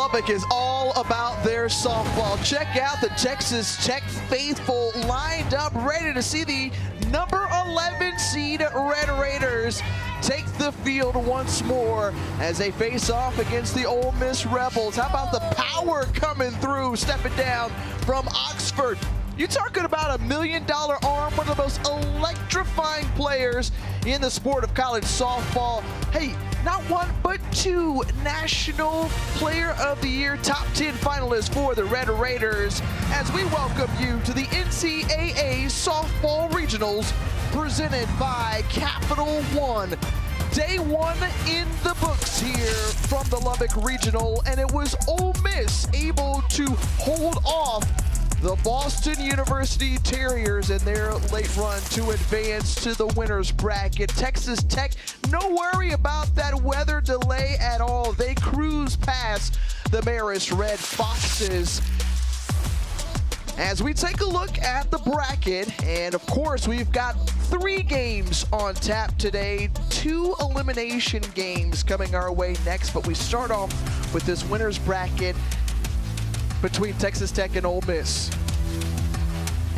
Lubbock is all about their softball. Check out the Texas Tech faithful lined up, ready to see the number 11 seed Red Raiders take the field once more as they face off against the Ole Miss Rebels. How about the power coming through, stepping down from Oxford? You're talking about $1 million arm, one of the most electrifying players in the sport of college softball. Hey, not one, but two National Player of the Year top 10 finalists for the Red Raiders as we welcome you to the NCAA Softball Regionals presented by Capital One. Day one in the books here from the Lubbock Regional, and it was Ole Miss able to hold off the Boston University Terriers in their late run to advance to the winner's bracket. Texas Tech, no worry about that weather delay at all. They cruise past the Marist Red Foxes. As we take a look at the bracket, and of course we've got 3 games on tap today, 2 elimination games coming our way next, but we start off with this winner's bracket between Texas Tech and Ole Miss.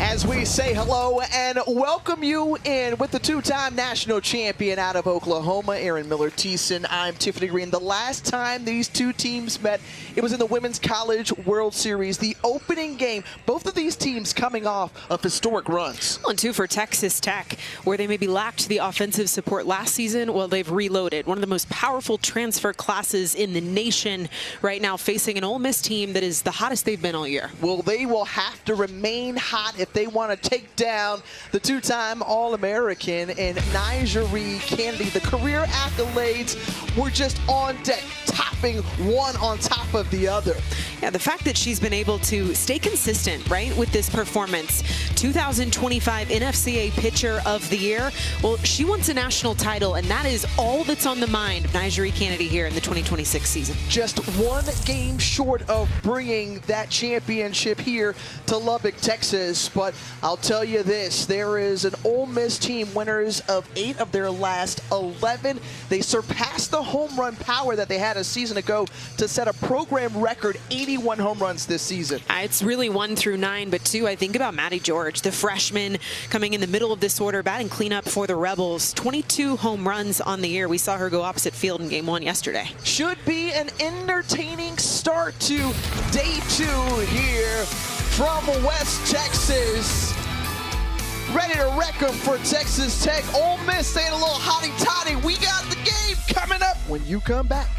As we say hello and welcome you in with the 2-time national champion out of Oklahoma, Aaron Miller Thiessen. I'm Tiffany Green. The last time these two teams met, it was in the Women's College World Series, the opening game. Both of these teams coming off of historic runs. 1-2 for Texas Tech, where they maybe lacked the offensive support last season. Well, they've reloaded. One of the most powerful transfer classes in the nation right now, facing an Ole Miss team that is the hottest they've been all year. Well, they will have to remain hot if they want to take down the 2-time All-American and Nigeri Kennedy. The career accolades were just on deck, topping one on top of the other. Yeah, the fact that she's been able to stay consistent, right, with this performance. 2025 NFCA Pitcher of the Year. Well, she wants a national title, and that is all that's on the mind of Nigeri Kennedy here in the 2026 season. Just one game short of bringing that championship here to Lubbock, Texas. But I'll tell you this, there is an Ole Miss team winners of 8 of their last 11. They surpassed the home run power that they had a season ago to set a program record 81 home runs this season. It's really 1 through 9, but 2, I think about Maddie George, the freshman coming in the middle of this order, batting cleanup for the Rebels. 22 home runs on the year. We saw her go opposite field in game 1 yesterday. Should be an entertaining start to day 2 here from West Texas. Ready to wreck them for Texas Tech. Ole Miss saying a little hotty-toddy. We got the game coming up when you come back.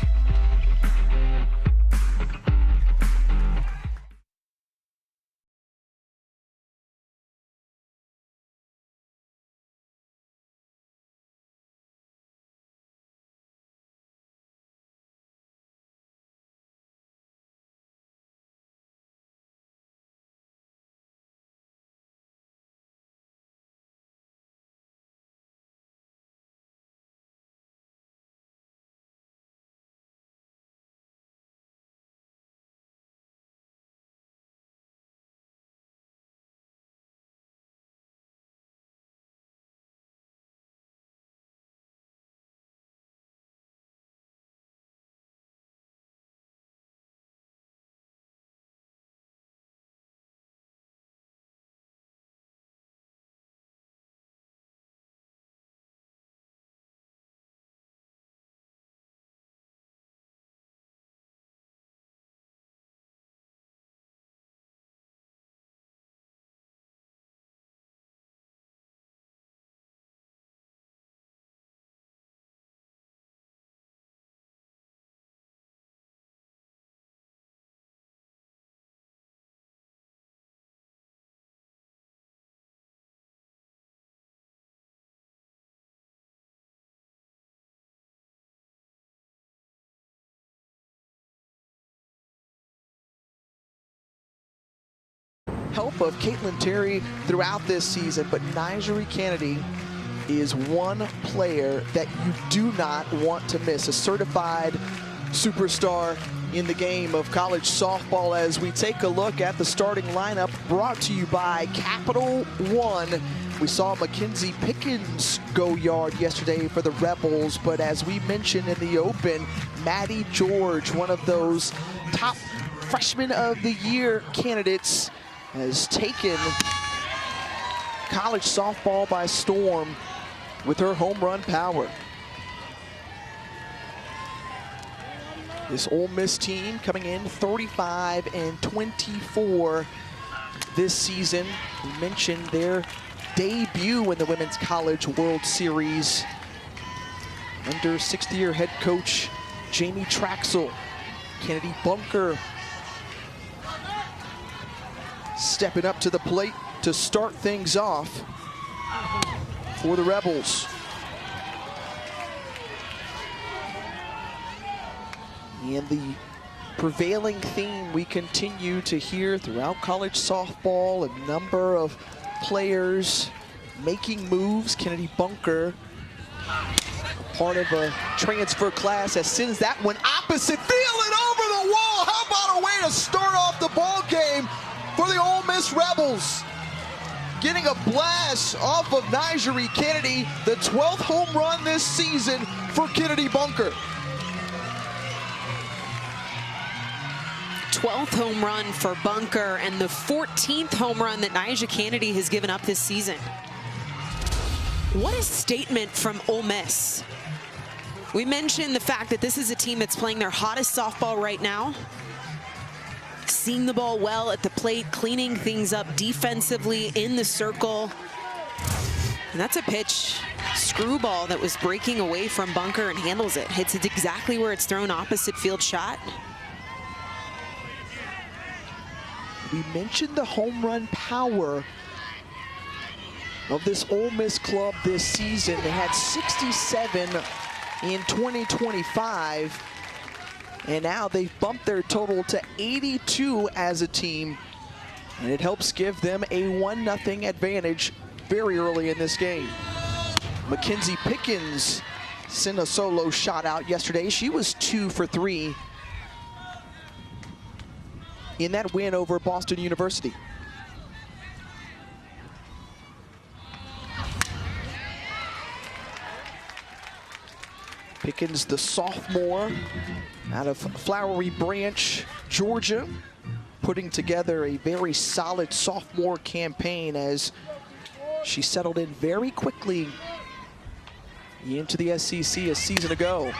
Help of Caitlin Terry throughout this season, but Nigeri Kennedy is one player that you do not want to miss. A certified superstar in the game of college softball as we take a look at the starting lineup brought to you by Capital One. We saw Mackenzie Pickens go yard yesterday for the Rebels, but as we mentioned in the open, Maddie George, one of those top freshman of the year candidates, has taken college softball by storm with her home run power. This Ole Miss team coming in 35-24 this season. We mentioned their debut in the Women's College World Series under 6th-year head coach Jamie Traxel. Kennedy Bunker stepping up to the plate to start things off for the Rebels. And the prevailing theme we continue to hear throughout college softball, a number of players making moves. Kennedy Bunker, part of a transfer class, that sends that one opposite field and over the wall. How about a way to start off the ball game for the Ole Miss Rebels? Getting a blast off of Nyjeri Kennedy, the 12th home run this season for Kennedy Bunker. 12th home run for Bunker and the 14th home run that Nyjeri Kennedy has given up this season. What a statement from Ole Miss. We mentioned the fact that this is a team that's playing their hottest softball right now. Seeing the ball well at the plate, cleaning things up defensively in the circle. And that's a pitch, screwball, that was breaking away from Bunker and handles it. Hits it exactly where it's thrown, opposite field shot. We mentioned the home run power of this Ole Miss club this season. They had 67 in 2025, and now they've bumped their total to 82 as a team, and it helps give them a 1-0 advantage very early in this game. Mackenzie Pickens sent a solo shot out yesterday. She was 2 for 3 in that win over Boston University. Pickens, the sophomore out of Flowery Branch, Georgia, putting together a very solid sophomore campaign as she settled in very quickly into the SEC a season ago.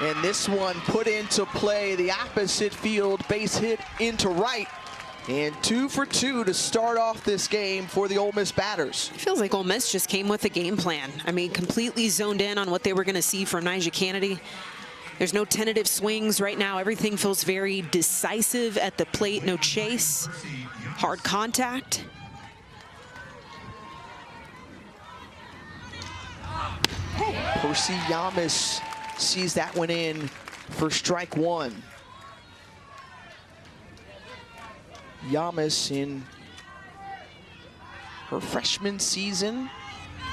And this one put into play, the opposite field base hit into right. And 2 for 2 to start off this game for the Ole Miss batters. It feels like Ole Miss just came with a game plan. I mean, completely zoned in on what they were going to see from Nyjeri Kennedy. There's no tentative swings right now. Everything feels very decisive at the plate. No chase, hard contact. Percy Yamas sees that one in for strike 1. Yamas in her freshman season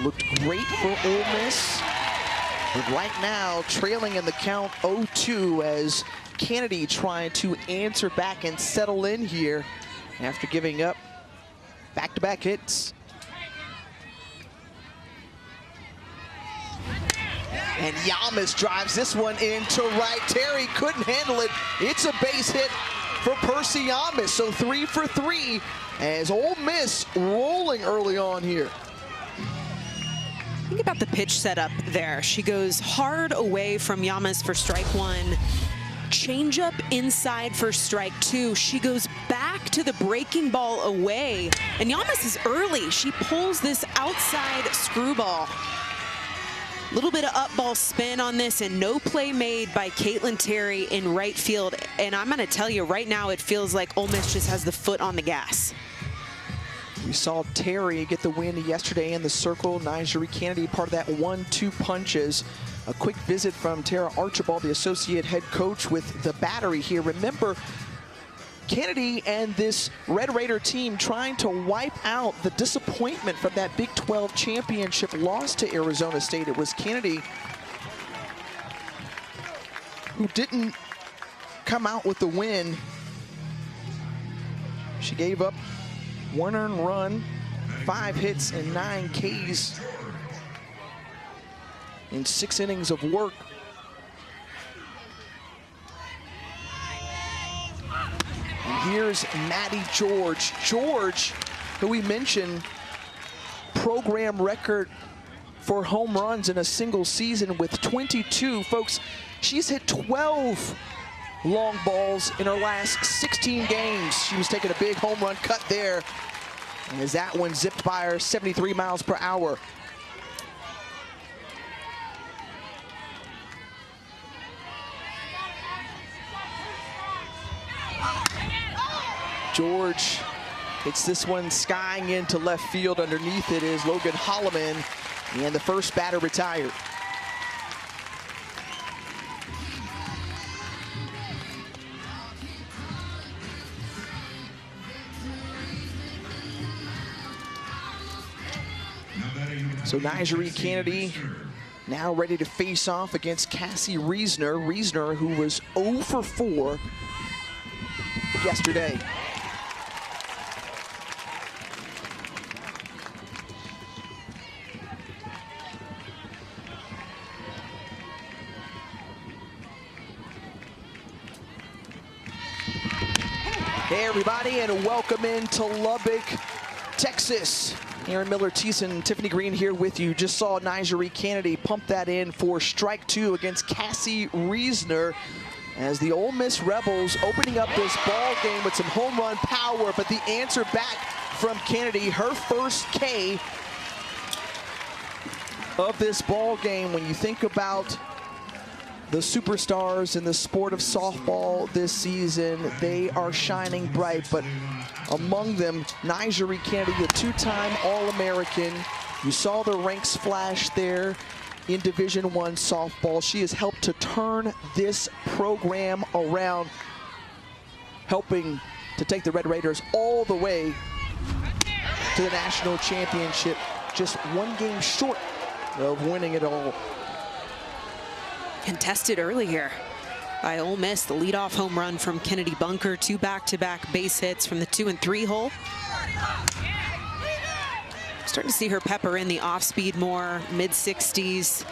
looked great for Ole Miss, but right now trailing in the count 0-2 as Kennedy trying to answer back and settle in here after giving up back-to-back hits. And Yamas drives this one into right. Terry couldn't handle it. It's a base hit for Percy Yamas. So 3 for 3 as Ole Miss rolling early on here. Think about the pitch setup there. She goes hard away from Yamas for strike 1. Changeup inside for strike 2. She goes back to the breaking ball away. And Yamas is early. She pulls this outside screwball. Little bit of up ball spin on this, and no play made by Caitlin Terry in right field. And I'm going to tell you right now, it feels like Ole Miss just has the foot on the gas. We saw Terry get the win yesterday in the circle. Nyjeri Kennedy, part of that 1-2 punches. A quick visit from Tara Archibald, the associate head coach with the battery here. Remember, Kennedy and this Red Raider team trying to wipe out the disappointment from that Big 12 championship loss to Arizona State. It was Kennedy who didn't come out with the win. She gave up 1 earned run, 5 hits, and 9 Ks in 6 innings of work. Here's Maddie George. George, who we mentioned, program record for home runs in a single season with 22. Folks, she's hit 12 long balls in her last 16 games. She was taking a big home run cut there, as that one zipped by her 73 miles per hour. George hits this one skying into left field. Underneath it is Logan Holloman, and the first batter retired. So Nyjah Kennedy now ready to face off against Cassie Reisner. Reisner, who was 0 for 4 yesterday. Hey everybody, and welcome into Lubbock, Texas. Aaron Miller-Thiessen, Tiffany Green here with you. Just saw Nyjah Kennedy pump that in for strike 2 against Cassie Reisner, as the Ole Miss Rebels opening up this ball game with some home run power, but the answer back from Kennedy, her first K of this ball game. When you think about the superstars in the sport of softball this season, they are shining bright, but among them, Nyjah Kennedy, a 2-time All-American. You saw the ranks flash there in Division I softball. She has helped to turn this program around, helping to take the Red Raiders all the way to the national championship, just one game short of winning it all. Contested early here by Ole Miss. The leadoff home run from Kennedy Bunker, 2 back-to-back base hits from the 2 and 3 hole. Starting to see her pepper in the off-speed more, mid-60s.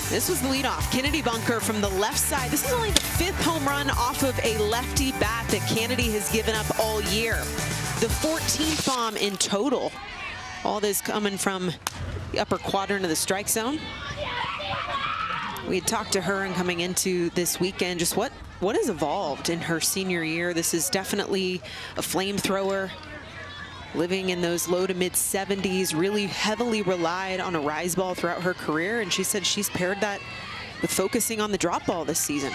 This was the leadoff. Kennedy Bunker from the left side. This is only the 5th home run off of a lefty bat that Kennedy has given up all year. The 14th bomb in total. All this coming from the upper quadrant of the strike zone. We had talked to her and coming into this weekend, just what has evolved in her senior year. This is definitely a flamethrower, living in those low to mid 70s, really heavily relied on a rise ball throughout her career. And she said she's paired that with focusing on the drop ball this season.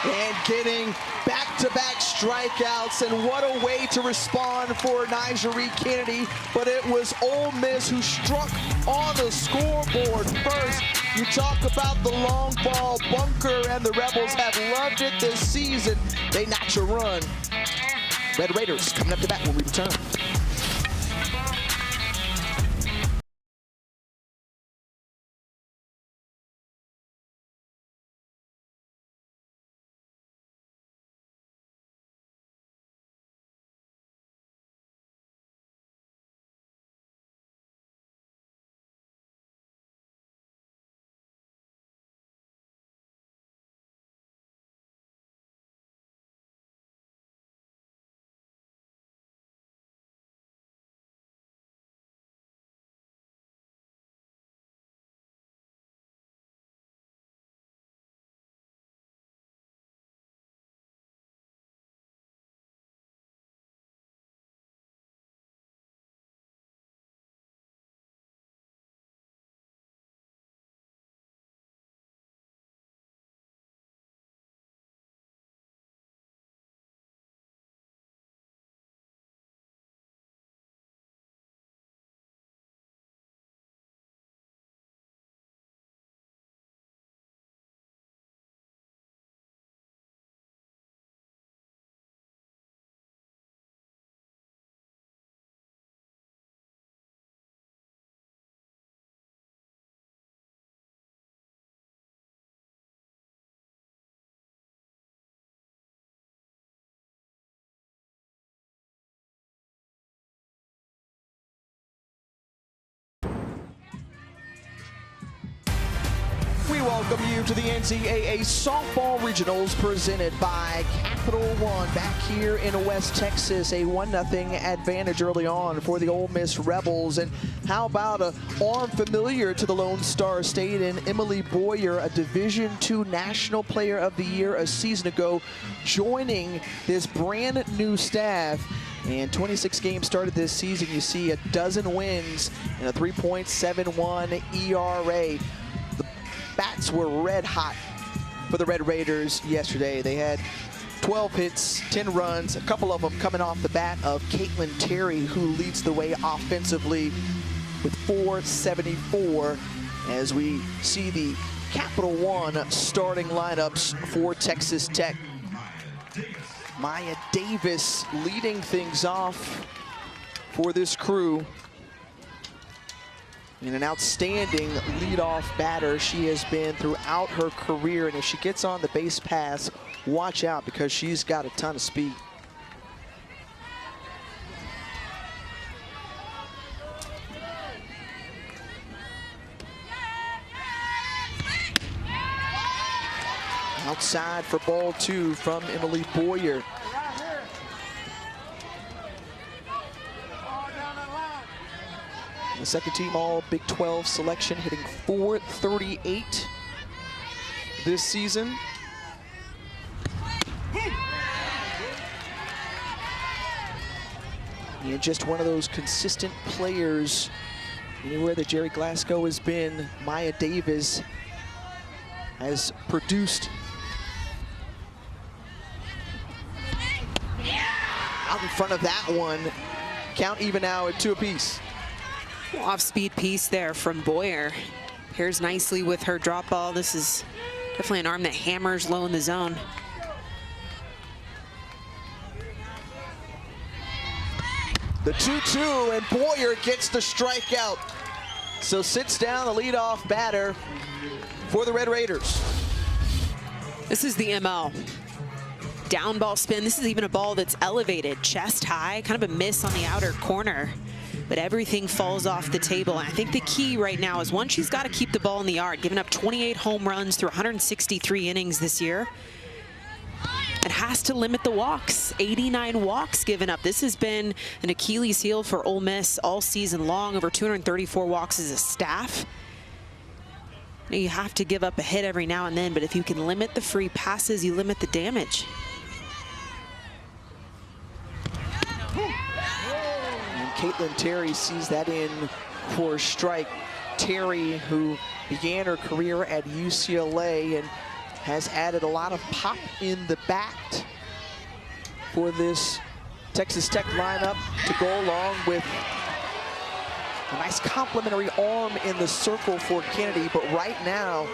And getting back-to-back strikeouts, and what a way to respond for Nyjah Kennedy. But it was Ole Miss who struck on the scoreboard first. You talk about the long ball. Bunker and the Rebels have loved it this season. They notch a run. Red Raiders coming up to bat when we return. welcome you to the NCAA Softball Regionals presented by Capital One. Back here in West Texas, a 1-0 advantage early on for the Ole Miss Rebels. And how about an arm familiar to the Lone Star State in Emily Boyer, a Division II National Player of the Year a season ago, joining this brand new staff. And 26 games started this season. You see a dozen wins and a 3.71 ERA. The bats were red hot for the Red Raiders yesterday. They had 12 hits, 10 runs, a couple of them coming off the bat of Caitlin Terry, who leads the way offensively with 474 as we see the Capital One starting lineups for Texas Tech. Maya Davis leading things off for this crew. And an outstanding leadoff batter she has been throughout her career. And if she gets on the base pass, watch out because she's got a ton of speed. Outside for ball 2 from Emily Boyer. The second team all Big 12 selection, hitting .438 this season. And just one of those consistent players anywhere that Jerry Glasgow has been. Maya Davis has produced. Out in front of that one. Count even now at 2 apiece. Off-speed piece there from Boyer. Pairs nicely with her drop ball. This is definitely an arm that hammers low in the zone. The 2-2, and Boyer gets the strikeout. So sits down the leadoff batter for the Red Raiders. This is the MO. Down ball spin. This is even a ball that's elevated, chest high, kind of a miss on the outer corner. But everything falls off the table. And I think the key right now is, one, she's got to keep the ball in the yard, giving up 28 home runs through 163 innings this year. It has to limit the walks. 89 walks given up. This has been an Achilles heel for Ole Miss all season long, over 234 walks as a staff. You have to give up a hit every now and then, but if you can limit the free passes, you limit the damage. Caitlin Terry sees that in for a strike. Terry, who began her career at UCLA and has added a lot of pop in the bat for this Texas Tech lineup to go along with a nice complimentary arm in the circle for Kennedy. But right now,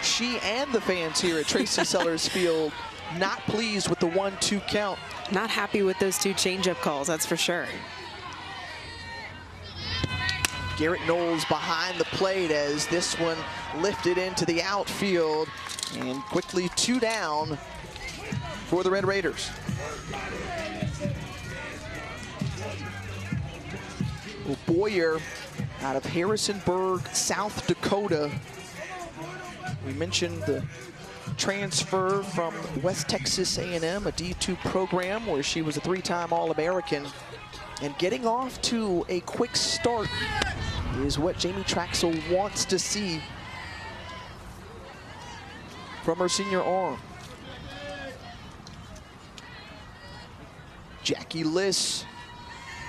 she and the fans here at Tracy Sellers Field not pleased with the 1-2 count. Not happy with those 2 changeup calls, that's for sure. Garrett Knowles behind the plate as this one lifted into the outfield, and quickly 2 down for the Red Raiders. Well, Boyer out of Harrisonburg, South Dakota. We mentioned the transfer from West Texas A&M, a D2 program where she was a 3-time All-American. And getting off to a quick start is what Jamie Traxel wants to see from her senior arm. Jackie Liss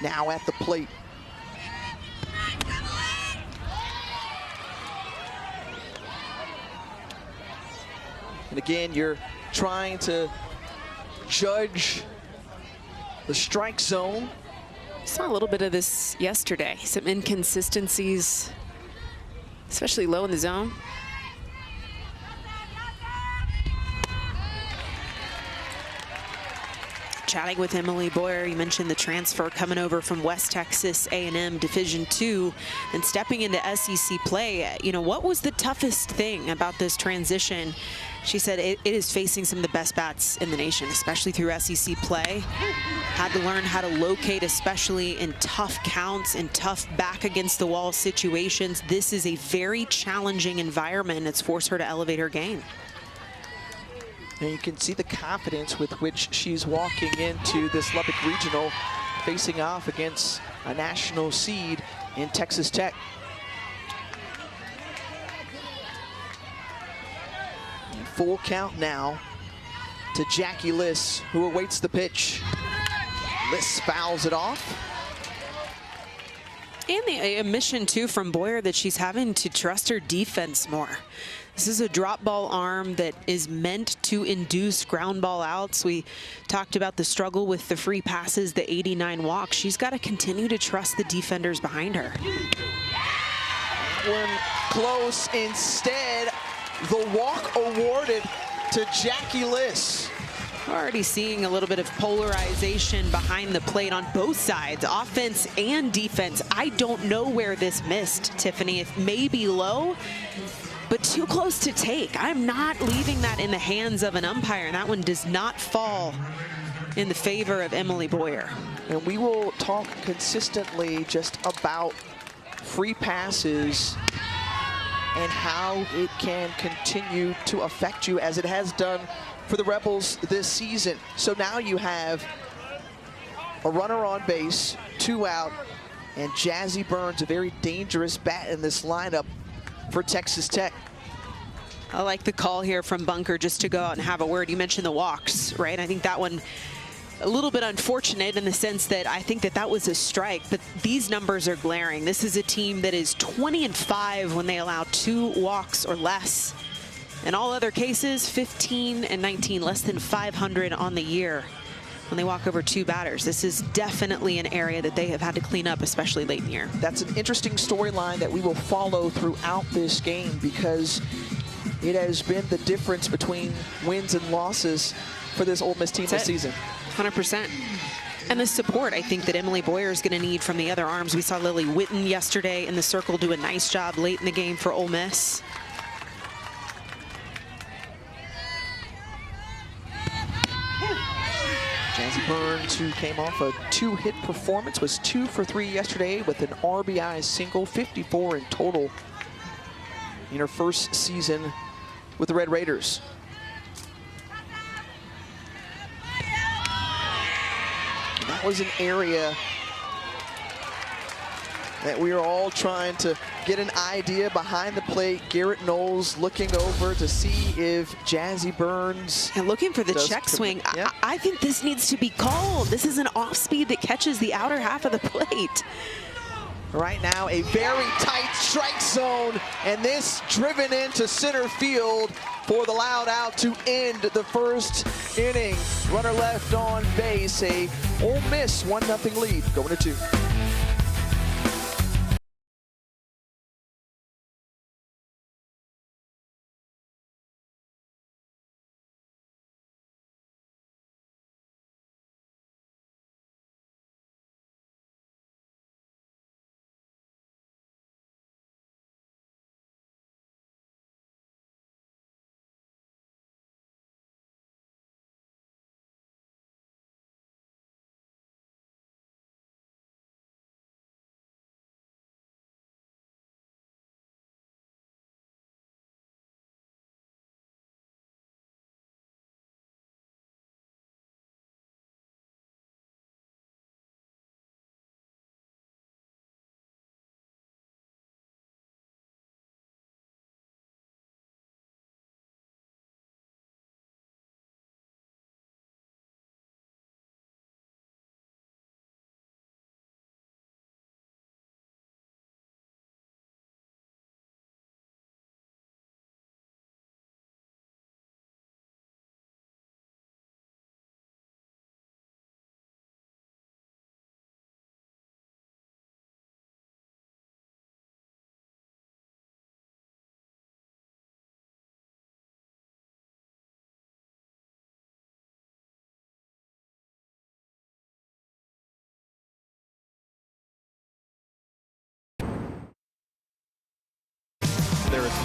now at the plate. And again, you're trying to judge the strike zone. Saw a little bit of this yesterday. Some inconsistencies, especially low in the zone. chatting with Emily Boyer. You mentioned the transfer coming over from West Texas A&M Division II and stepping into SEC play. You know, what was the toughest thing about this transition? She said it is facing some of the best bats in the nation, especially through SEC play. Had to learn how to locate, especially in tough counts and tough back against the wall situations. This is a very challenging environment. It's forced her to elevate her game. And you can see the confidence with which she's walking into this Lubbock Regional, facing off against a national seed in Texas Tech. And full count now to Jackie Liss, who awaits the pitch. Liss fouls it off. And the admission, too, from Boyer that she's having to trust her defense more. This is a drop ball arm that is meant to induce ground ball outs. We talked about the struggle with the free passes, the 89 walks. She's got to continue to trust the defenders behind her. One close. Instead, the walk awarded to Jackie Liss. Already seeing a little bit of polarization behind the plate on both sides, offense and defense. I don't know where this missed, Tiffany. It may be low, but too close to take. I'm not leaving that in the hands of an umpire, and that one does not fall in the favor of Emily Boyer. And we will talk consistently just about free passes and how it can continue to affect you as it has done for the Rebels this season. So now you have a runner on base, 2 out, and Jazzy Burns, a very dangerous bat in this lineup for Texas Tech. I like the call here from Bunker just to go out and have a word. You mentioned the walks, right? I think that one a little bit unfortunate in the sense that I think that was a strike, but these numbers are glaring. This is a team that is 20-5 when they allow 2 walks or less. In all other cases, 15 and 19, less than 500 on the year when they walk over 2 batters. This is definitely an area that they have had to clean up, especially late in the year. That's an interesting storyline that we will follow throughout this game because it has been the difference between wins and losses for this Ole Miss team this season. 100%. And the support, I think, that Emily Boyer is going to need from the other arms. We saw Lily Witten yesterday in the circle do a nice job late in the game for Ole Miss. Jazzy Burns, who came off a 2-hit performance, was 2 for 3 yesterday with an RBI single, 54 in total in her first season with the Red Raiders. And that was an area that we are all trying to get an idea behind the plate. Garrett Knowles looking over to see if Jazzy Burns... And looking for the check swing. Yeah. I think this needs to be called. This is an off speed that catches the outer half of the plate. Right now, a very tight strike zone, and this driven into center field for the loud out to end the first inning. Runner left on base, a Ole Miss 1-0 lead going to 2.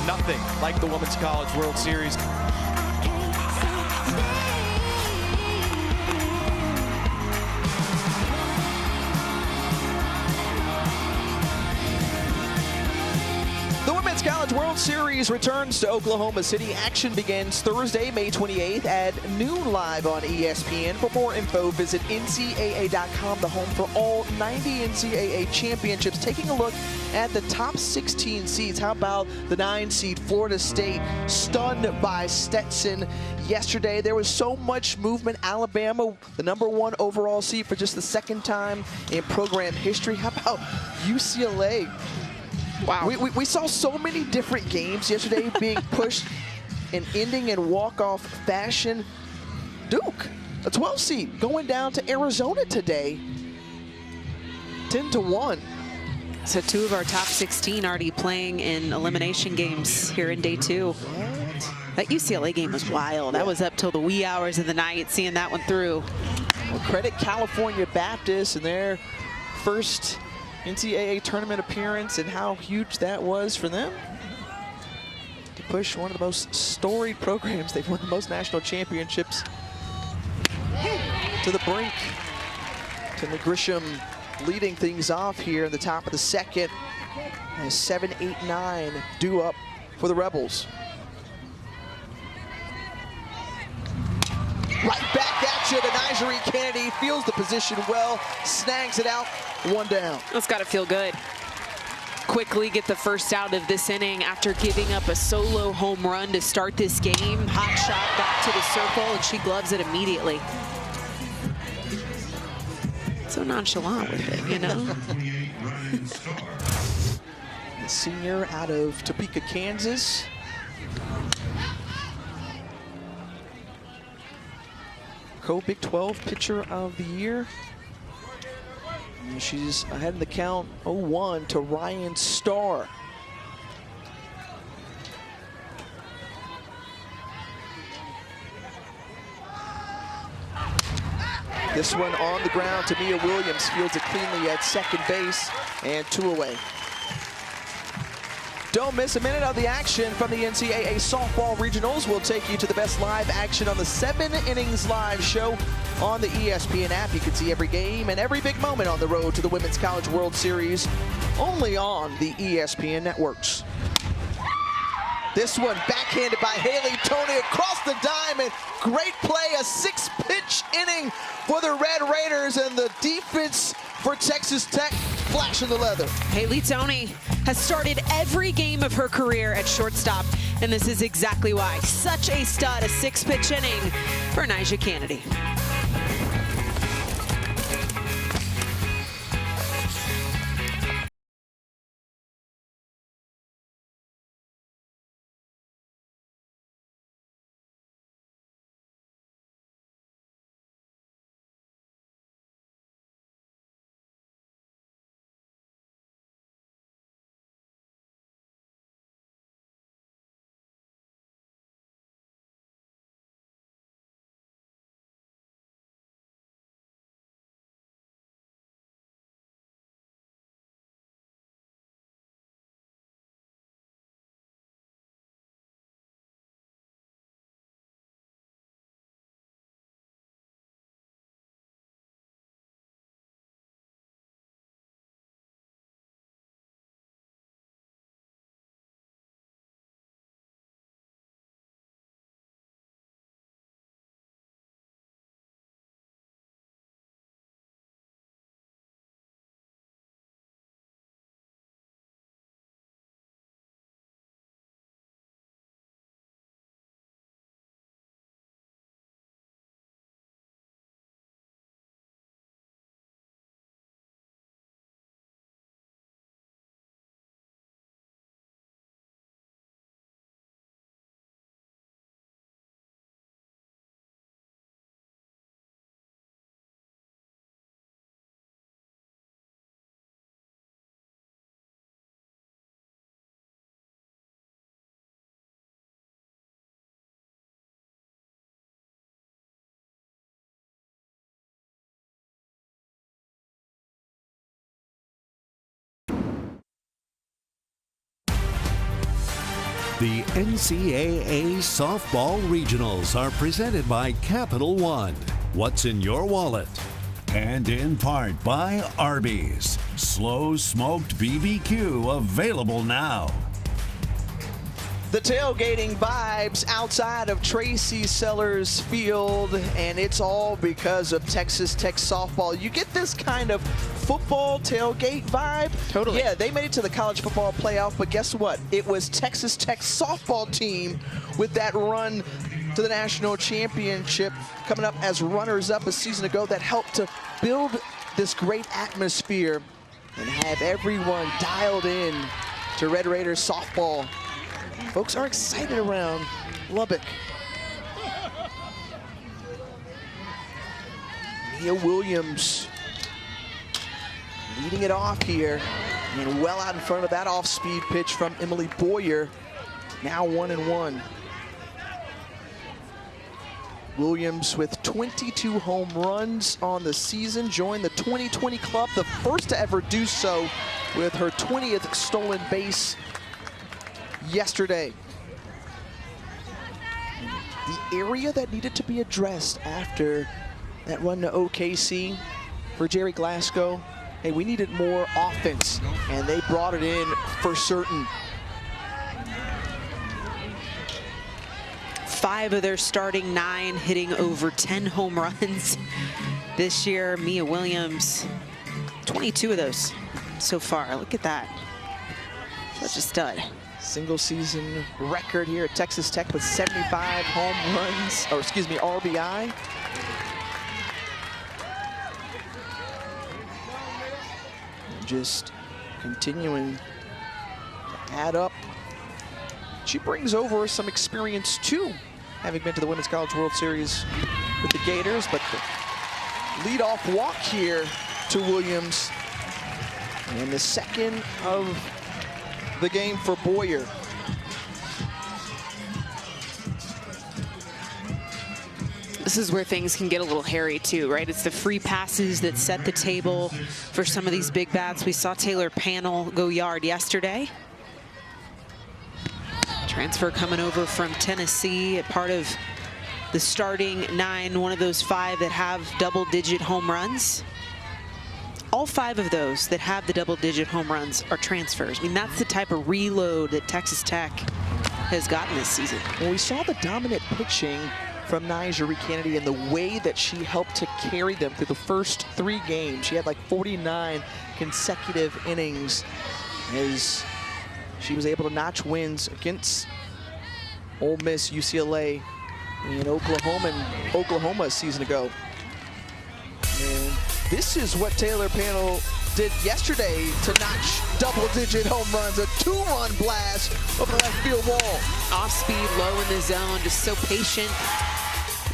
nothing like the Women's College World Series. The Women's College World Series returns to Oklahoma City. Action begins Thursday, May 28th at noon live on ESPN. For more info, visit NCAA.com, the home for all 90 NCAA championships. Taking a look at the top 16 seeds. How about the 9 seed Florida State, stunned by Stetson yesterday? There was so much movement. Alabama, the #1 overall seed for just the second time in program history. How about UCLA? Wow. We saw so many different games yesterday being pushed and ending in walk-off fashion. Duke, a 12 seed, going down to Arizona today, 10-1. So 2 of our top 16 already playing in elimination games here in day 2. What? That UCLA game was wild. That was up till the wee hours of the night, seeing that one through. Well, credit California Baptist and their first NCAA tournament appearance and how huge that was for them to push one of the most storied programs. They've won the most national championships to the brink. Tinley Grisham leading things off here in the top of the second as 7, 8, 9 due up for the Rebels. Right back at you to Nyjeri Kennedy, feels the position well, snags it out, 1 down. That's got to feel good. Quickly get the first out of this inning after giving up a solo home run to start this game. Hot shot back to the circle, and she gloves it immediately. So nonchalant with it, you know? The senior out of Topeka, Kansas. Co-Big 12 Pitcher of the Year. And she's ahead in the count 0-1 to Ryan Starr. This one on the ground. Tamia Williams fields it cleanly at second base, and 2 away. Don't miss a minute of the action from the NCAA Softball Regionals. We'll take you to the best live action on the 7 Innings Live show on the ESPN app. You can see every game and every big moment on the road to the Women's College World Series, only on the ESPN networks. This one backhanded by Haley Toney across the diamond. Great play, a 6-pitch inning for the Red Raiders, and the defense for Texas Tech flashing the leather. Haley Toney has started every game of her career at shortstop, and this is exactly why. Such a stud, a 6-pitch inning for Nyjeri Kennedy. The NCAA Softball Regionals are presented by Capital One. What's in your wallet? And in part by Arby's. Slow smoked BBQ available now. The tailgating vibes outside of Tracy Sellers Field, and it's all because of Texas Tech softball. You get this kind of football tailgate vibe. Totally. Yeah, they made it to the college football playoff, but guess what? It was Texas Tech softball team with that run to the national championship coming up as runners-up a season ago that helped to build this great atmosphere and have everyone dialed in to Red Raiders softball. Folks are excited around Lubbock. Mia Williams leading it off here and well out in front of that off-speed pitch from Emily Boyer. Now 1-1. Williams with 22 home runs on the season, joined the 2020 club, the first to ever do so with her 20th stolen base yesterday. The area that needed to be addressed after that run to OKC for Jerry Glasgow, hey, we needed more offense, and they brought it in for certain. 5 of their starting 9 hitting over 10 home runs this year. Mia Williams, 22 of those so far. Look at that. Such a stud. Single season record here at Texas Tech with 75 home runs, or excuse me, RBI. Just continuing to add up. She brings over some experience too, having been to the Women's College World Series with the Gators, but the leadoff walk here to Williams, and the second of the game for Boyer. This is where things can get a little hairy too, right? It's the free passes that set the table for some of these big bats. We saw Taylor Panel go yard yesterday. Transfer coming over from Tennessee, a part of the starting 9, one of those 5 that have double-digit home runs. All 5 of those that have the double-digit home runs are transfers. I mean, that's the type of reload that Texas Tech has gotten this season. Well, we saw the dominant pitching from Nyjah Kennedy and the way that she helped to carry them through the first 3 games. She had like 49 consecutive innings as she was able to notch wins against Ole Miss, UCLA, and Oklahoma a season ago. And this is what Taylor Panel did yesterday to notch double-digit home runs, a 2-run blast over the left field wall. Off speed, low in the zone, just so patient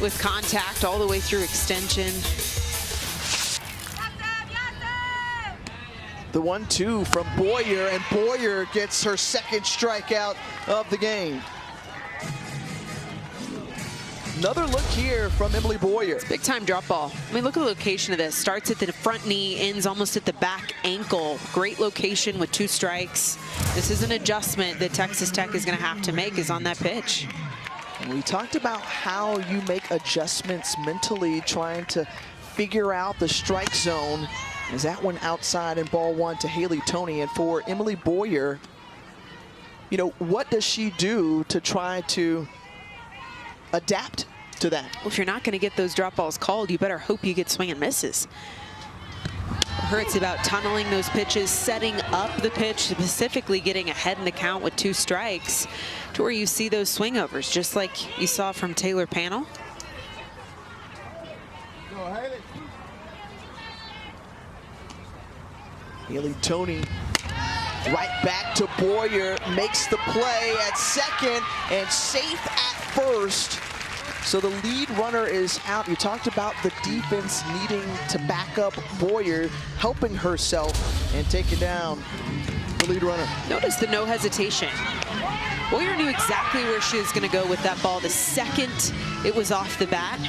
with contact all the way through extension. The 1-2 from Boyer, and Boyer gets her second strikeout of the game. Another look here from Emily Boyer. Big time drop ball. I mean, look at the location of this. Starts at the front knee, ends almost at the back ankle. Great location with 2 strikes. This is an adjustment that Texas Tech is going to have to make, is on that pitch. And we talked about how you make adjustments mentally, trying to figure out the strike zone. As that one outside and ball 1 to Haley Toney. And for Emily Boyer, you know, what does she do to try to adapt to that? Well, if you're not going to get those drop balls called, you better hope you get swing and misses. For her, it's about tunneling those pitches, setting up the pitch, specifically getting ahead in the count with 2 strikes to where you see those swing overs, just like you saw from Taylor Panel. Haley Toney right back to Boyer, makes the play at second and safe at first. So the lead runner is out. You talked about the defense needing to back up Boyer, helping herself and taking down the lead runner. Notice the no hesitation. Boyer knew exactly where she was going to go with that ball the second it was off the bat.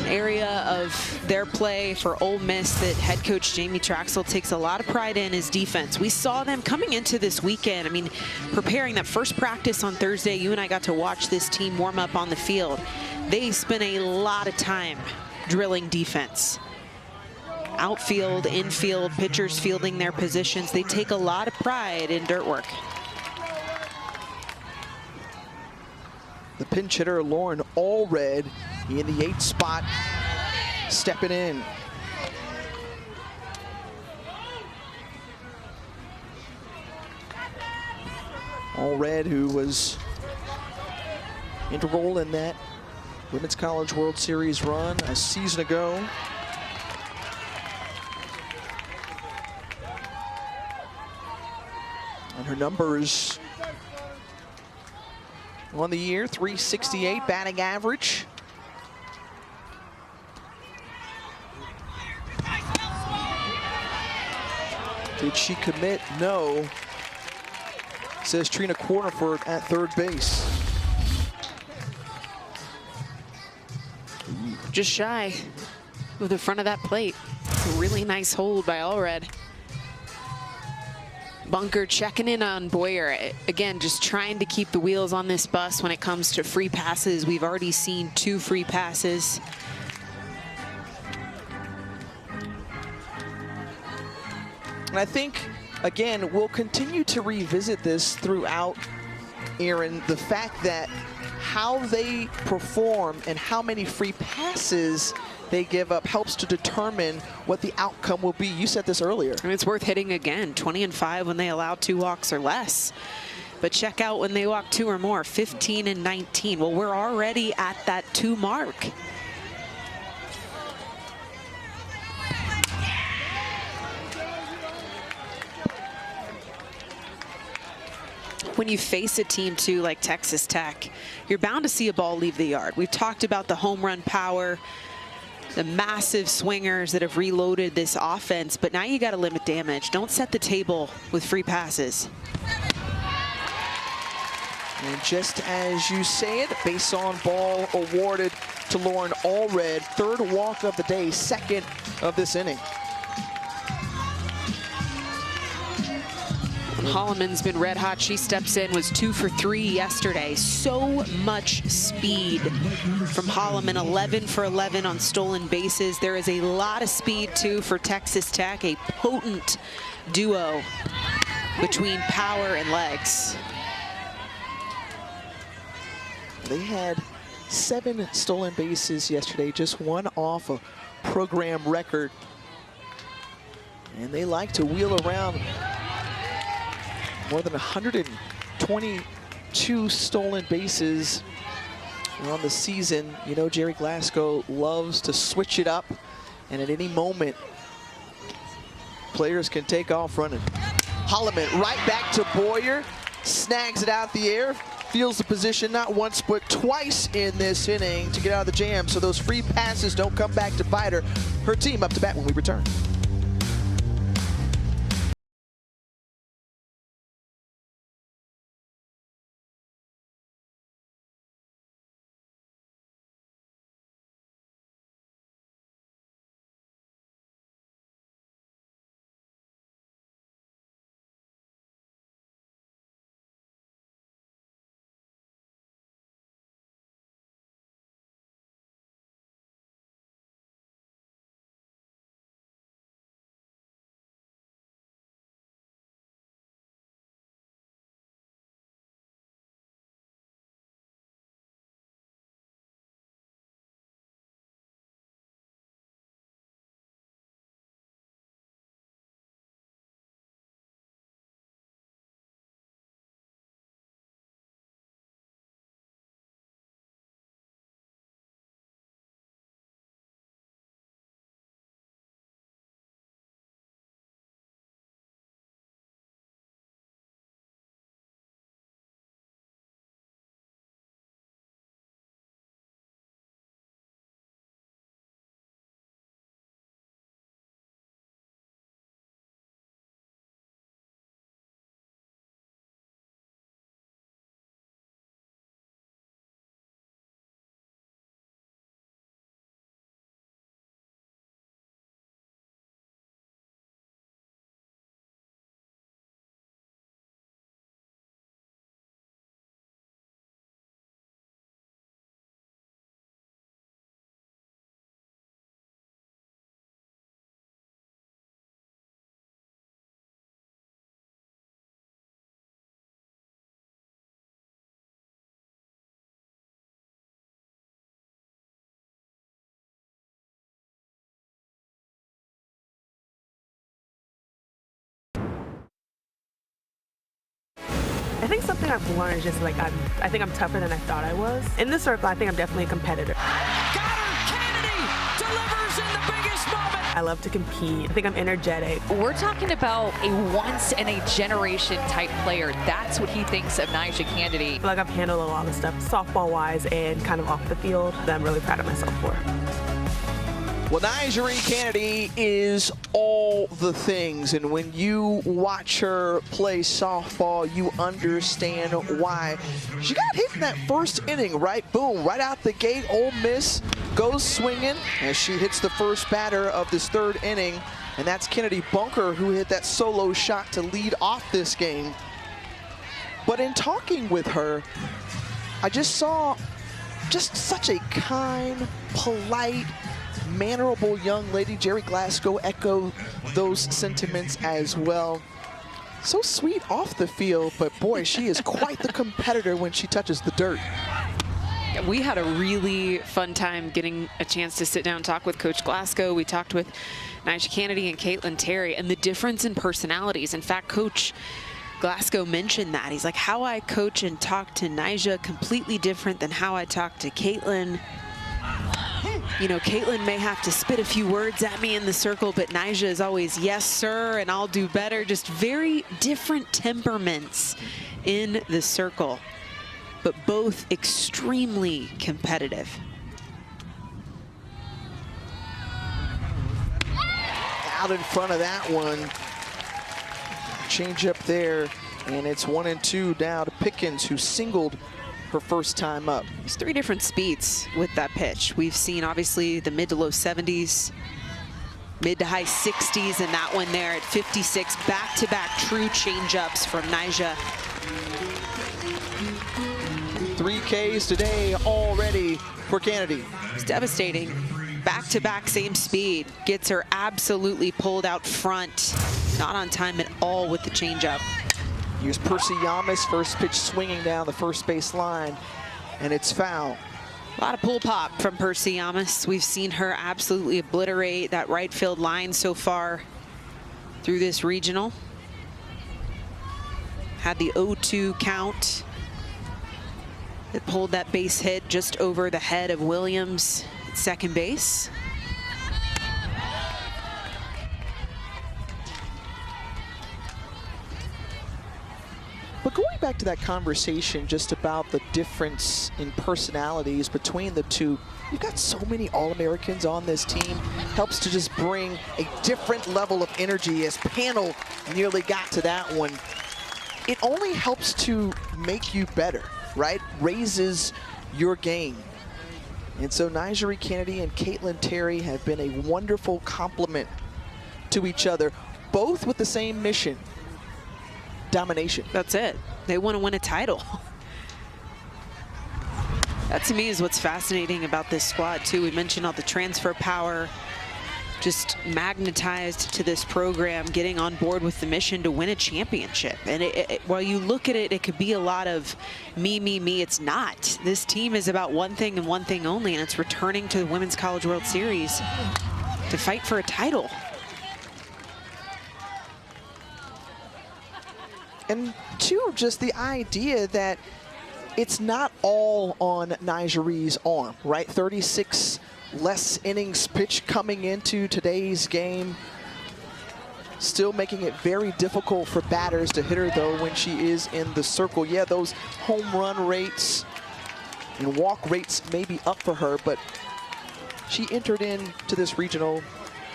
area of their play for Ole Miss that head coach Jamie Traxel takes a lot of pride in is defense. We saw them coming into this weekend. I mean, preparing that first practice on Thursday, you and I got to watch this team warm up on the field. They spent a lot of time drilling defense. Outfield, infield, pitchers fielding their positions. They take a lot of pride in dirt work. The pinch hitter, Lauren Allred, in the 8th spot, stepping in. Allred, who was integral in that Women's College World Series run a season ago. And her numbers on the year, .368 batting average. Did she commit? No. Says Trina Cornerford at third base. Just shy of the front of that plate. Really nice hold by Allred. Bunker checking in on Boyer. Again, just trying to keep the wheels on this bus when it comes to free passes. We've already seen 2 free passes. And I think, again, we'll continue to revisit this throughout, Aaron, the fact that how they perform and how many free passes they give up helps to determine what the outcome will be. You said this earlier. And it's worth hitting again. 20-5 when they allow 2 walks or less. But check out when they walk 2 or more, 15-19. Well, we're already at that 2 mark. When you face a team too like Texas Tech, you're bound to see a ball leave the yard. We've talked about the home run power, the massive swingers that have reloaded this offense, but now you got to limit damage. Don't set the table with free passes. And just as you say it, base on ball awarded to Lauren Allred. 3rd walk of the day, 2nd of this inning. Holloman's been red hot. She steps in, was 2 for 3 yesterday. So much speed from Holloman, 11 for 11 on stolen bases. There is a lot of speed too for Texas Tech, a potent duo between power and legs. They had 7 stolen bases yesterday, just 1 off a program record. And they like to wheel around more than 122 stolen bases on the season. You know, Jerry Glasgow loves to switch it up, and at any moment, players can take off running. Holloman right back to Boyer, snags it out the air, feels the position not once but twice in this inning to get out of the jam, so those free passes don't come back to bite her. Her team up to bat when we return. I think something I've learned is just like I think I'm tougher than I thought I was. In the circle, I think I'm definitely a competitor. Got her! Kennedy delivers in the biggest moment. I love to compete. I think I'm energetic. We're talking about a once-in-a-generation type player. That's what he thinks of Nyjah Cannady. I feel like I've handled a lot of stuff softball-wise and kind of off the field that I'm really proud of myself for. Well, Nyjah Cannady is all the things, and when you watch her play softball, you understand why. She got hit in that first inning, right? Boom, right out the gate. Ole Miss goes swinging as she hits the first batter of this third inning, and that's Kennedy Bunker, who hit that solo shot to lead off this game. But in talking with her, I just saw just such a kind, polite, mannerable young lady. Jerry Glasgow echoed those sentiments as well. So sweet off the field, but boy, she is quite the competitor when she touches the dirt. We had a really fun time getting a chance to sit down and talk with Coach Glasgow. We talked with Nyjah Cannady and Caitlin Terry, and the difference in personalities. In fact, Coach Glasgow mentioned that. He's like, how I coach and talk to Nyjah, completely different than how I talk to Caitlin. You know, Caitlin may have to spit a few words at me in the circle, but Nyjah is always, yes, sir, and I'll do better. Just very different temperaments in the circle, but both extremely competitive. Out in front of that one. Change up there, and it's 1-2 down to Pickens, who singled her first time up. There's 3 different speeds with that pitch. We've seen obviously the mid to low 70s, mid to high 60s, and that one there at 56. Back-to-back true change-ups from Nyjah. 3 Ks today already for Cannady. It's devastating. Back-to-back same speed. Gets her absolutely pulled out front. Not on time at all with the changeup. Here's Percy Yamas, first pitch swinging down the first base line, and it's foul. A lot of pull pop from Percy Yamas. We've seen her absolutely obliterate that right field line so far through this regional. Had the 0-2 count. It pulled that base hit just over the head of Williams at second base. But going back to that conversation just about the difference in personalities between the two, you've got so many All-Americans on this team. Helps to just bring a different level of energy, as Panel nearly got to that one. It only helps to make you better, right? Raises your game. And so Nyjah Cannady and Caitlin Terry have been a wonderful complement to each other, both with the same mission. Domination. That's it. They want to win a title. That to me is what's fascinating about this squad too. We mentioned all the transfer power, just magnetized to this program, getting on board with the mission to win a championship. And while you look at it, it could be a lot of me, me, me. It's not. This team is about one thing and one thing only, and it's returning to the Women's College World Series to fight for a title. And two, just the idea that it's not all on Nyjah's arm, right? 36 less innings pitched coming into today's game. Still making it very difficult for batters to hit her, though, when she is in the circle. Yeah, those home run rates and walk rates may be up for her, but she entered into this regional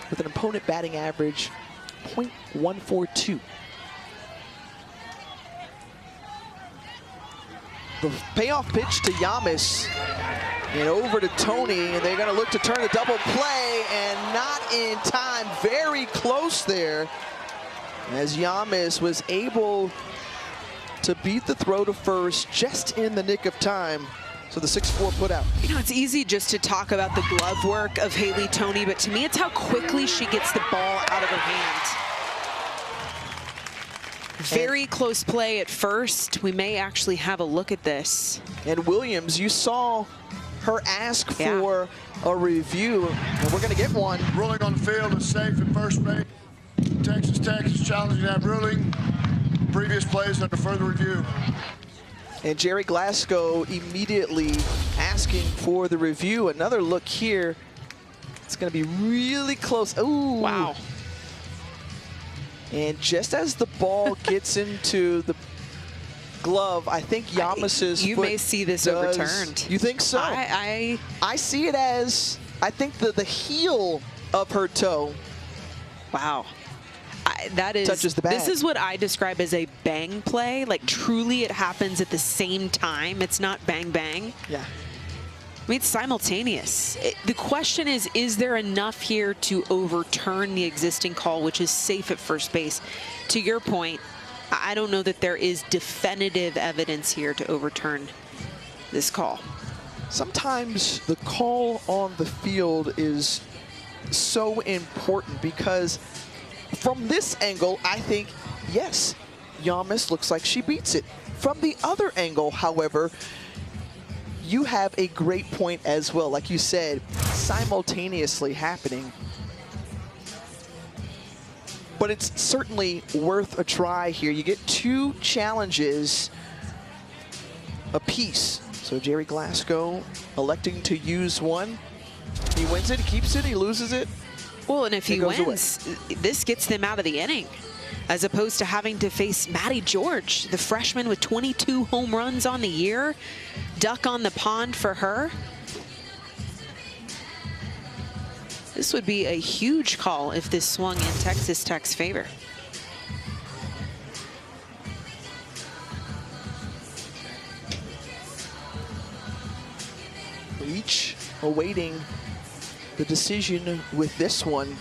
with an opponent batting average .142. The payoff pitch to Yamas and over to Tony, and they're going to look to turn the double play, and not in time. Very close there, as Yamas was able to beat the throw to first just in the nick of time. So the 6-4 put out. You know, it's easy just to talk about the glove work of Haley Tony, but to me, it's how quickly she gets the ball out of her hand. Very close play at first. We may actually have a look at this. And Williams, you saw her ask for a review, and we're going to get one. Ruling on the field is safe at first base. Texas Tech is challenging that ruling. previous plays under further review. And Jerry Glasgow immediately asking for the review. Another look here. It's going to be really close. Ooh. Wow. And just as the ball gets into the glove, I think Yamas's You foot may see this does. overturned. You think so? I see it as, I think the heel of her toe. Wow. That is, touches the bag. This is what I describe as a bang play. Like, truly it happens at the same time. It's not bang, bang. Yeah. I mean, it's simultaneous. The question is there enough here to overturn the existing call, which is safe at first base? To your point, I don't know that there is definitive evidence here to overturn this call. Sometimes the call on the field is so important because from this angle, I think, yes, Yamas looks like she beats it. From the other angle, however, you have a great point as well. Like you said, simultaneously happening. But it's certainly worth a try here. You get 2 challenges apiece. So Jerry Glasgow electing to use one. He wins it, he keeps it, he loses it. Well, and if he wins, away. This gets them out of the inning, as opposed to having to face Maddie George, the freshman with 22 home runs on the year. Duck on the pond for her. This would be a huge call if this swung in Texas Tech's favor. Each awaiting the decision with this one.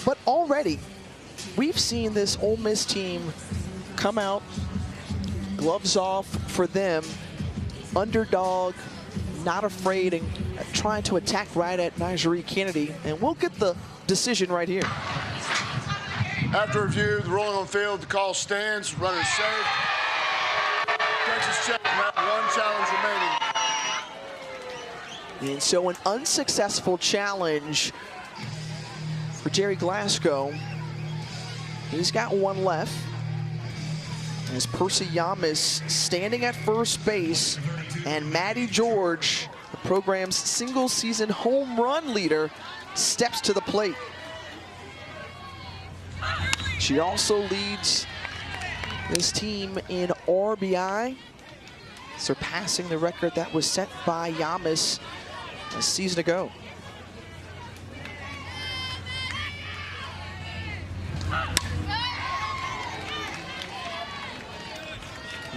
But already, we've seen this Ole Miss team come out, gloves off for them, underdog, not afraid, and trying to attack right at Nyjari Kennedy. And we'll get the decision right here. After review, the ruling on field, the call stands, runner safe. Texas Tech have 1 challenge remaining. And so an unsuccessful challenge for Jerry Glasgow. He's got 1 left. As Percy Yamas standing at first base, and Maddie George, the program's single-season home run leader, steps to the plate. She also leads this team in RBI, surpassing the record that was set by Yamas a season ago.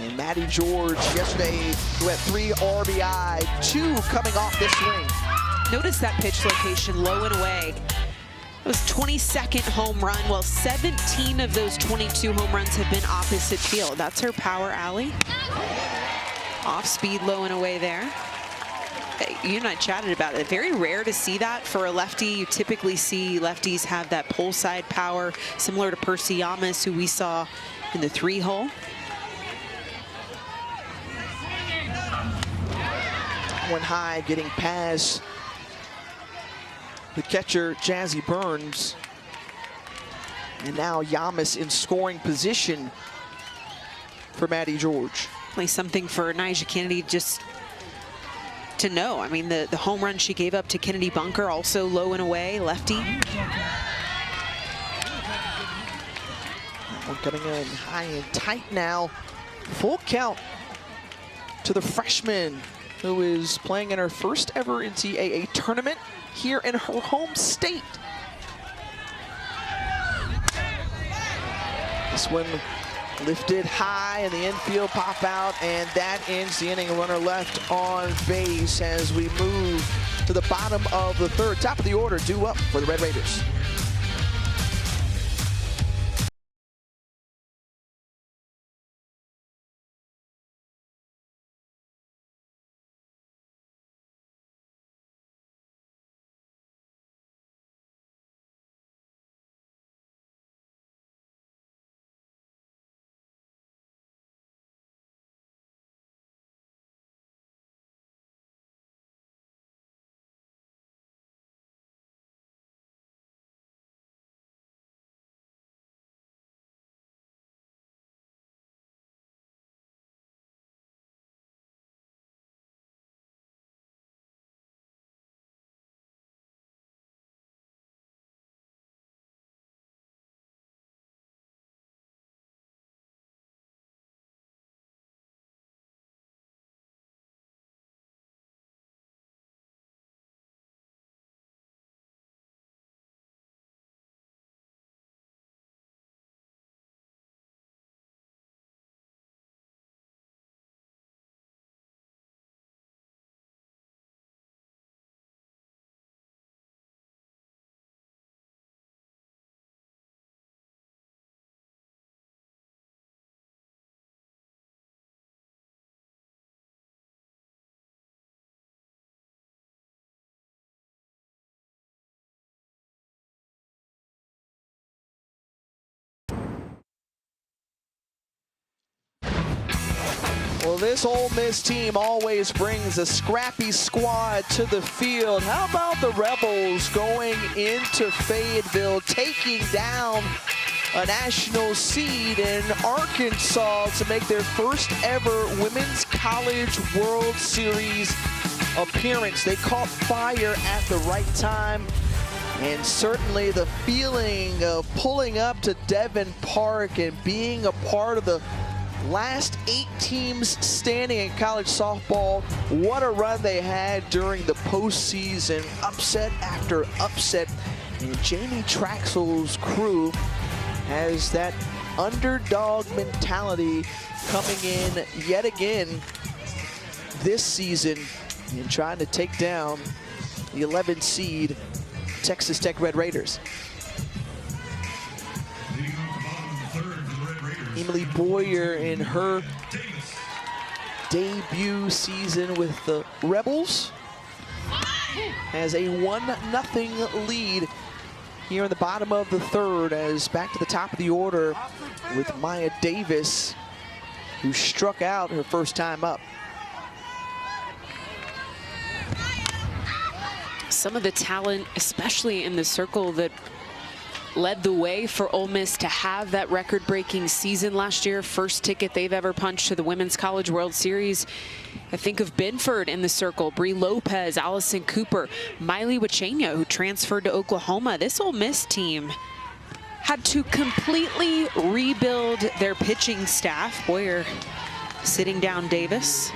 And Maddie George yesterday, who had 3 RBI, 2 coming off this swing. Notice that pitch location, low and away. It was 22nd home run. Well, 17 of those 22 home runs have been opposite field. That's her power alley. Off speed, low and away there. You and I chatted about it. Very rare to see that for a lefty. You typically see lefties have that pull side power, similar to Percy Yamas, who we saw in the 3-hole. One high, getting past the catcher, Jazzy Burns. And now Yamas in scoring position for Maddie George. Play something for Nyjah Kennedy just to know. I mean, the home run she gave up to Kennedy Bunker, also low and away, lefty. That one coming in high and tight now. Full count to the freshman, who is playing in her first ever NCAA tournament here in her home state. This one lifted high in the infield, pop out, and that ends the inning. Runner left on base as we move to the bottom of the 3rd. Top of the order due up for the Red Raiders. Well, this Ole Miss team always brings a scrappy squad to the field. How about the Rebels going into Fayetteville, taking down a national seed in Arkansas to make their first ever Women's College World Series appearance. They caught fire at the right time, and certainly the feeling of pulling up to Devon Park and being a part of the last 8 teams standing in college softball. What a run they had during the postseason, upset after upset. And Jamie Traxel's crew has that underdog mentality coming in yet again this season and trying to take down the 11 seed Texas Tech Red Raiders. Emily Boyer in her debut season with the Rebels has a 1-0 lead here in the bottom of the third, as back to the top of the order with Maya Davis, who struck out her first time up. Some of the talent, especially in the circle, that led the way for Ole Miss to have that record-breaking season last year. First ticket they've ever punched to the Women's College World Series. I think of Binford in the circle, Brie Lopez, Allison Cooper, Miley Wachenia, who transferred to Oklahoma. This Ole Miss team had to completely rebuild their pitching staff. Boyer sitting down Davis.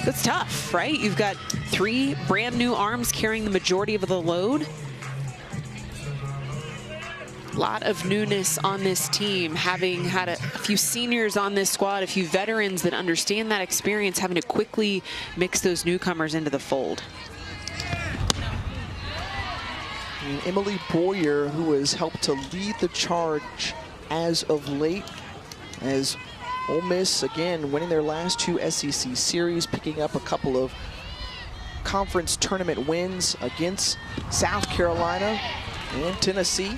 That's tough, right? You've got 3 brand new arms carrying the majority of the load. A lot of newness on this team, having had a few seniors on this squad, a few veterans that understand that experience, having to quickly mix those newcomers into the fold. And Emily Boyer, who has helped to lead the charge as of late, as Ole Miss, again, winning their last 2 SEC series, picking up a couple of conference tournament wins against South Carolina and Tennessee.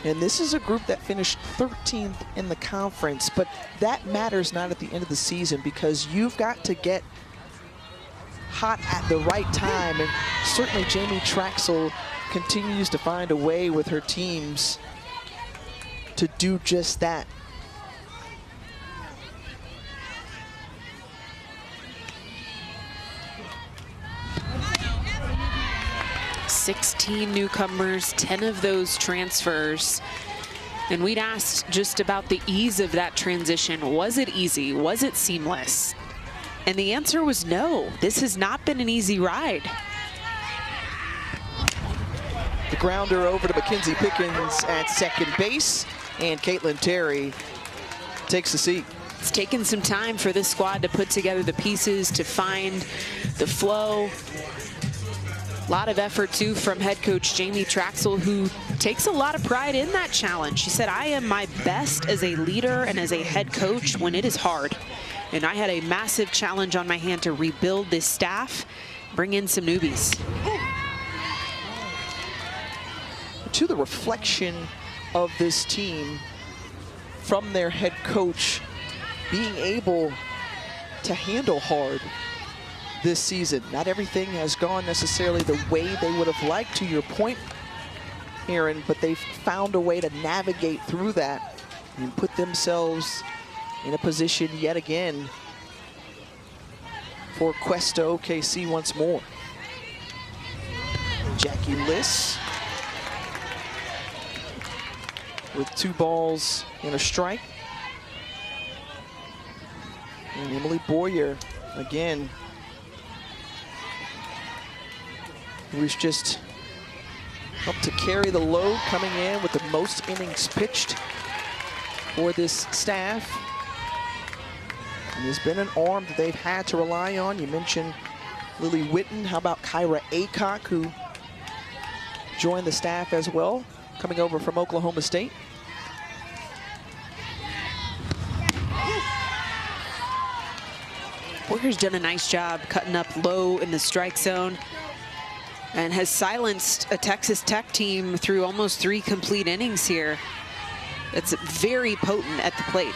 And this is a group that finished 13th in the conference, but that matters not at the end of the season, because you've got to get hot at the right time. And certainly Jamie Traxel continues to find a way with her teams to do just that. "16 newcomers, 10 of those transfers." And we'd asked just about the ease of that transition. Was it easy? Was it seamless? And the answer was no. This has not been an easy ride. The grounder over to Mackenzie Pickens at second base, and Caitlin Terry takes the seat. It's taken some time for this squad to put together the pieces, to find the flow. A lot of effort, too, from head coach Jamie Traxel, who takes a lot of pride in that challenge. She said, "I am my best as a leader and as a head coach when it is hard. And I had a massive challenge on my hand to rebuild this staff, bring in some newbies." To the reflection of this team from their head coach being able to handle hard this season. Not everything has gone necessarily the way they would have liked, to your point, Aaron, but they've found a way to navigate through that and put themselves in a position yet again for quest to OKC once more. Jackie Liss with 2 balls and a strike. And Emily Boyer, again, who's just helped to carry the load, coming in with the most innings pitched for this staff. And there's been an arm that they've had to rely on. You mentioned Lily Witten. How about Kyra Aycock, who joined the staff as well, coming over from Oklahoma State. Boyer's done a nice job cutting up low in the strike zone and has silenced a Texas Tech team through almost 3 complete innings here. that's very potent at the plate.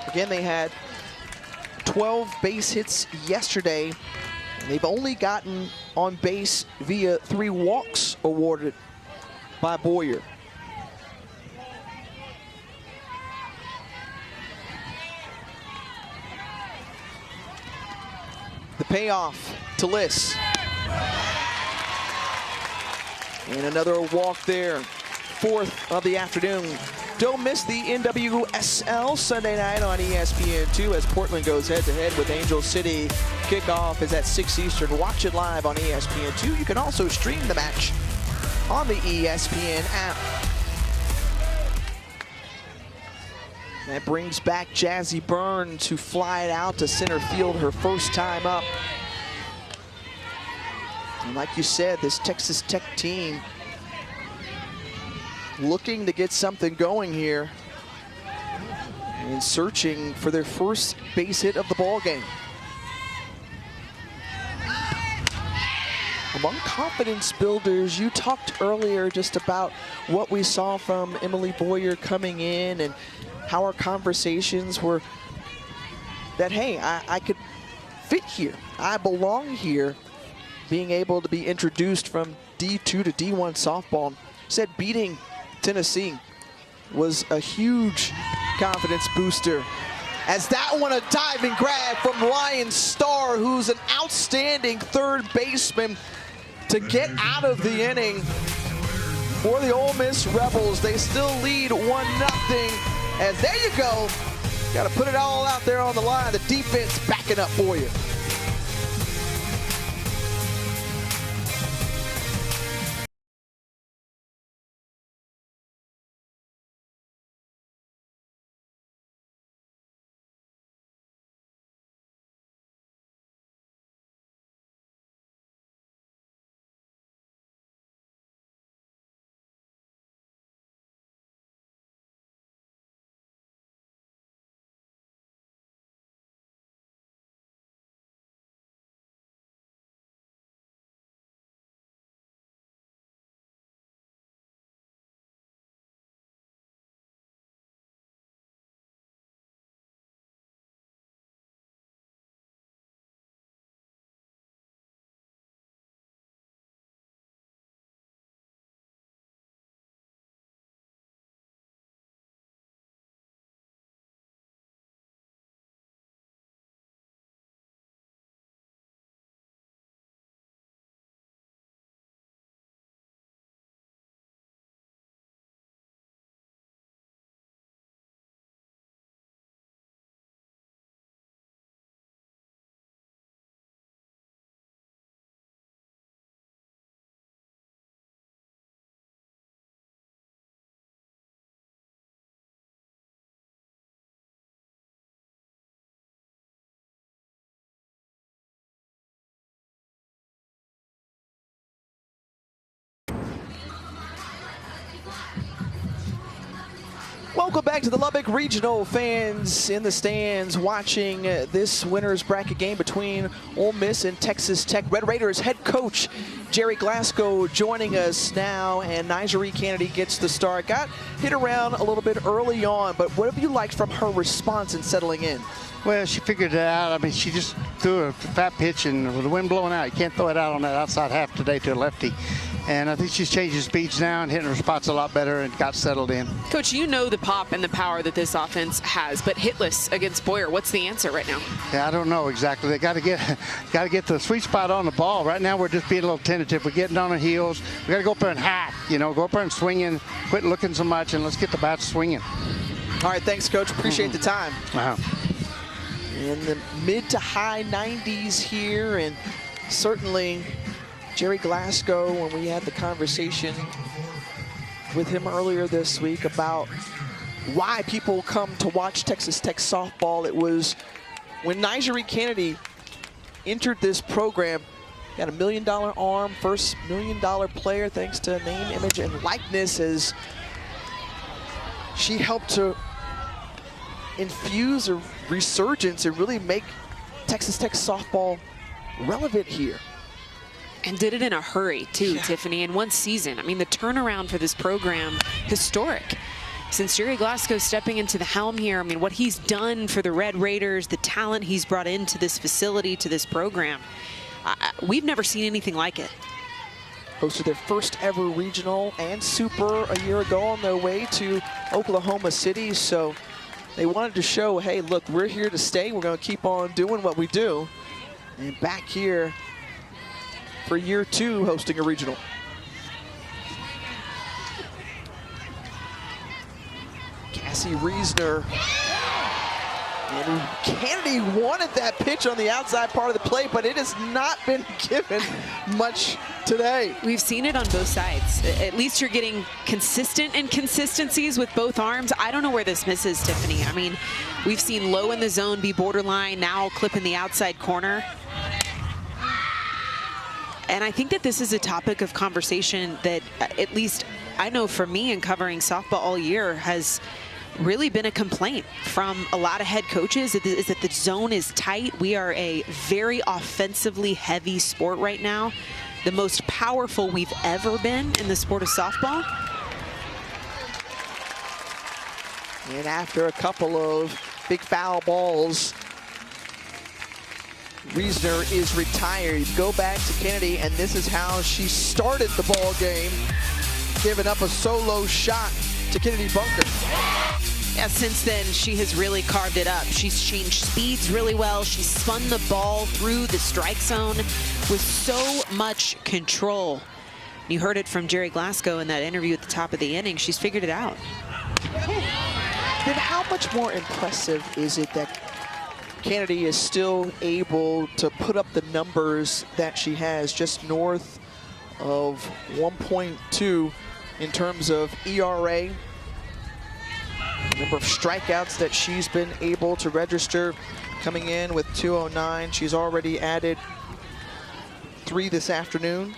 Again, they had 12 base hits yesterday. And they've only gotten on base via 3 walks awarded by Boyer. The payoff to Liss. And another walk there, 4th of the afternoon. Don't miss the NWSL Sunday night on ESPN2 as Portland goes head-to-head with Angel City. Kickoff is at 6 Eastern. Watch it live on ESPN2. You can also stream the match on the ESPN app. That brings back Jazzy Byrne to fly it out to center field her first time up. And like you said, this Texas Tech team looking to get something going here and searching for their first base hit of the ball game. Among confidence builders, you talked earlier just about what we saw from Emily Boyer coming in and how our conversations were that, hey, I could fit here. I belong here. Being able to be introduced from D2 to D1 softball. Said beating Tennessee was a huge confidence booster. As that one, a diving grab from Ryan Starr, who's an outstanding third baseman to get out of the inning for the Ole Miss Rebels. They still lead 1-0. And there you go. Got to put it all out there on the line. The defense backing up for you. Welcome back to the Lubbock Regional. Fans in the stands watching this winner's bracket game between Ole Miss and Texas Tech. Red Raiders head coach Jerry Glasgow joining us now, and Nyjah Kennedy gets the start. Got hit around a little bit early on, but what have you liked from her response in settling in? Well, she figured it out. I mean, she just threw a fat pitch, and with the wind blowing out, you can't throw it out on that outside half today to a lefty. And I think she's changed her speeds now and hitting her spots a lot better and got settled in. Coach, you know the pop and the power that this offense has, but hitless against Boyer. What's the answer right now? Yeah, I don't know exactly. They got to get the sweet spot on the ball. Right now, we're just being a little tentative. We're getting on our heels. We got to go up there and hack. You know, go up there and swinging. Quit looking so much, and let's get the bats swinging. All right, thanks, Coach. Appreciate the time. Wow. In the mid to high 90s here, and certainly Jerry Glasgow, when we had the conversation with him earlier this week about why people come to watch Texas Tech softball, it was when Nyjah Kennedy entered this program, got $1 million arm, first $1 million player thanks to name, image, and likeness, as she helped to infuse a resurgence and really make Texas Tech softball relevant here. And did it in a hurry, too, Tiffany, in one season. I mean, the turnaround for this program, historic. Since Jerry Glasgow stepping into the helm here, I mean, what he's done for the Red Raiders, the talent he's brought into this facility, to this program, we've never seen anything like it. Hosted their first ever regional and super a year ago on their way to Oklahoma City. So they wanted to show, hey, look, we're here to stay. We're going to keep on doing what we do. And back here for year 2 hosting a regional. Cassie Reisner. And Kennedy wanted that pitch on the outside part of the plate, but it has not been given much today. We've seen it on both sides. At least you're getting consistent inconsistencies with both arms. I don't know where this misses, Tiffany. I mean, we've seen low in the zone be borderline, now clipping the outside corner. And I think that this is a topic of conversation that, at least I know for me in covering softball all year, has really been a complaint from a lot of head coaches, is that the zone is tight. We are a very offensively heavy sport right now, the most powerful we've ever been in the sport of softball. And after a couple of big foul balls, Reisner is retired. Go back to Kennedy, and this is how she started the ball game, giving up a solo shot to Kennedy Bunker. Yeah, since then, she has really carved it up. She's changed speeds really well. She's spun the ball through the strike zone with so much control. You heard it from Jerry Glasgow in that interview at the top of the inning. She's figured it out. Then how much more impressive is it that Kennedy is still able to put up the numbers that she has, just north of 1.2 in terms of ERA, number of strikeouts that she's been able to register, coming in with 209. She's already added 3 this afternoon.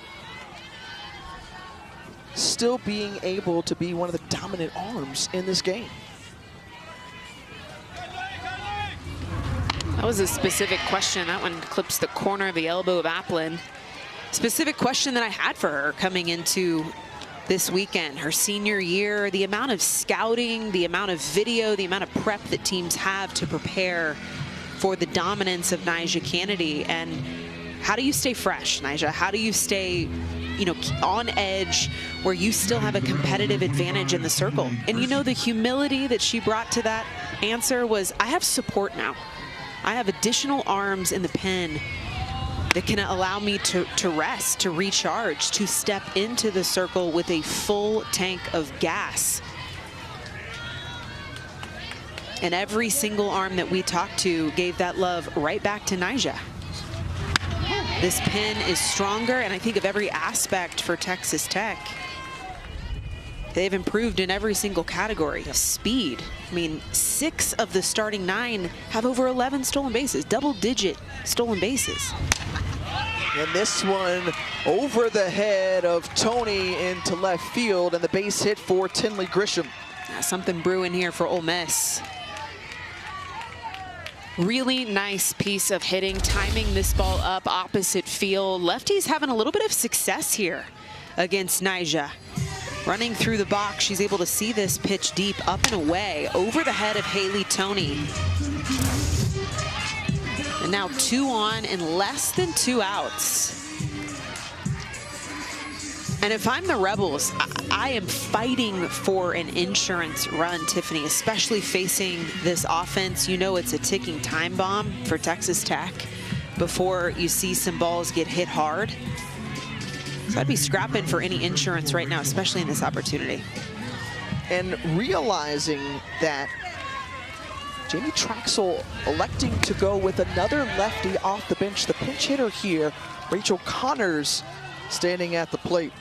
Still being able to be one of the dominant arms in this game. That was a specific question. That one clips the corner of the elbow of Applin. Specific question that I had for her coming into this weekend, her senior year, the amount of scouting, the amount of video, the amount of prep that teams have to prepare for the dominance of Nyjah Canady. And how do you stay fresh, Nyjah? How do you stay, you know, on edge where you still have a competitive advantage in the circle? And you know, the humility that she brought to that answer was, I have support now. I have additional arms in the pen that can allow me to rest, to recharge, to step into the circle with a full tank of gas. And every single arm that we talked to gave that love right back to Nyjah. This pen is stronger, and I think of every aspect for Texas Tech. They've improved in every single category. Speed. I mean, 6 of the starting 9 have over 11 stolen bases, double-digit stolen bases. And this one over the head of Tony into left field, and the base hit for Tinley Grisham. Something brewing here for Ole Miss. Really nice piece of hitting, timing this ball up opposite field. Lefty's having a little bit of success here against Nyjah. Running through the box, she's able to see this pitch deep, up and away, over the head of Haley Tony. And now 2 on and less than 2 outs. And if I'm the Rebels, I am fighting for an insurance run, Tiffany, especially facing this offense. You know it's a ticking time bomb for Texas Tech before you see some balls get hit hard. So I'd be scrapping for any insurance right now, especially in this opportunity. And realizing that Jamie Traxel electing to go with another lefty off the bench, the pinch hitter here, Rachel Connors, standing at the plate.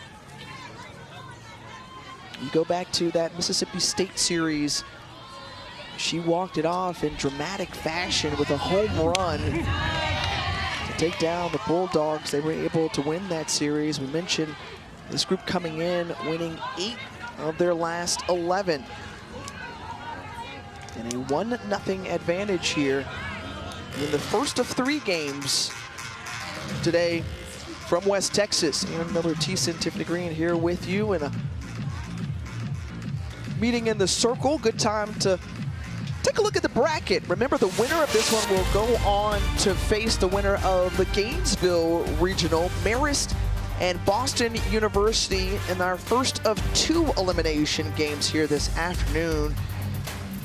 You go back to that Mississippi State series, she walked it off in dramatic fashion with a home run to take down the Bulldogs. They were able to win that series. We mentioned this group coming in, winning 8 of their last 11. And a 1-0 advantage here in the first of 3 games today from West Texas. Aaron Miller, Thiessen, Tiffany Green here with you in a meeting in the circle. Good time to take a look at the bracket. Remember, the winner of this one will go on to face the winner of the Gainesville Regional, Marist and Boston University, in our first of 2 elimination games here this afternoon.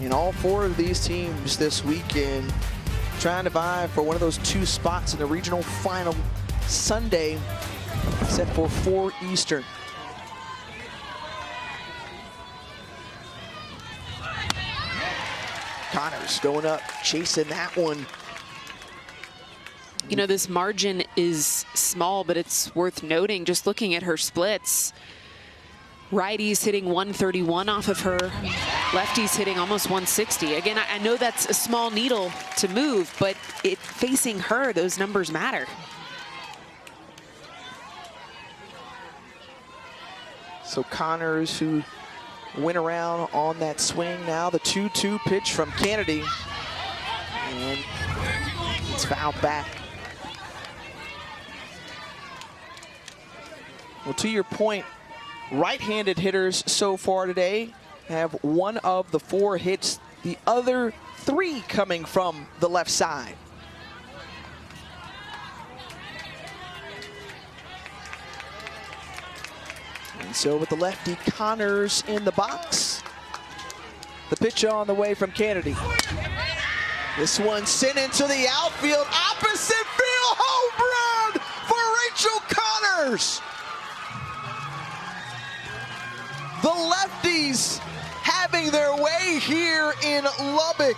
And all 4 of these teams this weekend trying to vie for one of those 2 spots in the regional final Sunday, set for 4 Eastern. Connors going up, chasing that one. You know, this margin is small, but it's worth noting, just looking at her splits. Righties hitting 131 off of her. Lefties hitting almost 160. Again, I know that's a small needle to move, but facing her, those numbers matter. So Connors, who went around on that swing, now the 2-2 pitch from Kennedy. And it's fouled back. Well, to your point, right-handed hitters so far today have 1 of the 4 hits, the other 3 coming from the left side. And so with the lefty Connors in the box, the pitch on the way from Kennedy. This one sent into the outfield, opposite field, home run for Rachel Connors. The lefties having their way here in Lubbock.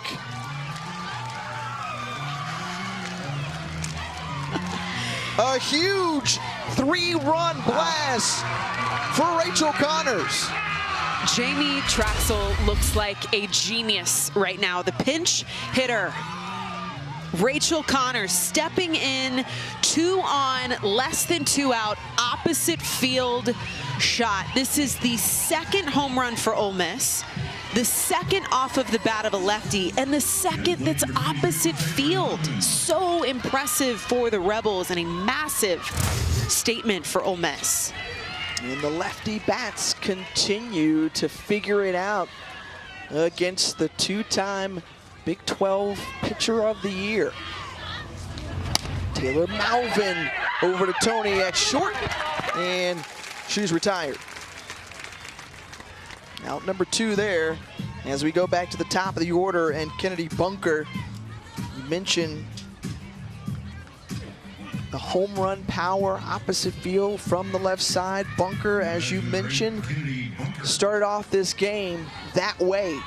A huge 3-run blast for Rachel Connors. Jamie Traxel looks like a genius right now. The pinch hitter, Rachel Connors, stepping in, 2 on, less than 2 out, opposite field shot. This is the 2nd home run for Ole Miss, the 2nd off of the bat of a lefty, and the 2nd that's opposite field. So impressive for the Rebels and a massive statement for Ole Miss. And the lefty bats continue to figure it out against the 2-time Big 12 Pitcher of the Year. Taylor Malvin over to Tony at short, and she's retired. Out number 2 there. As we go back to the top of the order, and Kennedy Bunker, you mentioned the home run power opposite field from the left side. Bunker, as you mentioned, started off this game that way.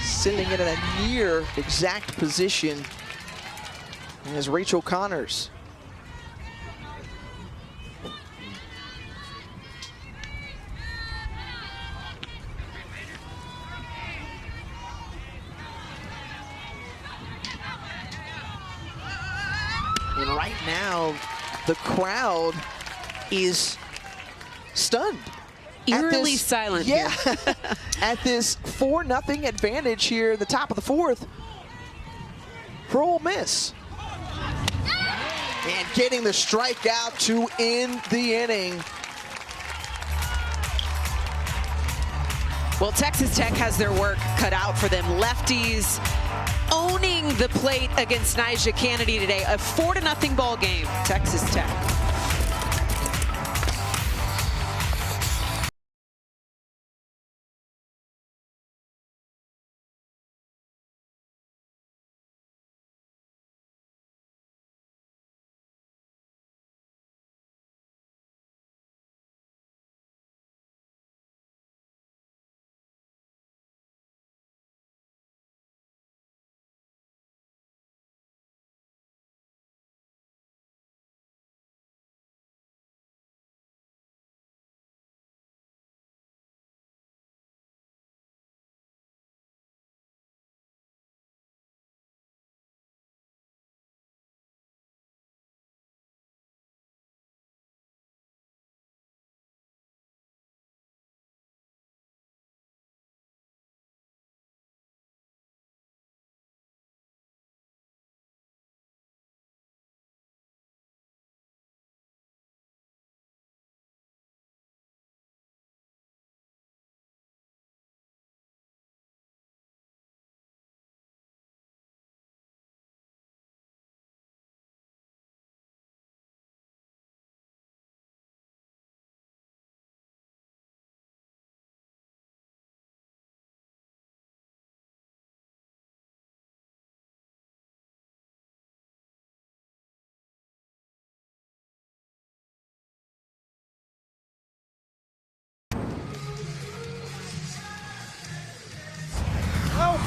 Sitting in a near exact position as Rachel Connors. And right now, the crowd is stunned. Eerily silent yeah, here. at this 4-0 advantage here at the top of the 4th for Ole Miss. And getting the strikeout to end the inning. Well, Texas Tech has their work cut out for them. Lefties owning the plate against Nyjah Kennedy today. A 4-0 ball game, Texas Tech.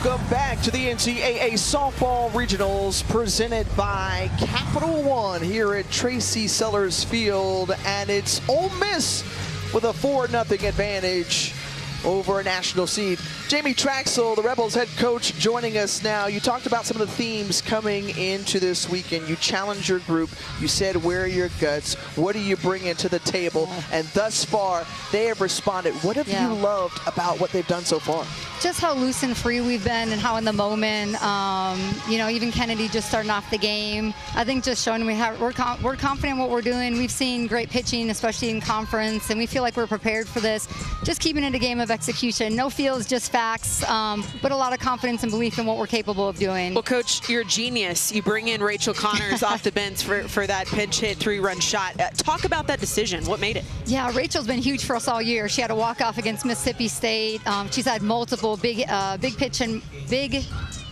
Welcome back to the NCAA Softball Regionals presented by Capital One here at Tracy Sellers Field, and it's Ole Miss with a 4-0 advantage over a national seed. Jamie Traxel, the Rebels head coach, joining us now. You talked about some of the themes coming into this weekend. You challenged your group. You said, where are your guts? What do you bring into the table? And thus far, they have responded. What have you loved about what they've done so far? Just how loose and free we've been and how in the moment, you know, even Kennedy just starting off the game. I think just showing we're confident in what we're doing. We've seen great pitching, especially in conference, and we feel like we're prepared for this. Just keeping it a game of execution. No feels, just facts, but a lot of confidence and belief in what we're capable of doing. Well, Coach, you're a genius. You bring in Rachel Connors off the bench for that pinch hit 3-run shot. Talk about that decision. What made it? Yeah, Rachel's been huge for us all year. She had a walk-off against Mississippi State. She's had multiple big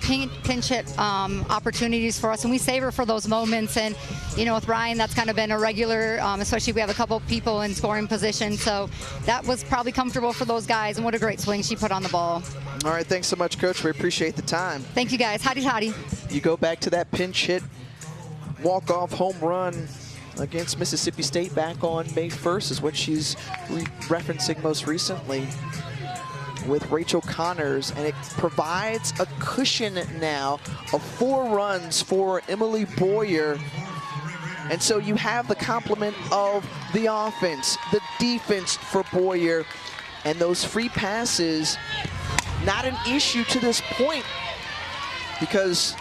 pinch hit opportunities for us, and we save her for those moments. And you know, with Ryan, that's kind of been a regular, especially if we have a couple people in scoring position. So that was probably comfortable for those guys, and what a great swing she put on the ball. All right, thanks so much, Coach. We appreciate the time. Thank you, guys. Howdy, howdy. You go back to that pinch hit, walk-off home run against Mississippi State back on May 1st is what she's referencing most recently with Rachel Connors, and it provides a cushion now of 4 runs for Emily Boyer. And so you have the complement of the offense, the defense for Boyer, and those free passes, not an issue to this point because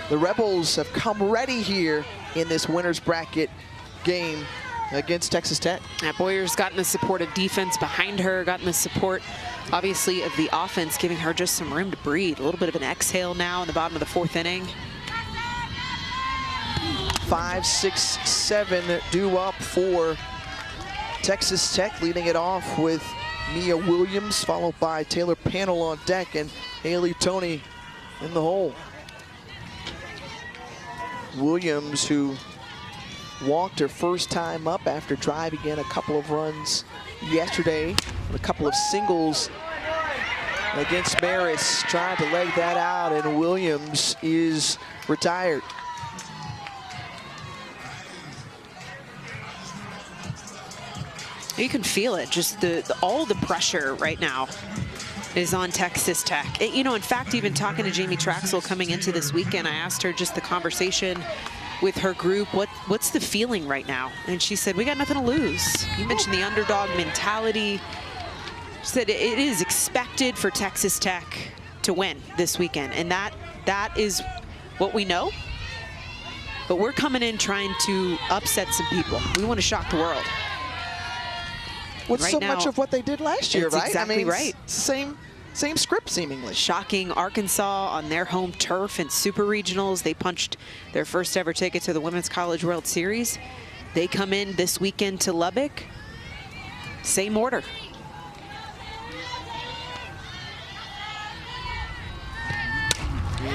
the Rebels have come ready here in this winner's bracket game against Texas Tech. Boyer's gotten the support of defense behind her, gotten the support, obviously, of the offense, giving her just some room to breathe. A little bit of an exhale now in the bottom of the 4th inning. 5, 6, 7 due up for Texas Tech, leading it off with Mia Williams, followed by Taylor Panel on deck and Haley Toney in the hole. Williams, who walked her first time up after driving in a couple of runs yesterday, a couple of singles against Maris, tried to leg that out, and Williams is retired. You can feel it, just all the pressure right now is on Texas Tech. You know, in fact, even talking to Jamie Traxel coming into this weekend, I asked her just the conversation with her group, what's the feeling right now? And she said, we got nothing to lose. You mentioned the underdog mentality. She said it is expected for Texas Tech to win this weekend, and that is what we know. But we're coming in trying to upset some people. We want to shock the world. What's right so now, much of what they did last year, right? Exactly, I mean, right. Same script, seemingly. Shocking Arkansas on their home turf in Super Regionals. They punched their first ever ticket to the Women's College World Series. They come in this weekend to Lubbock. Same order.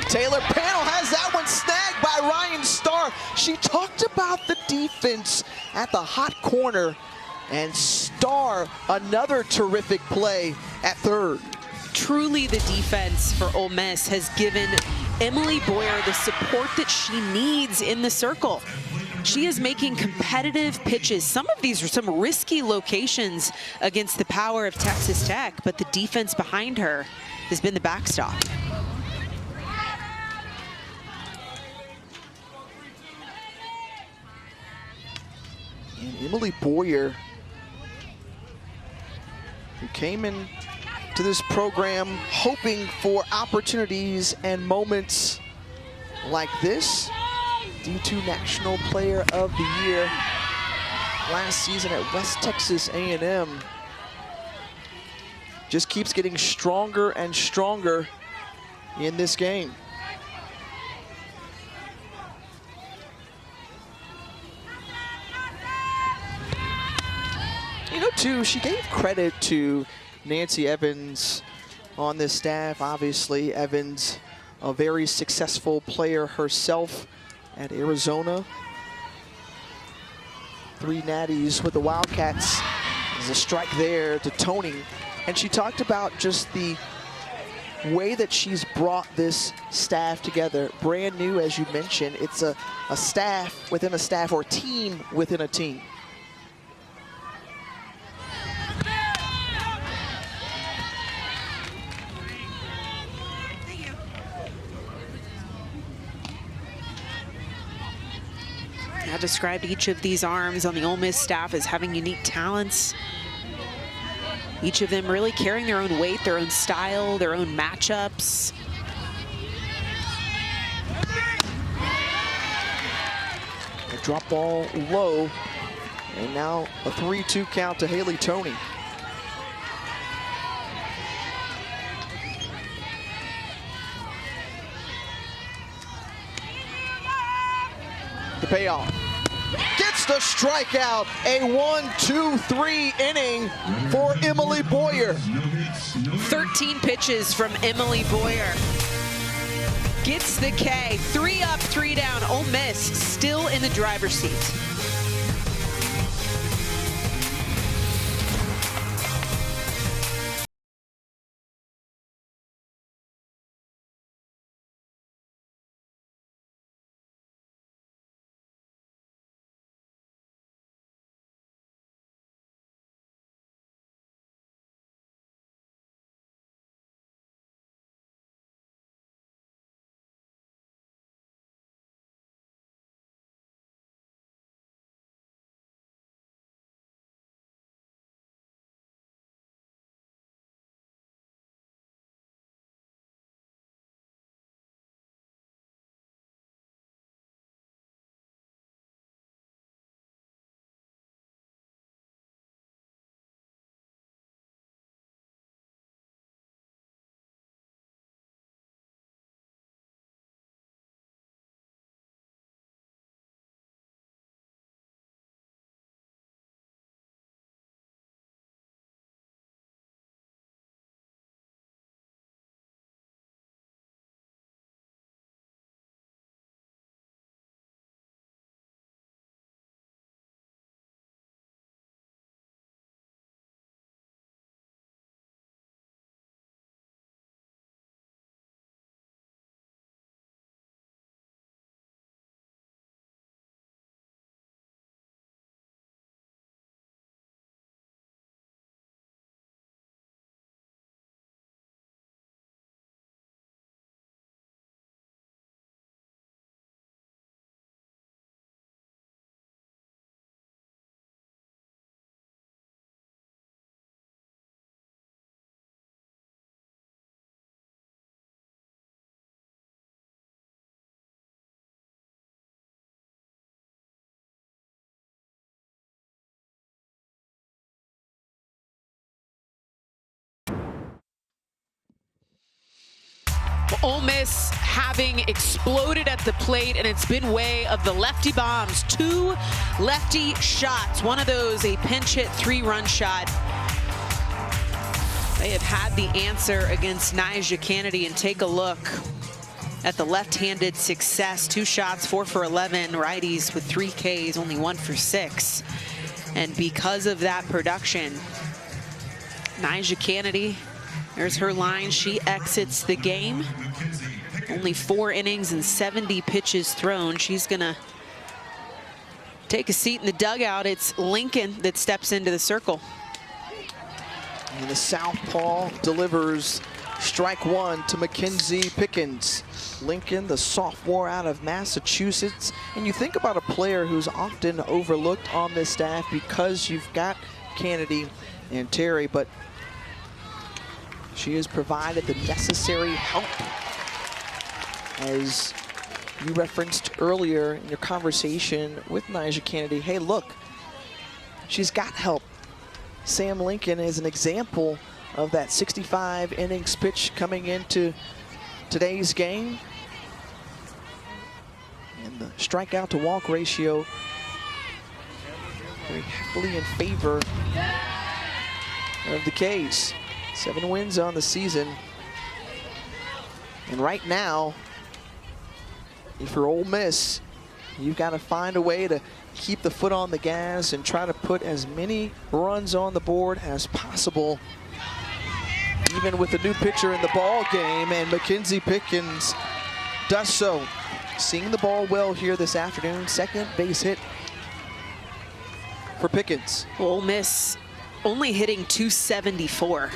Taylor Panel has that one snagged by Ryan Starr. She talked about the defense at the hot corner, and Starr, another terrific play at third. Truly, the defense for Ole Miss has given Emily Boyer the support that she needs in the circle. She is making competitive pitches. Some of these are some risky locations against the power of Texas Tech, but the defense behind her has been the backstop. And Emily Boyer, who came in to this program hoping for opportunities and moments like this. D2 National Player of the Year last season at West Texas A&M. Just keeps getting stronger and stronger in this game. You know, too, she gave credit to Nancy Evans on this staff. Obviously, Evans, a very successful player herself at Arizona. 3 natties with the Wildcats. There's a strike there to Toney. And she talked about just the way that she's brought this staff together, brand new, as you mentioned. It's a staff within a staff, or team within a team. I described each of these arms on the Ole Miss staff as having unique talents. Each of them really carrying their own weight, their own style, their own matchups. A drop ball low, and now a 3-2 count to Haley Toney. The payoff. Gets the strikeout. A 1-2-3 inning for Emily Boyer. 13 pitches from Emily Boyer. Gets the K. 3 up, 3 down. Ole Miss still in the driver's seat. Ole Miss having exploded at the plate, and it's been way of the lefty bombs. 2 lefty shots. One of those a pinch hit 3-run shot. They have had the answer against Nyjah Kennedy, and take a look at the left-handed success. 2 shots, 4 for 11. Righties with 3 Ks, only 1 for 6. And because of that production, Nyjah Kennedy, there's her line. She exits the game. Only 4 innings and 70 pitches thrown. She's gonna take a seat in the dugout. It's Lincoln that steps into the circle. And the southpaw delivers strike 1 to Mackenzie Pickens. Lincoln, the sophomore out of Massachusetts. And you think about a player who's often overlooked on this staff because you've got Kennedy and Terry, but she has provided the necessary help. As you referenced earlier in your conversation with Nyjah Kennedy, hey, look, she's got help. Sam Lincoln is an example of that 65 innings pitch coming into today's game. And the strikeout to walk ratio very heavily in favor of the K's. 7 wins on the season. And right now, if you're Ole Miss, you've got to find a way to keep the foot on the gas and try to put as many runs on the board as possible. even with a new pitcher in the ball game, and Mackenzie Pickens does so. Seeing the ball well here this afternoon. Second base hit for Pickens. Ole Miss only hitting .274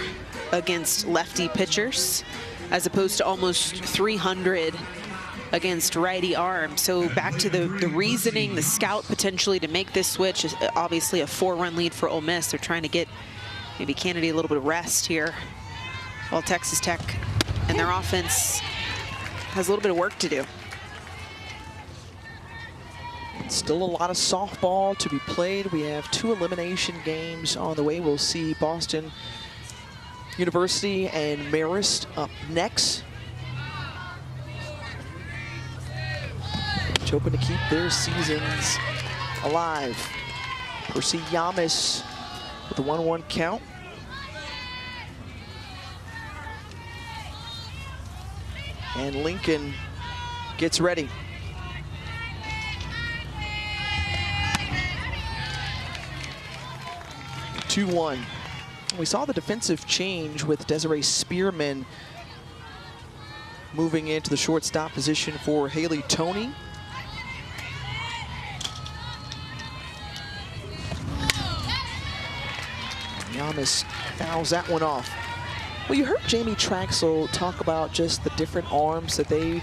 against lefty pitchers, as opposed to almost 300 against righty arm. So back to the reasoning, the scout potentially to make this switch is obviously a 4-run lead for Ole Miss. They're trying to get maybe Kennedy a little bit of rest here, while Texas Tech and their offense has a little bit of work to do. Still a lot of softball to be played. We have 2 elimination games on the way. We'll see Boston University and Marist up next, hoping to keep their seasons alive. Percy Yamas with the 1-1 count. And Lincoln gets ready. 2-1. We saw the defensive change with Desiree Spearman moving into the shortstop position for Haley Toney. Yamas fouls that one off. Well, you heard Jamie Traxel talk about just the different arms that they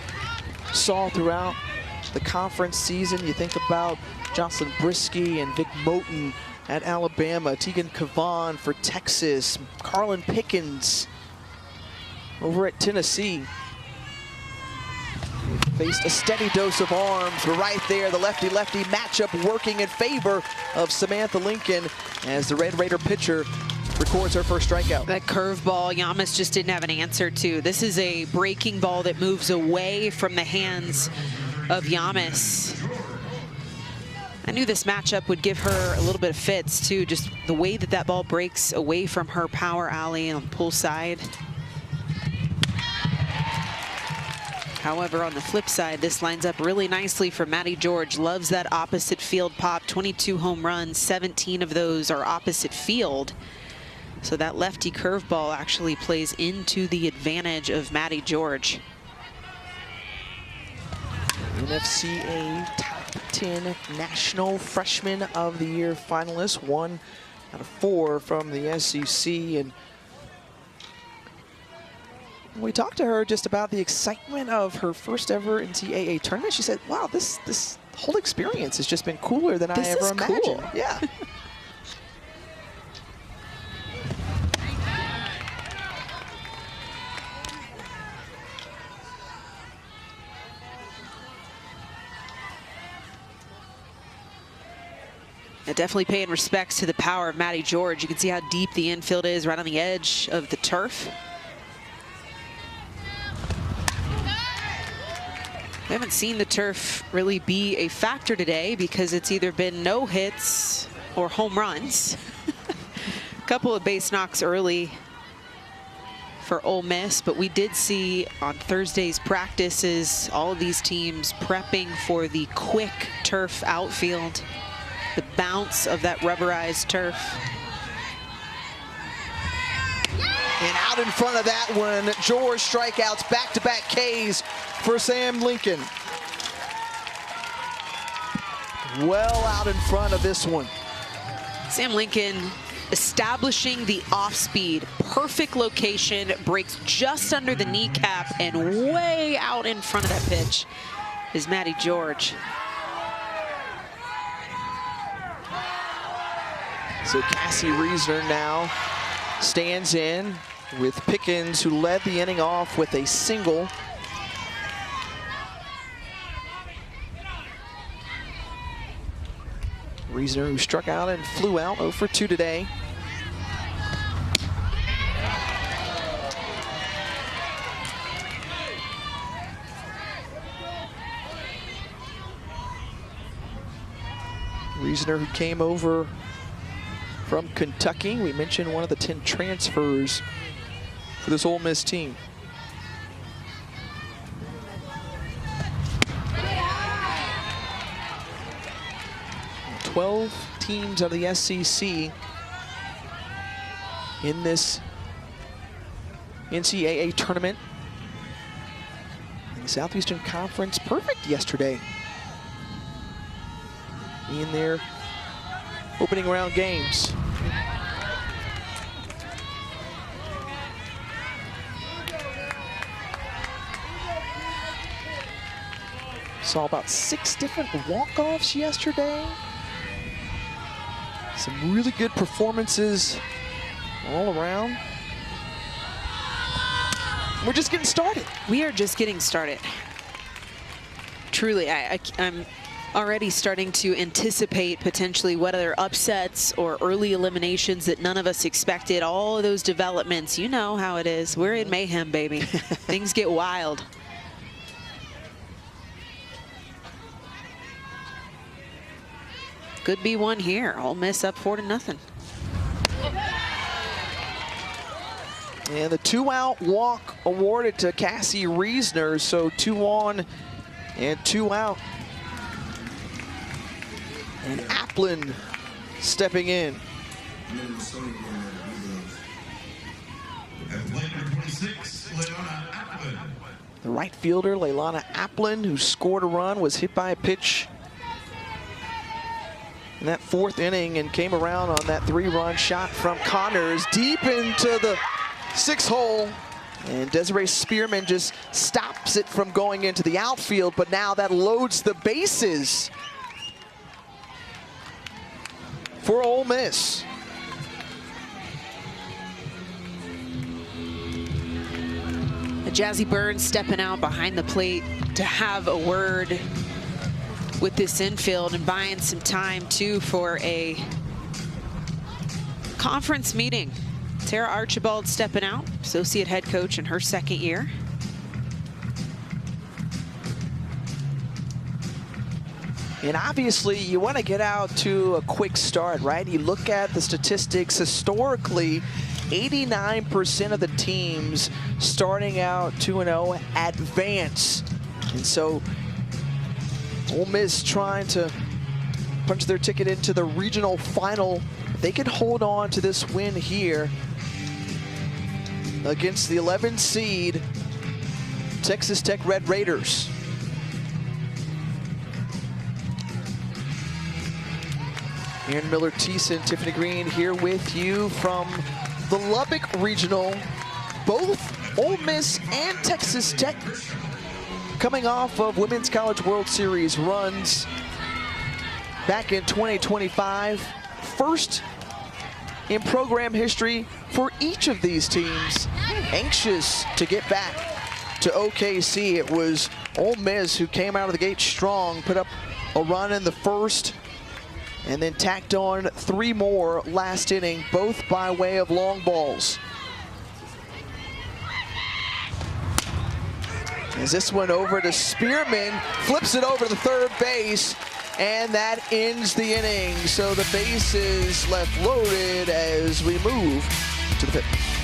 saw throughout the conference season. You think about Jocelyn Brisky and Vic Moten at Alabama, Tegan Cavan for Texas, Carlin Pickens over at Tennessee. Faced a steady dose of arms, but right there, the lefty-lefty matchup working in favor of Samantha Lincoln as the Red Raider pitcher records her first strikeout. That curveball, Yamas just didn't have an answer to. This is a breaking ball that moves away from the hands of Yamas. I knew this matchup would give her a little bit of fits too, just the way that that ball breaks away from her power alley on the pull side. However, on the flip side, this lines up really nicely for Maddie George. Loves that opposite field pop. 22 home runs, 17 of those are opposite field. So that lefty curveball actually plays into the advantage of Maddie George. NFCA Top 10 National Freshman of the Year finalist, 1 out of 4 from the SEC. And we talked to her just about the excitement of her first ever NCAA tournament. She said, wow, this whole experience has just been cooler than I ever imagined. Cool. Yeah. Definitely paying respects to the power of Maddie George. You can see how deep the infield is, right on the edge of the turf. We haven't seen the turf really be a factor today because it's either been no hits or home runs. A couple of base knocks early for Ole Miss, but we did see on Thursday's practices all of these teams prepping for the quick turf outfield, the bounce of that rubberized turf. And out in front of that one, George strikeouts, back-to-back Ks for Sam Lincoln. Well out in front of this one. Sam Lincoln establishing the off-speed, perfect location, breaks just under the kneecap, and way out in front of that pitch is Maddie George. So Cassie Reisner now stands in with Pickens, who led the inning off with a single. Reisner, who struck out and flew out 0 for 2 today. Reisner, who came over from Kentucky. We mentioned one of the 10 transfers for this Ole Miss team. – 12 teams out of the SEC in this NCAA tournament in the Southeastern Conference. Perfect yesterday in their opening round games. Saw about 6 different walk-offs yesterday. Some really good performances all around. We're just getting started. We are just getting started. Truly, I'm already starting to anticipate potentially what other upsets or early eliminations that none of us expected. All of those developments, you know how it is. We're in mayhem, baby. Things get wild. Could be one here. Ole Miss up 4-0. And the 2-out walk awarded to Cassie Reisner, so 2 on and 2 out. And Applin stepping in. The right fielder, Leilana Applin, who scored a run, was hit by a pitch in that 4th inning and came around on that 3-run shot from Connors deep into the 6th hole. And Desiree Spearman just stops it from going into the outfield, but now that loads the bases for Ole Miss. Jazzy Burns stepping out behind the plate to have a word with this infield and buying some time too for a conference meeting. Tara Archibald stepping out, associate head coach in her 2nd year. And obviously you want to get out to a quick start, right? You look at the statistics historically, 89% of the teams starting out 2-0 advance. And so Ole Miss trying to punch their ticket into the regional final. If they can hold on to this win here against the 11 seed Texas Tech Red Raiders. Aaron Miller, Thiessen, Tiffany Green here with you from the Lubbock Regional. Both Ole Miss and Texas Tech coming off of Women's College World Series runs back in 2025. First in program history for each of these teams. Anxious to get back to OKC. It was Ole Miss who came out of the gate strong, put up a run in the 1st, and then tacked on 3 more last inning, both by way of long balls. As this one over to Spearman, flips it over to the 3rd base, and that ends the inning. So the base is left loaded as we move to the 5th.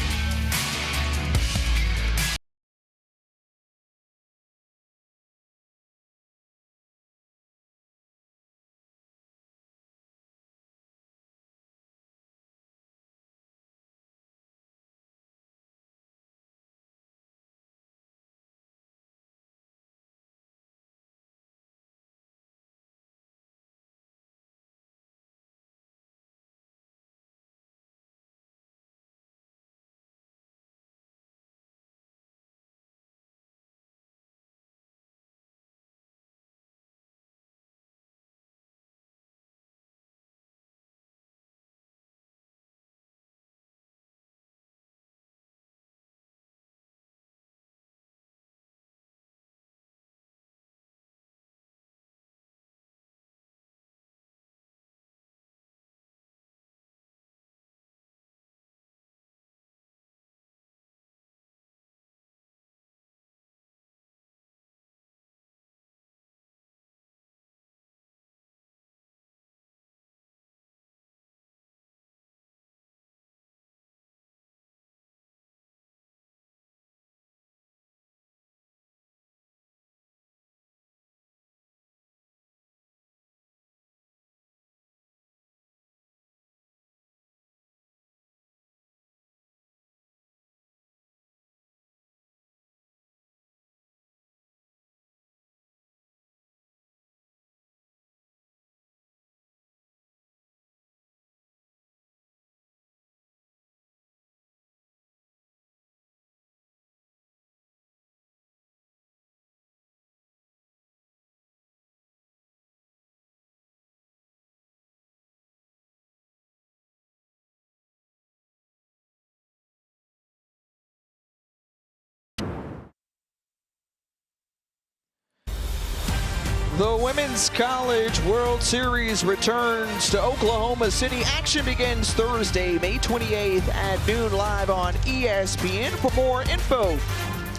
The Women's College World Series returns to Oklahoma City. Action begins Thursday, May 28th at noon live on ESPN. For more info,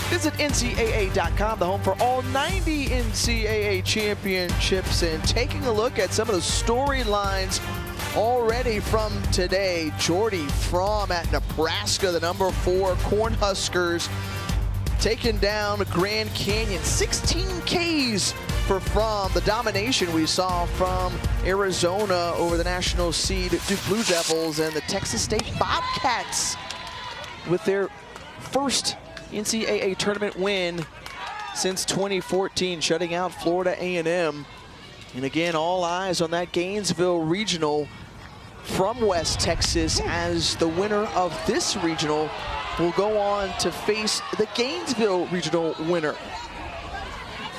visit NCAA.com, the home for all 90 NCAA championships, and taking a look at some of the storylines already from today. Jordy Fromm at Nebraska, the number 4 Cornhuskers, taking down Grand Canyon. 16 Ks for Fromm. The domination we saw from Arizona over the national seed Duke Blue Devils, and the Texas State Bobcats with their first NCAA tournament win since 2014, shutting out Florida A&M. And again, all eyes on that Gainesville regional from West Texas, as the winner of this regional will go on to face the Gainesville regional winner.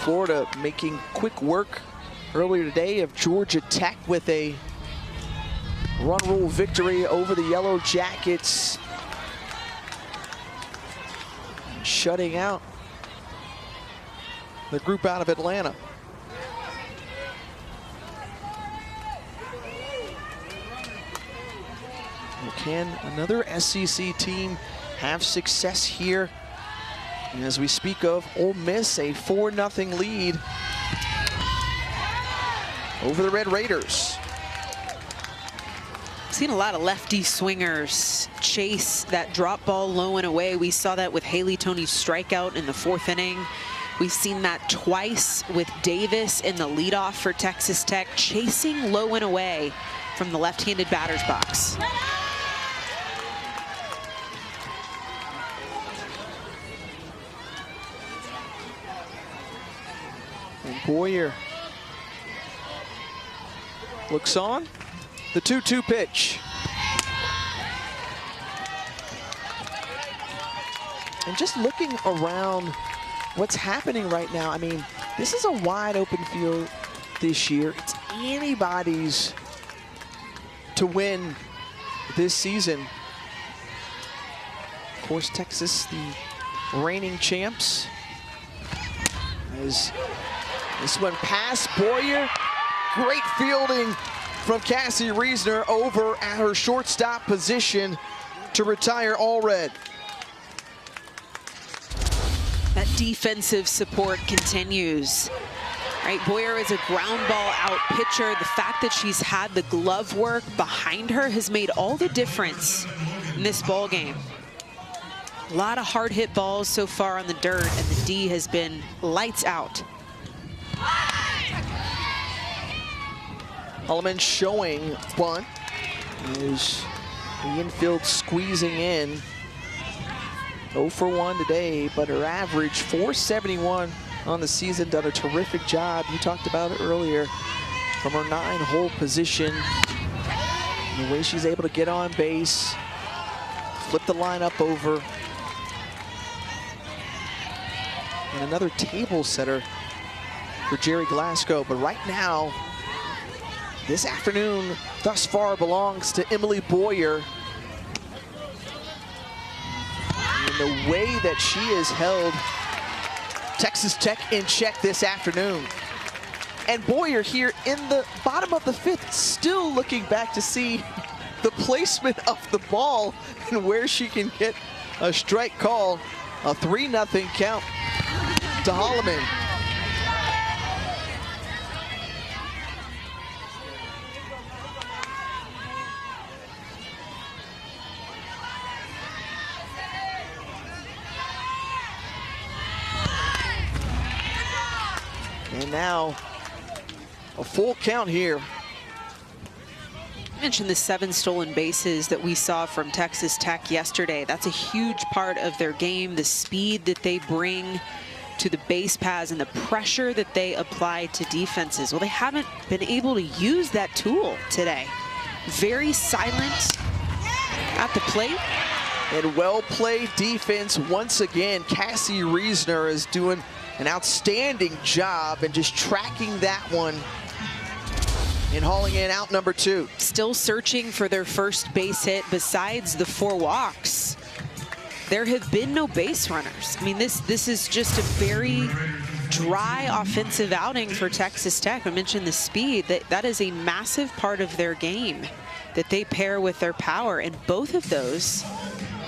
Florida making quick work earlier today of Georgia Tech with a run rule victory over the Yellow Jackets, shutting out the group out of Atlanta. Can another SEC team have success here? And as we speak of Ole Miss, a 4-0 lead over the Red Raiders. Seen a lot of lefty swingers chase that drop ball low and away. We saw that with Haley Tony's strikeout in the 4th inning. We've seen that twice with Davis in the leadoff for Texas Tech, chasing low and away from the left-handed batter's box. And Boyer looks on. The 2-2 pitch. And just looking around what's happening right now, I mean, this is a wide open field this year. It's anybody's to win this season. Of course, Texas, the reigning champs. As this one past Boyer. Great fielding from Cassie Reisner over at her shortstop position to retire All Red. That defensive support continues. Right, Boyer is a ground ball out pitcher. The fact that she's had the glove work behind her has made all the difference in this ball game. A lot of hard hit balls so far on the dirt, and the D has been lights out. Holloman showing bunt. Is the infield squeezing in. 0 for 1 today, but her average .471 on the season. Done a terrific job. You talked about it earlier from her 9-hole position. The way she's able to get on base, flip the lineup over. And another table setter for Jerry Glasgow. But right now, this afternoon, thus far, belongs to Emily Boyer. And the way that she has held Texas Tech in check this afternoon. And Boyer here in the bottom of the 5th, still looking back to see the placement of the ball and where she can get a strike call. A 3-0 count to Holloman. And now a full count here. I mentioned the 7 stolen bases that we saw from Texas Tech yesterday. That's a huge part of their game, the speed that they bring to the base paths and the pressure that they apply to defenses. Well, they haven't been able to use that tool today. Very silent at the plate. And well-played defense once again. Cassie Reisner is doing an outstanding job and just tracking that one and hauling in out number 2. Still searching for their first base hit besides the 4 walks. There have been no base runners. I mean, this is just a very dry offensive outing for Texas Tech. I mentioned the speed. That is a massive part of their game that they pair with their power, and both of those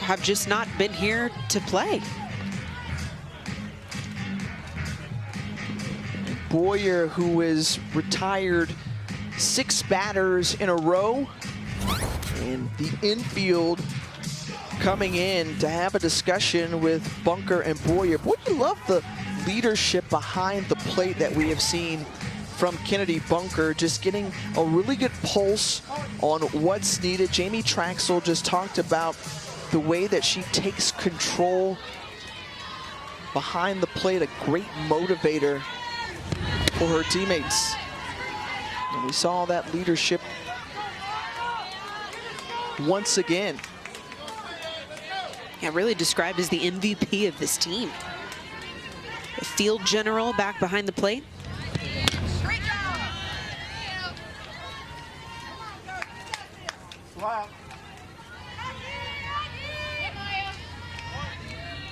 have just not been here to play. Boyer, who is retired 6 batters in a row, and the infield coming in to have a discussion with Bunker and Boyer. Boy, you love the leadership behind the plate that we have seen from Kennedy Bunker, just getting a really good pulse on what's needed. Jamie Traxel just talked about the way that she takes control behind the plate, a great motivator for her teammates. And we saw that leadership once again. Yeah, really described as the MVP of this team. The field general back behind the plate.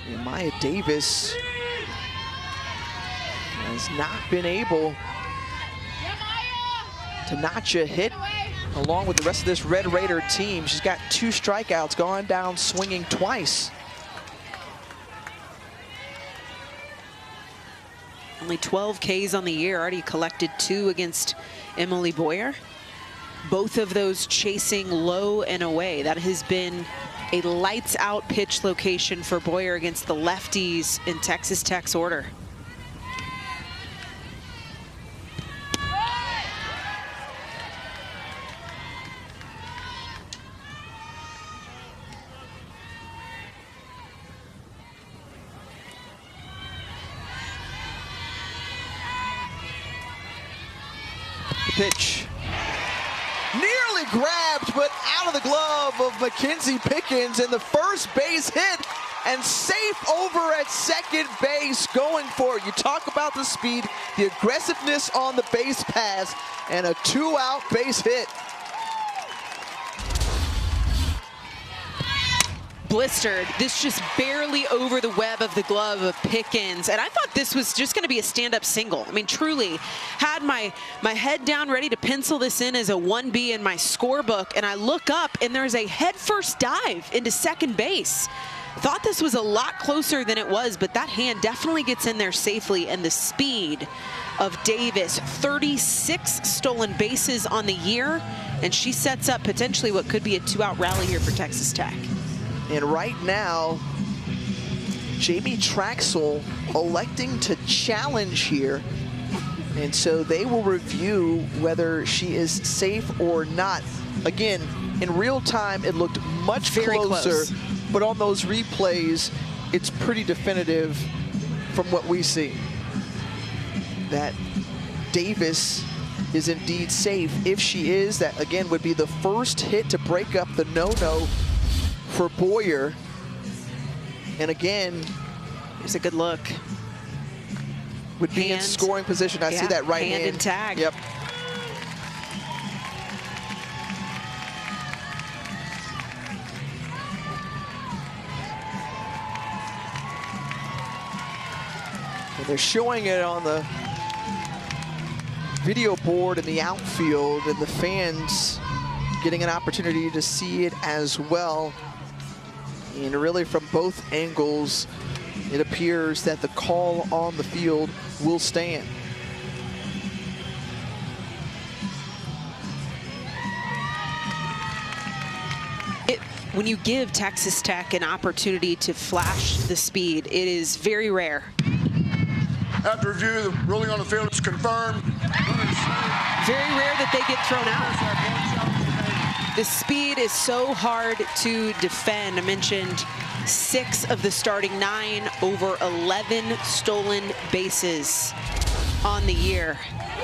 And Maya Davis has not been able to notch a hit along with the rest of this Red Raider team. She's got 2 strikeouts, gone down swinging twice. Only 12 Ks on the year, already collected 2 against Emily Boyer. Both of those chasing low and away. That has been a lights out pitch location for Boyer against the lefties in Texas Tech's order. Pitch. Nearly grabbed, but out of the glove of Mackenzie Pickens, and the first base hit, and safe over at second base, going for it. You talk about the speed, the aggressiveness on the base pass, and a 2-out base hit. Blistered. This just barely over the web of the glove of Pickens. And I thought this was just going to be a stand-up single. I mean, truly had my head down ready to pencil this in as a 1B in my scorebook. And I look up and there's a head-first dive into second base. Thought this was a lot closer than it was, but that hand definitely gets in there safely. And the speed of Davis, 36 stolen bases on the year. And she sets up potentially what could be a 2-out rally here for Texas Tech. And right now, Jamie Traxel electing to challenge here. And so they will review whether she is safe or not. Again, in real time, it looked much closer, but on those replays, it's pretty definitive from what we see that Davis is indeed safe. If she is, that again would be the first hit to break up the no-no for Boyer. And again, here's a good look. Would be in scoring position. I see that right hand. Hand and tag. Yep. And they're showing it on the video board in the outfield, and the fans getting an opportunity to see it as well. And really from both angles, it appears that the call on the field will stand. When you give Texas Tech an opportunity to flash the speed, it is very rare. After review, the ruling on the field is confirmed. Very rare that they get thrown out. The speed is so hard to defend. I mentioned 6 of the starting 9, over 11 stolen bases on the year.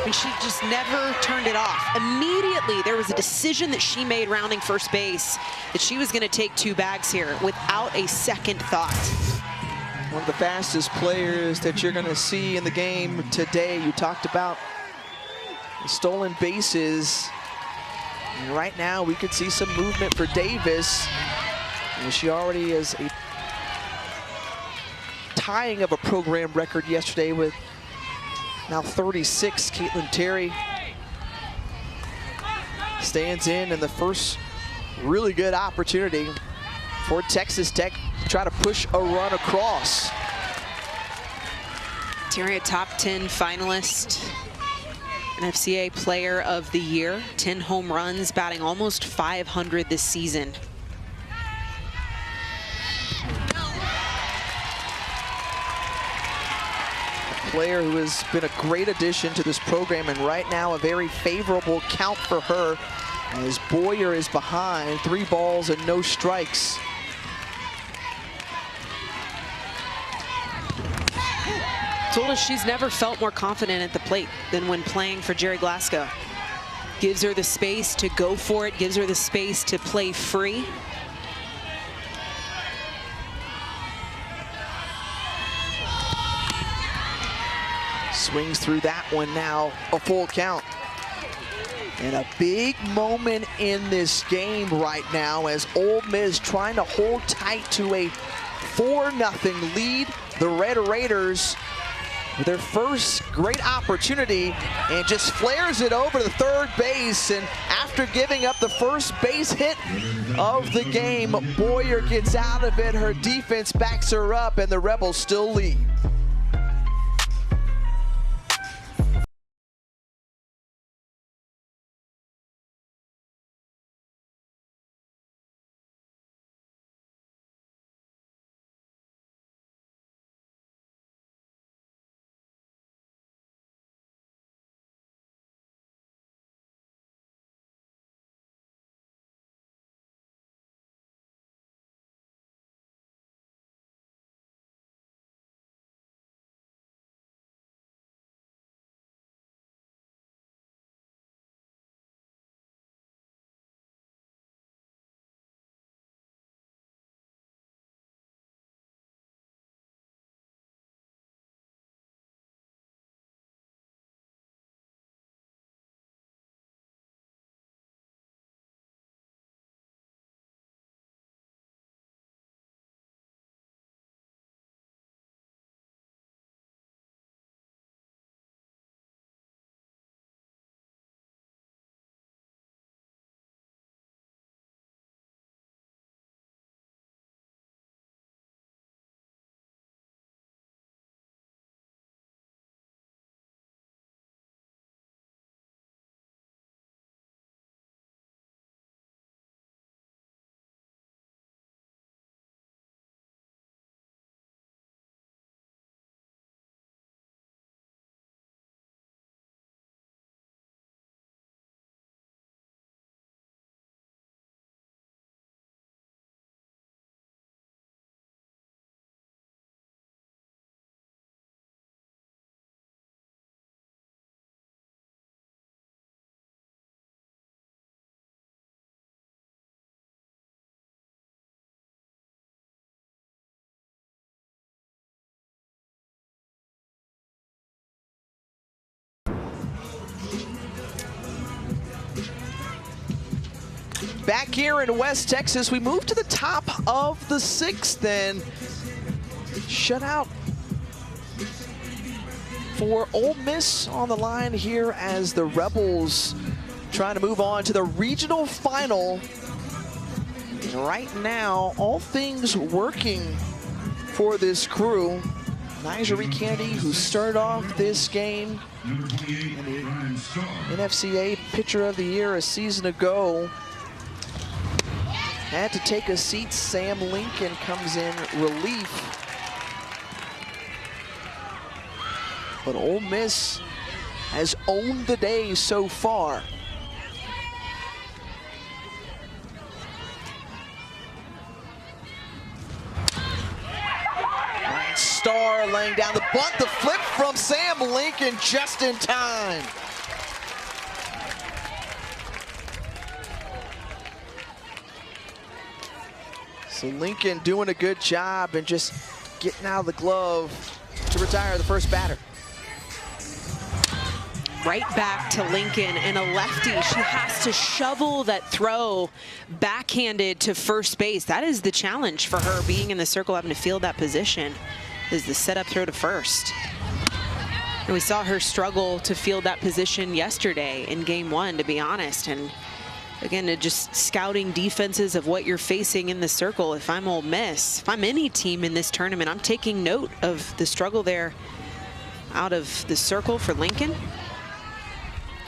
And she just never turned it off. Immediately, there was a decision that she made rounding first base that she was going to take 2 bags here without a second thought. One of the fastest players that you're going to see in the game today. You talked about the stolen bases. And right now, we could see some movement for Davis. And she already is a tying of a program record yesterday with Now 36, Caitlin Terry stands in the first really good opportunity for Texas Tech to try to push a run across. Terry, a top 10 finalist, NFCA Player of the Year, 10 home runs, batting almost 500 this season. Player who has been a great addition to this program, and right now a very favorable count for her as Boyer is behind, 3 balls and no strikes. Told us she's never felt more confident at the plate than when playing for Jerry Glasgow. Gives her the space to go for it, gives her the space to play free. Swings through that one now, a full count. And a big moment in this game right now as Ole Miss trying to hold tight to a 4-0 lead. The Red Raiders with their first great opportunity and just flares it over to third base. And after giving up the first base hit of the game, Boyer gets out of it. Her defense backs her up and the Rebels still lead. Back here in West Texas, we move to the top of the 6th and shutout for Ole Miss on the line here as the Rebels trying to move on to the regional final. And right now, all things working for this crew. Nyjah Kennedy, who started off this game in the NFCA Pitcher of the Year a season ago, had to take a seat. Sam Lincoln comes in relief. But Ole Miss has owned the day so far. Ryan Starr laying down the bunt, the flip from Sam Lincoln just in time. So Lincoln doing a good job and just getting out of the glove to retire the first batter. Right back to Lincoln, and a lefty. She has to shovel that throw backhanded to first base. That is the challenge for her, being in the circle, having to field that position, is the setup throw to first. And we saw her struggle to field that position yesterday in game 1, to be honest. And again, just scouting defenses of what you're facing in the circle. If I'm Ole Miss, if I'm any team in this tournament, I'm taking note of the struggle there out of the circle for Lincoln.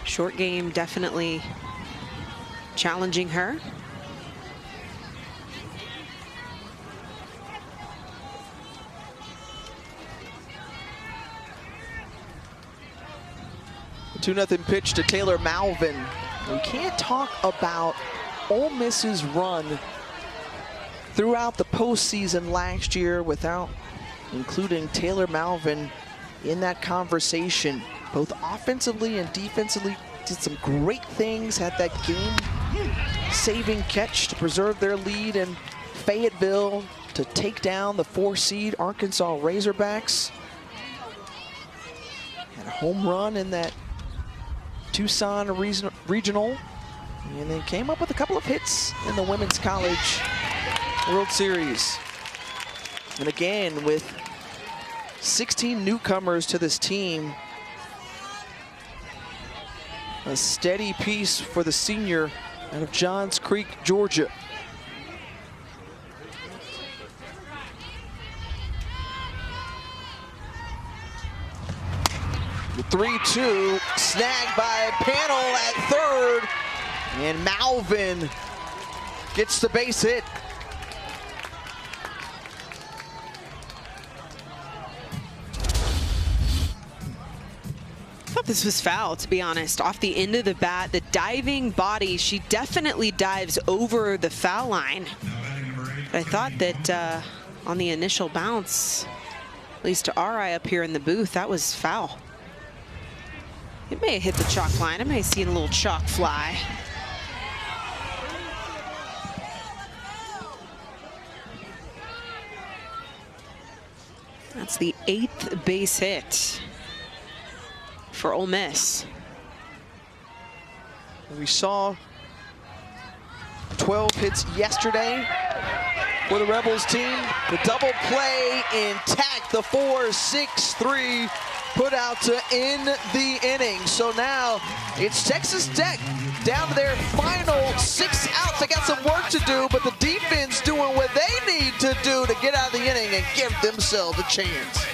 Short game definitely challenging her. A 2-0 pitch to Taylor Malvin. We can't talk about Ole Miss's run throughout the postseason last year without including Taylor Malvin in that conversation. Both offensively and defensively did some great things, had that game-saving catch to preserve their lead in Fayetteville to take down the 4-seed Arkansas Razorbacks. Had a home run in that Tucson regional, and then came up with a couple of hits in the Women's College World Series. And again, with 16 newcomers to this team, a steady piece for the senior out of Johns Creek, Georgia. The 3-2 snagged by Panel at third, and Malvin gets the base hit. I thought this was foul, to be honest. Off the end of the bat, the diving body, she definitely dives over the foul line. But I thought that on the initial bounce, at least to our eye up here in the booth, that was foul. It may have hit the chalk line. I may have seen a little chalk fly. That's the 8th base hit for Ole Miss. We saw 12 hits yesterday for the Rebels team. The double play intact, the 4-6-3 put out to end the inning. So now it's Texas Tech down to their final 6 outs. They got some work to do, but the defense doing what they need to do to get out of the inning and give themselves a chance.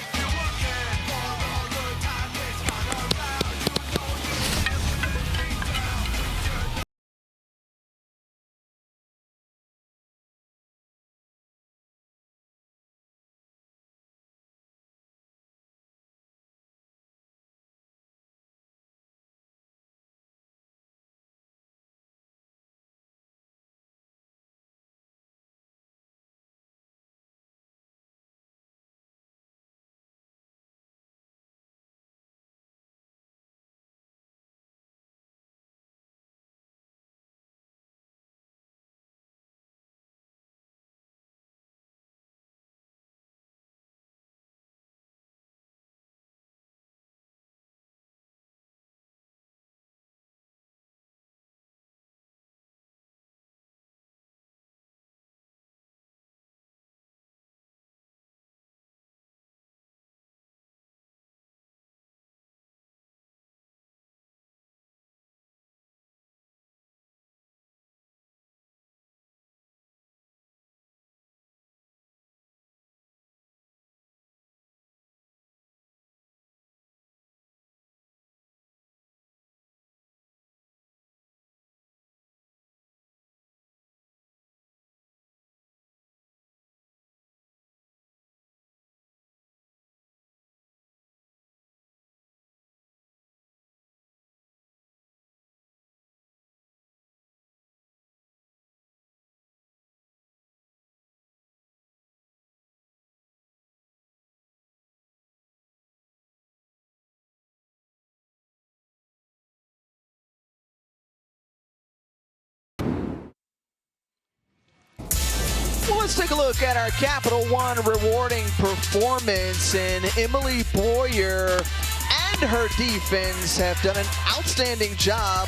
Well, let's take a look at our Capital One rewarding performance, and Emily Boyer and her defense have done an outstanding job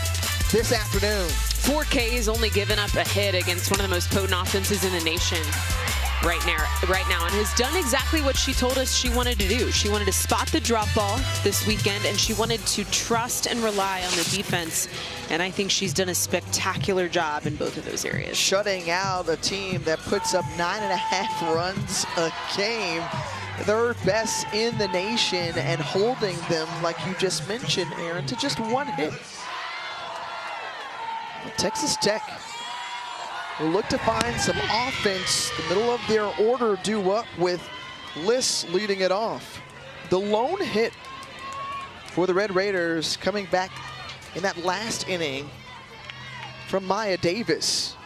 this afternoon. 4K has only given up a hit against one of the most potent offenses in the nation. right now, and has done exactly what she told us she wanted to do. She wanted to spot the drop ball this weekend, and she wanted to trust and rely on the defense. And I think she's done a spectacular job in both of those areas. Shutting out a team that puts up 9.5 runs a game, third best in the nation, and holding them, like you just mentioned, Aaron, to just one hit. Texas Tech will look to find some offense. The middle of their order due up with Liss leading it off. The lone hit for the Red Raiders coming back in that last inning from Maya Davis.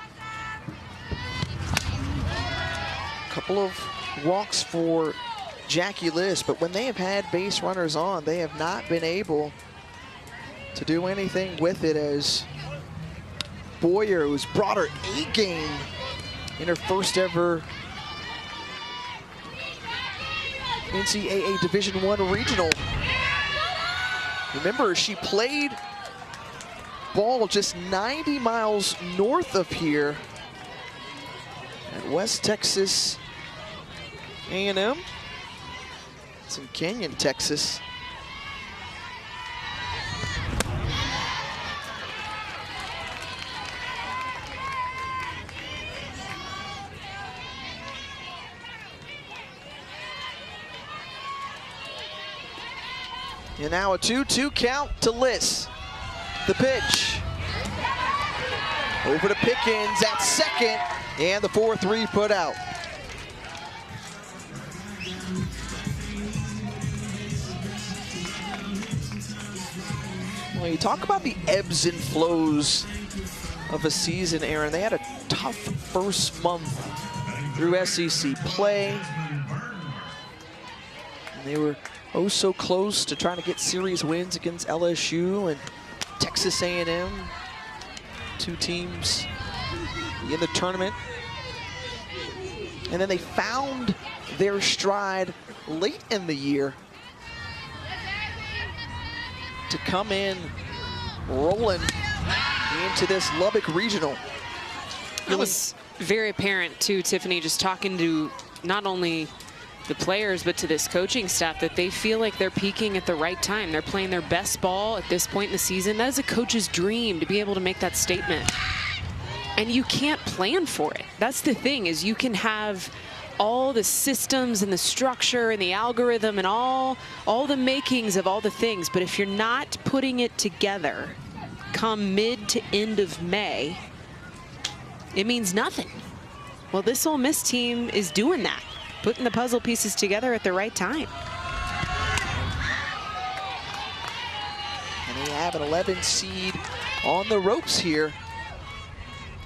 A couple of walks for Jackie Liss, but when they have had base runners on, they have not been able to do anything with it, as Boyer, who's brought her A game in her first ever NCAA Division I regional. Remember, she played ball just 90 miles north of here at West Texas A&M. It's in Canyon, Texas. And now a 2-2 count to Liss. The pitch. Over to Pickens at second, and the 4-3 put out. Well, you talk about the ebbs and flows of a season, Aaron. They had a tough first month through SEC play. And they were oh so close to trying to get series wins against LSU and Texas A&M. Two teams in the tournament. And then they found their stride late in the year to come in rolling into this Lubbock Regional. It was very apparent too, Tiffany, just talking to not only the players but to this coaching staff, that they feel like they're peaking at the right time. They're playing their best ball at this point in the season. That is a coach's dream, to be able to make that statement. And you can't plan for it. That's the thing, is you can have all the systems and the structure and the algorithm and all the makings of all the things, but if you're not putting it together come mid to end of May, it means nothing. Well, this Ole Miss team is doing that, putting the puzzle pieces together at the right time. And they have an 11 seed on the ropes here,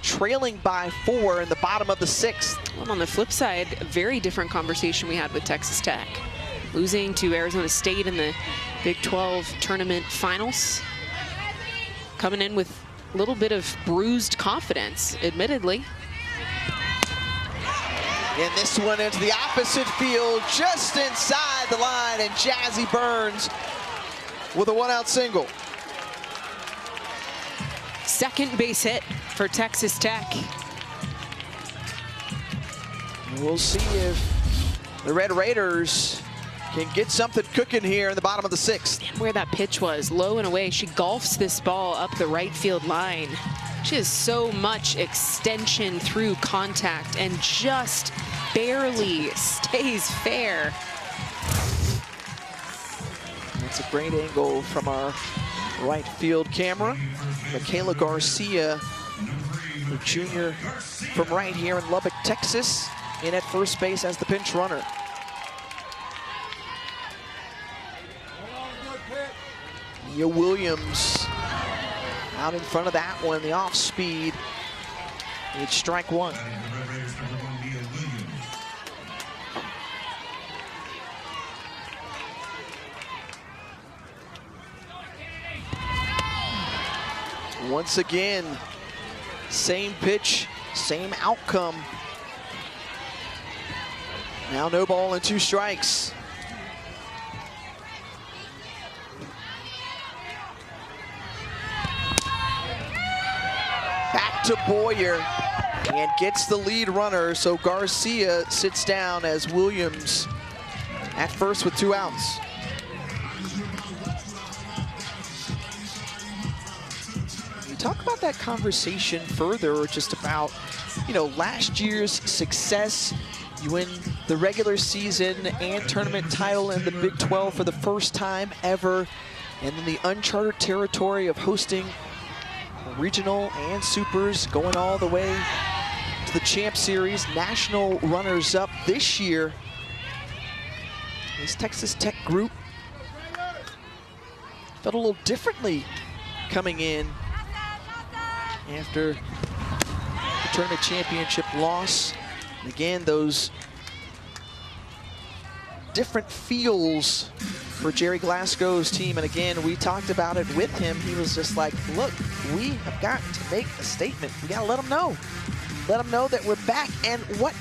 trailing by 4 in the bottom of the 6th. Well, on the flip side, a very different conversation we had with Texas Tech. Losing to Arizona State in the Big 12 tournament finals. Coming in with a little bit of bruised confidence, admittedly. And this one into the opposite field, just inside the line, and Jazzy Burns with a 1-out single. Second base hit for Texas Tech. We'll see if the Red Raiders can get something cooking here in the bottom of the 6th. And where that pitch was, low and away, she golfs this ball up the right field line. She has so much extension through contact and just barely stays fair. That's a great angle from our right field camera. Michaela Garcia, the junior from right here in Lubbock, Texas, in at first base as the pinch runner. Mia Williams out in front of that one, the off speed. It's strike one. Once again, same pitch, same outcome. Now no ball and 2 strikes. Back to Boyer. and gets the lead runner. So Garcia sits down as Williams at first with 2 outs. We talk about that conversation further, just about, you know, last year's success. You win the regular season and tournament title in the Big 12 for the first time ever. And then the uncharted territory of hosting regional and supers, going all the way to the Champ Series. National runners-up this year. This Texas Tech group felt a little differently coming in after the tournament championship loss. And again, those different feels for Jerry Glasgow's team. And again, we talked about it with him. He was just like, look, we have got to make a statement. We got to let them know. Let them know that we're back. And what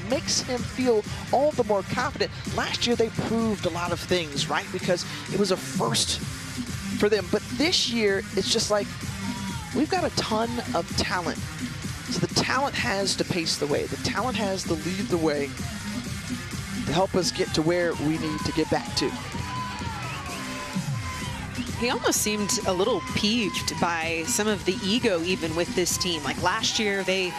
makes him feel all the more confident, last year they proved a lot of things, right? Because it was a first for them. But this year, it's just like, we've got a ton of talent. So the talent has to pace the way. The talent has to lead the way to help us get to where we need to get back to. He almost seemed a little peeved by some of the ego even with this team. Like last year, they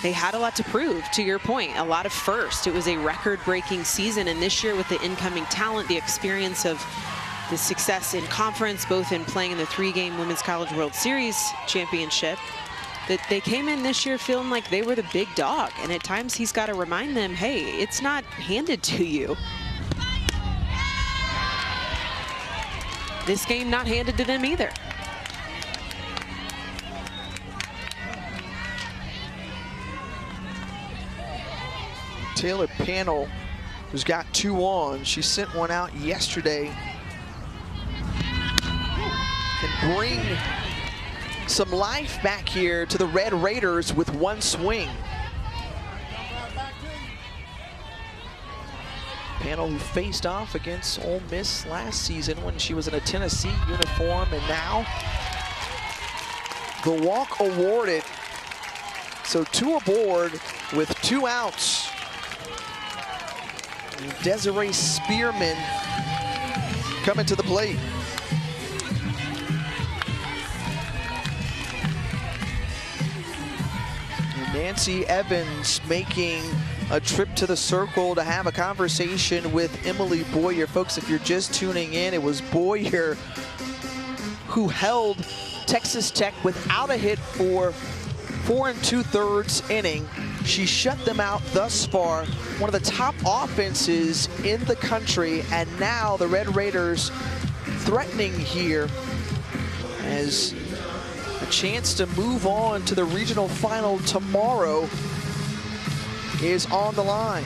had a lot to prove, to your point, a lot of first. It was a record-breaking season, and this year with the incoming talent, the experience of the success in conference, both in playing in the 3-game Women's College World Series championship, that they came in this year feeling like they were the big dog. And at times he's got to remind them, hey, it's not handed to you. This game not handed to them either. Taylor Panel, who's got 2 on, she sent one out yesterday. Can bring some life back here to the Red Raiders with 1 swing. Panel, who faced off against Ole Miss last season when she was in a Tennessee uniform, and now the walk awarded. So 2 aboard with 2 outs. And Desiree Spearman coming to the plate. And Nancy Evans making a trip to the circle to have a conversation with Emily Boyer. Folks, if you're just tuning in, it was Boyer who held Texas Tech without a hit for 4 2/3 inning. She shut them out thus far, one of the top offenses in the country, and now the Red Raiders threatening here as a chance to move on to the regional final tomorrow is on the line.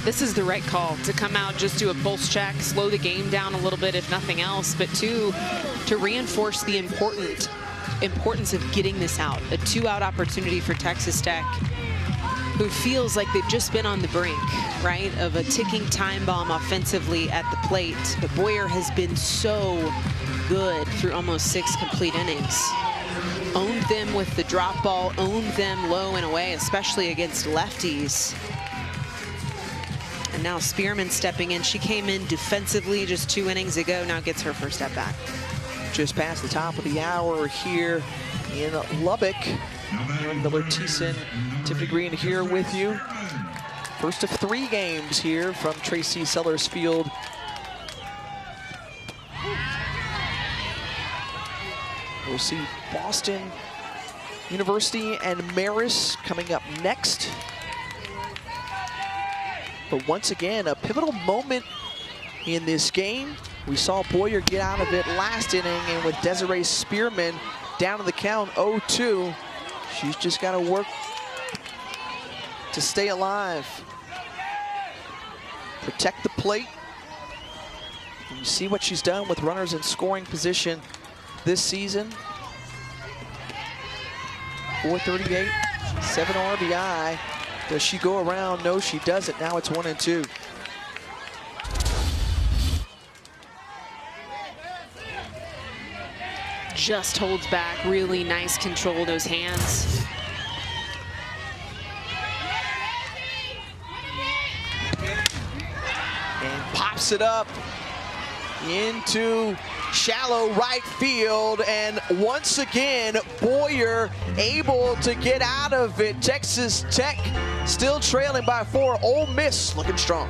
This is the right call, to come out, just do a pulse check, slow the game down a little bit if nothing else, but to reinforce the importance of getting this out. A 2-out opportunity for Texas Tech, who feels like they've just been on the brink, right, of a ticking time bomb offensively at the plate. But Boyer has been so good through almost 6 complete innings. Owned them with the drop ball, owned them low and away, especially against lefties. And now Spearman stepping in. She came in defensively just 2 innings ago, now gets her first at bat. Just past the top of the hour here in Lubbock. Aaron Miller, Thiessen, Tiffany Green here with you. First of 3 games here from Tracy Sellers Field. We'll see Boston University and Marist coming up next. But once again, a pivotal moment in this game. We saw Boyer get out of it last inning, and with Desiree Spearman down to the count 0-2, she's just got to work to stay alive. Protect the plate. And you see what she's done with runners in scoring position this season. 438, 7 RBI. Does she go around? No, she doesn't. Now it's 1-2. Just holds back, really nice control, those hands. picks it up into shallow right field, and once again Boyer able to get out of it. Texas Tech still trailing by 4. Ole Miss looking strong.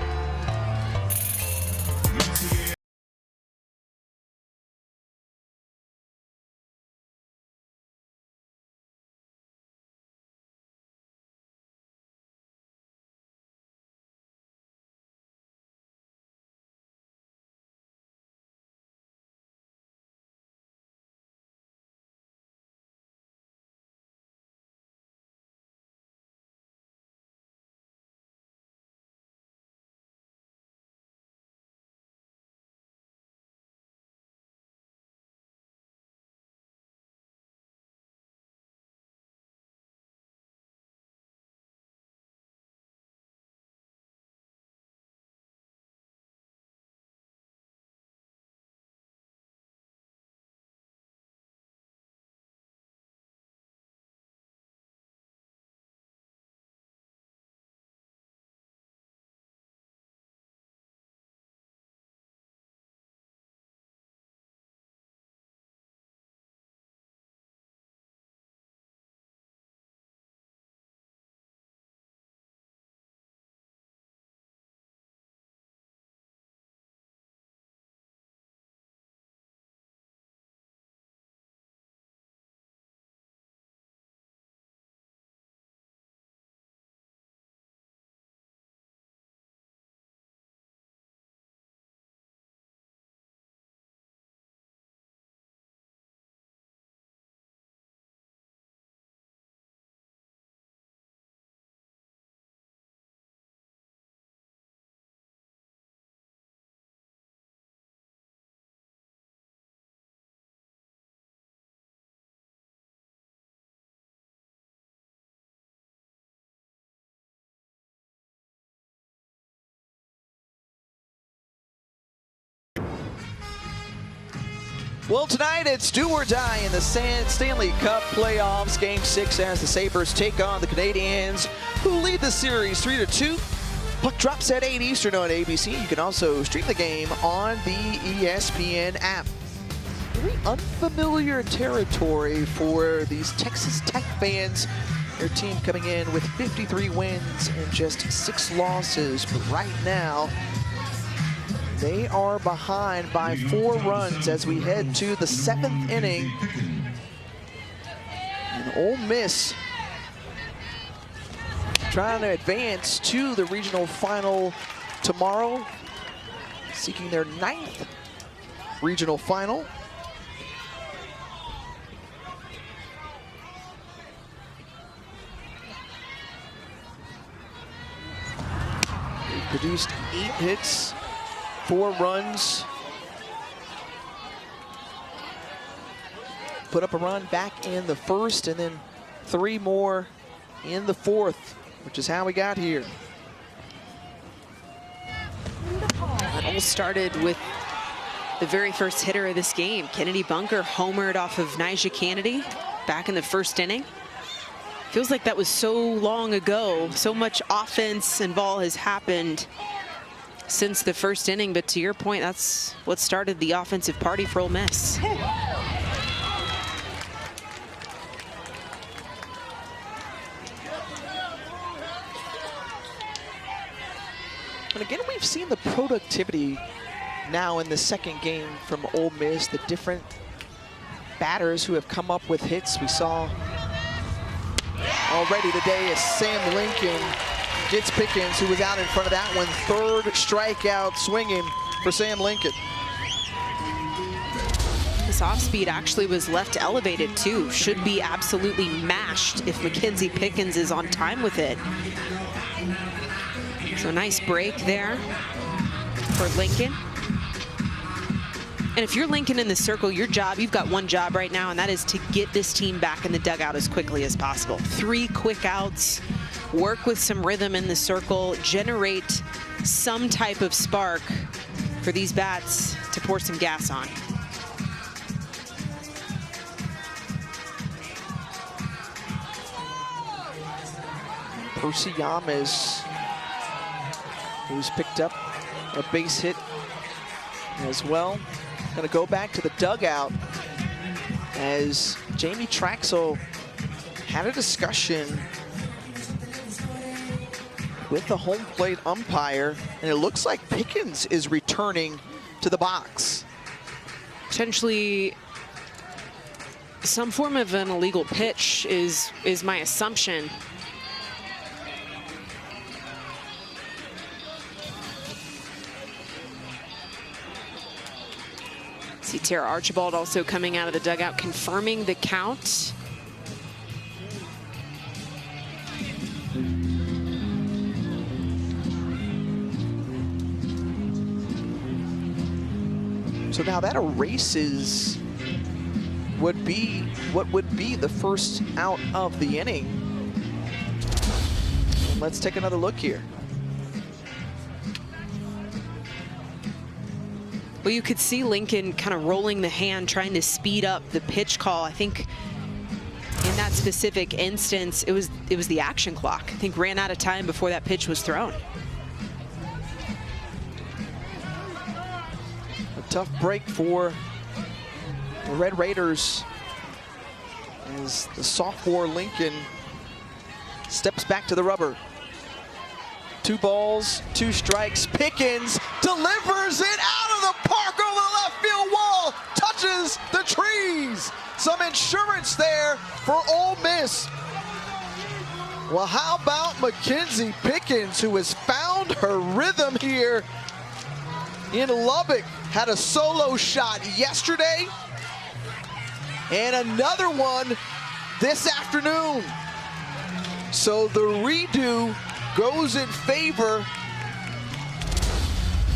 Well, tonight it's do or die in the Stanley Cup playoffs. Game 6 as the Sabres take on the Canadiens, who lead the series 3-2. Puck drops at 8 Eastern on ABC. You can also stream the game on the ESPN app. Very unfamiliar territory for these Texas Tech fans. Their team coming in with 53 wins and just 6 losses. But right now, they are behind by 4 runs as we head to the 7th inning. And Ole Miss trying to advance to the regional final tomorrow, seeking their 9th regional final. They produced 8 hits, 4 runs, put up a run back in the 1st, and then 3 more in the 4th, which is how we got here. It all started with the very first hitter of this game. Kennedy Bunker homered off of Nyjah Kennedy back in the 1st inning. Feels like that was so long ago. So much offense and ball has happened since the 1st inning, but to your point, that's what started the offensive party for Ole Miss. And again, we've seen the productivity now in the 2nd game from Ole Miss, the different batters who have come up with hits. We saw already today as Sam Lincoln gets Pickens, who was out in front of that one. 3rd strikeout swinging for Sam Lincoln. This off speed actually was left elevated too. Should be absolutely mashed if Mackenzie Pickens is on time with it. So nice break there for Lincoln. And if you're Lincoln in the circle, your job, you've got one job right now, and that is to get this team back in the dugout as quickly as possible. 3 quick outs, work with some rhythm in the circle, generate some type of spark for these bats to pour some gas on. Percy Yamas, who's picked up a base hit as well. Going to go back to the dugout as Jamie Traxel had a discussion with the home plate umpire, and it looks like Pickens is returning to the box. Potentially some form of an illegal pitch is my assumption. See Tara Archibald also coming out of the dugout, confirming the count. So now that erases what would be the first out of the inning. And let's take another look here. Well, you could see Lincoln kind of rolling the hand, trying to speed up the pitch call. I think in that specific instance, it was the action clock. I think ran out of time before that pitch was thrown. A tough break for the Red Raiders as the sophomore Lincoln steps back to the rubber. 2 balls, 2 strikes. Pickens delivers it out of the park over the left field wall. Touches the trees. Some insurance there for Ole Miss. Well, how about Mackenzie Pickens, who has found her rhythm here in Lubbock? Had a solo shot yesterday and another one this afternoon. So the redo goes in favor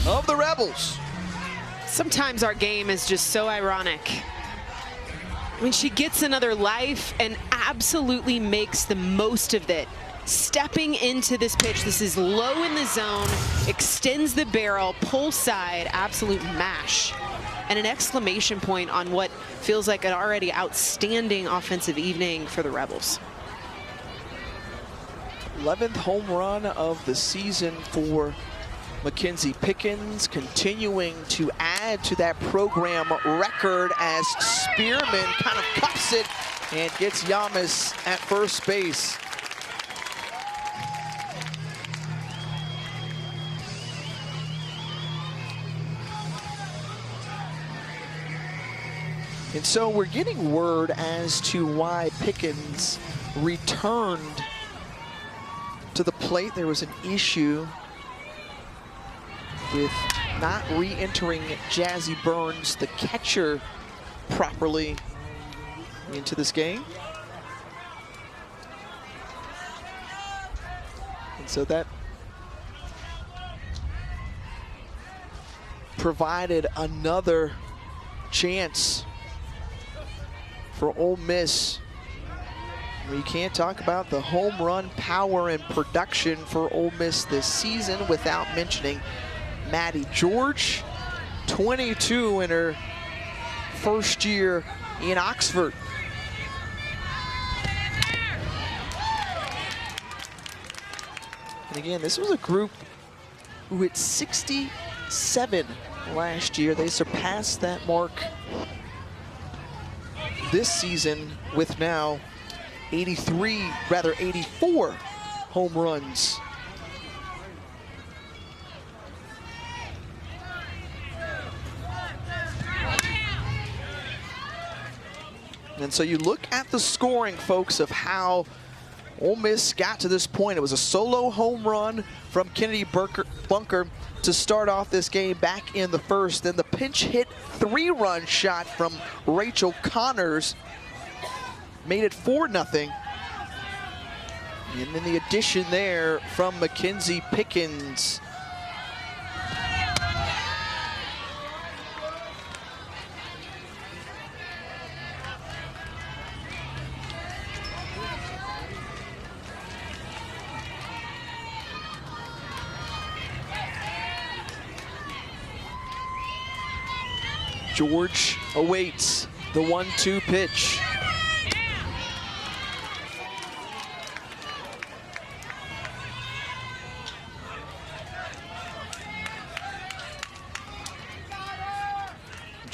of the Rebels. Sometimes our game is just so ironic. I mean, she gets another life and absolutely makes the most of it. Stepping into this pitch, this is low in the zone, extends the barrel, pull side, absolute mash. And an exclamation point on what feels like an already outstanding offensive evening for the Rebels. 11th home run of the season for Mackenzie Pickens, continuing to add to that program record as Spearman kind of cups it and gets Yamas at first base. And so we're getting word as to why Pickens returned to the plate. There was an issue with not re-entering Jazzy Burns, the catcher, properly into this game. And so that provided another chance for Ole Miss. We can't talk about the home run power and production for Ole Miss this season without mentioning Maddie George, 22 in her first year in Oxford. And again, this was a group who hit 67 last year. They surpassed that mark this season with now 84 home runs. And so you look at the scoring, folks, of how Ole Miss got to this point. It was a solo home run from Kennedy Bunker to start off this game back in the first. Then the pinch hit 3-run shot from Rachel Connors made it 4-0. And then the addition there from Mackenzie Pickens. George awaits the 1-2 pitch.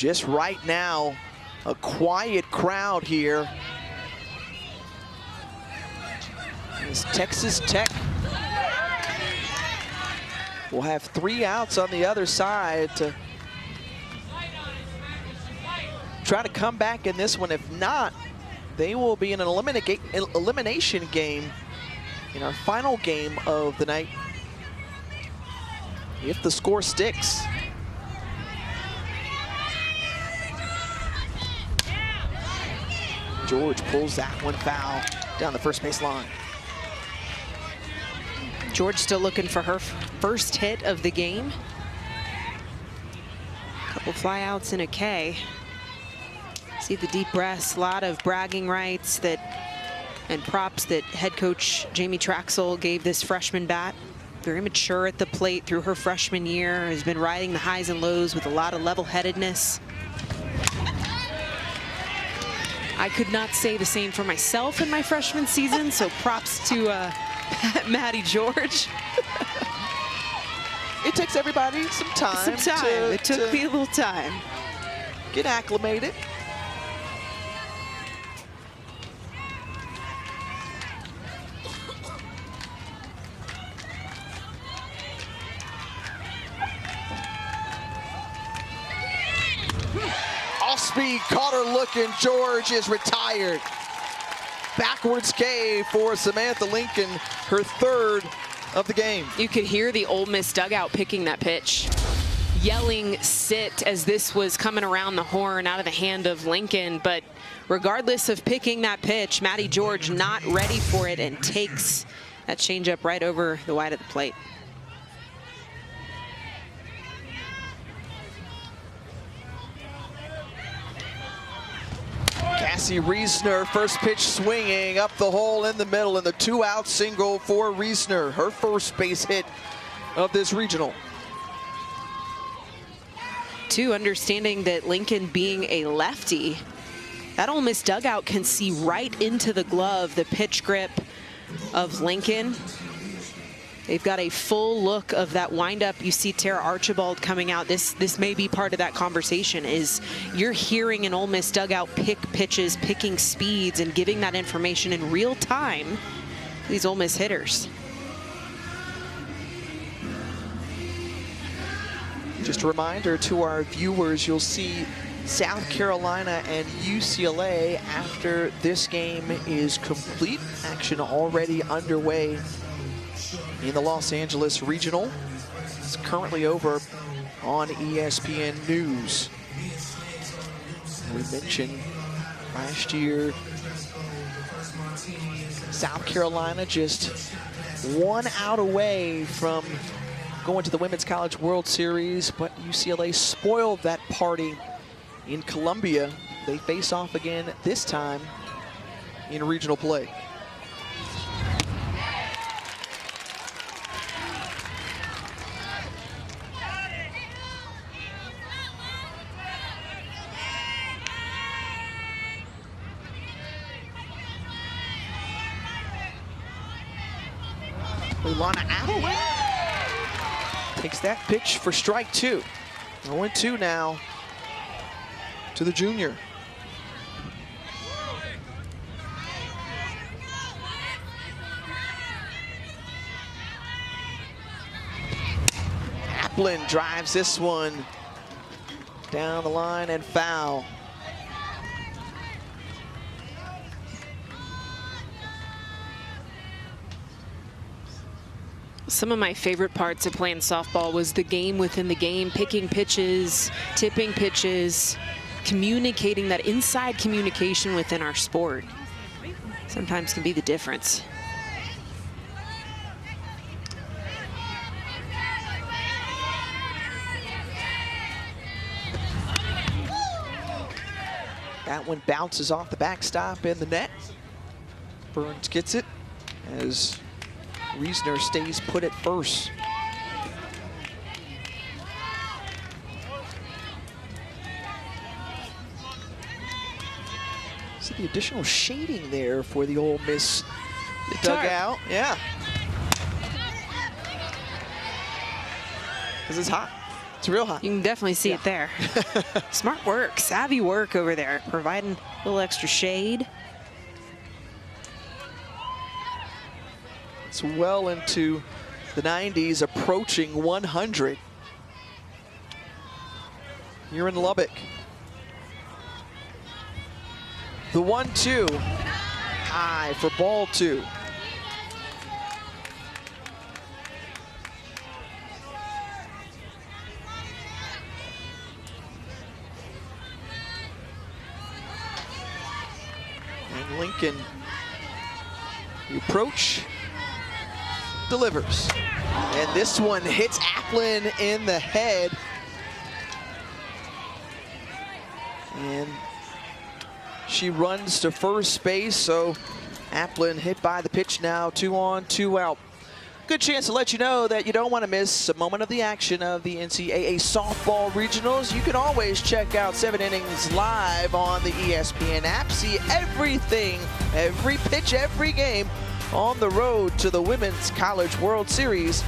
just right now, a quiet crowd here. As Texas Tech will have 3 outs on the other side to try to come back in this one. If not, they will be in an elimination game in our final game of the night if the score sticks. George pulls that one foul down the first base line. George still looking for her first hit of the game. Couple flyouts and a K. See the deep breaths, a lot of bragging rights and props that head coach Jamie Traxel gave this freshman bat. Very mature at the plate through her freshman year, has been riding the highs and lows with a lot of level-headedness. I could not say the same for myself in my freshman season, so props to Maddie George. It takes everybody some time. It took me a little time. Get acclimated. Off-speed, caught her looking. George is retired. Backwards K for Samantha Lincoln, her 3rd of the game. You could hear the Ole Miss dugout picking that pitch, yelling sit as this was coming around the horn out of the hand of Lincoln. But regardless of picking that pitch, Maddie George not ready for it and takes that changeup right over the wide of the plate. Cassie Reesner, first pitch swinging up the hole in the middle, and the 2-out single for Reesner, her first base hit of this regional. Too, understanding that Lincoln being a lefty, that Ole Miss dugout can see right into the glove, the pitch grip of Lincoln. They've got a full look of that windup. You see Tara Archibald coming out. This may be part of that conversation, is you're hearing an Ole Miss dugout pick pitches, picking speeds, and giving that information in real time to these Ole Miss hitters. Just a reminder to our viewers, you'll see South Carolina and UCLA after this game is complete. Action already underway in the Los Angeles Regional. It's currently over on ESPN News. We mentioned last year, South Carolina just 1 out away from going to the Women's College World Series, but UCLA spoiled that party in Columbia. They face off again, this time in regional play. Leilana Applin takes that pitch for strike 2. 0-2 now to the junior. Applin drives this one down the line and foul. Some of my favorite parts of playing softball was the game within the game, picking pitches, tipping pitches, communicating, that inside communication within our sport sometimes can be the difference. That one bounces off the backstop in the net. Burns gets it as Reesner stays put at first. See the additional shading there for the Ole Miss dugout. Yeah. Because it's hot. It's real high. You can definitely see it there. Smart work, savvy work over there, providing a little extra shade. It's well into the 90s, approaching 100. You're in Lubbock. The 1-2, high for ball 2. And Lincoln, the approach, delivers. And this one hits Applin in the head. And she runs to first base, so Applin hit by the pitch now, 2 on, 2 out. Good chance to let you know that you don't want to miss a moment of the action of the NCAA Softball Regionals. You can always check out 7 Innings live on the ESPN app. See everything, every pitch, every game on the road to the Women's College World Series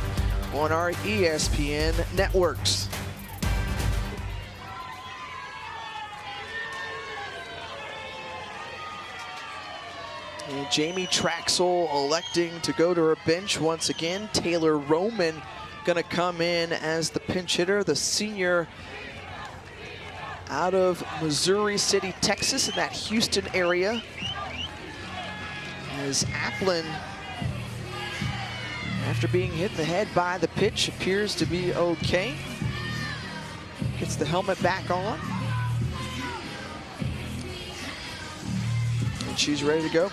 on our ESPN networks. And Jamie Traxel electing to go to her bench once again. Taylor Roman going to come in as the pinch hitter, the senior out of Missouri City, Texas, in that Houston area. As Applin, after being hit in the head by the pitch, appears to be okay. Gets the helmet back on. And she's ready to go.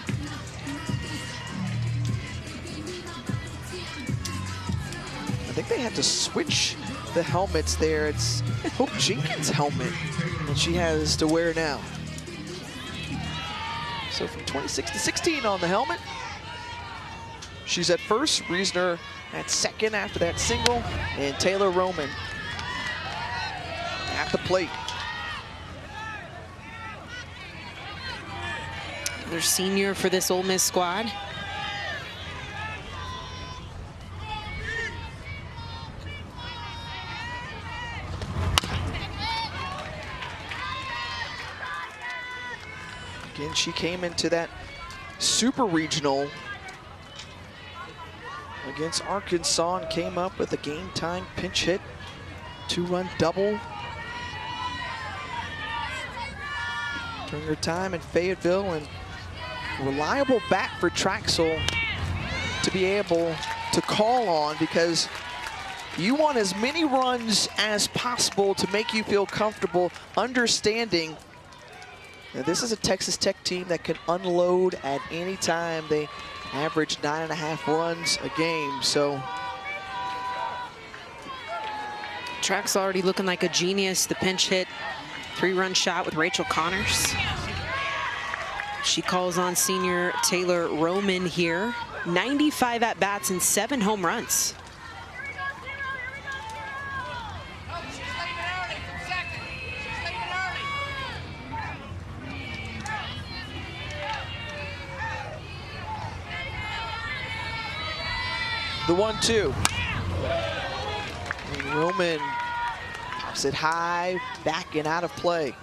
I think they had to switch the helmets there. It's Hope Jenkins' helmet that she has to wear now. So from 26 to 16 on the helmet. She's at first, Reisner at second after that single, and Taylor Roman at the plate. Another senior for this Ole Miss squad. Again, she came into that super regional against Arkansas and came up with a game time pinch hit, 2-run double. During her time in Fayetteville, and reliable bat for Traxel to be able to call on, because you want as many runs as possible to make you feel comfortable understanding that this is a Texas Tech team that can unload at any time. They average 9.5 runs a game, so. Track's already looking like a genius. The pinch hit, 3-run shot with Rachel Connors. She calls on senior Taylor Roman here. 95 at-bats and 7 home runs. The 1-2. And Roman pops it high, back and out of play.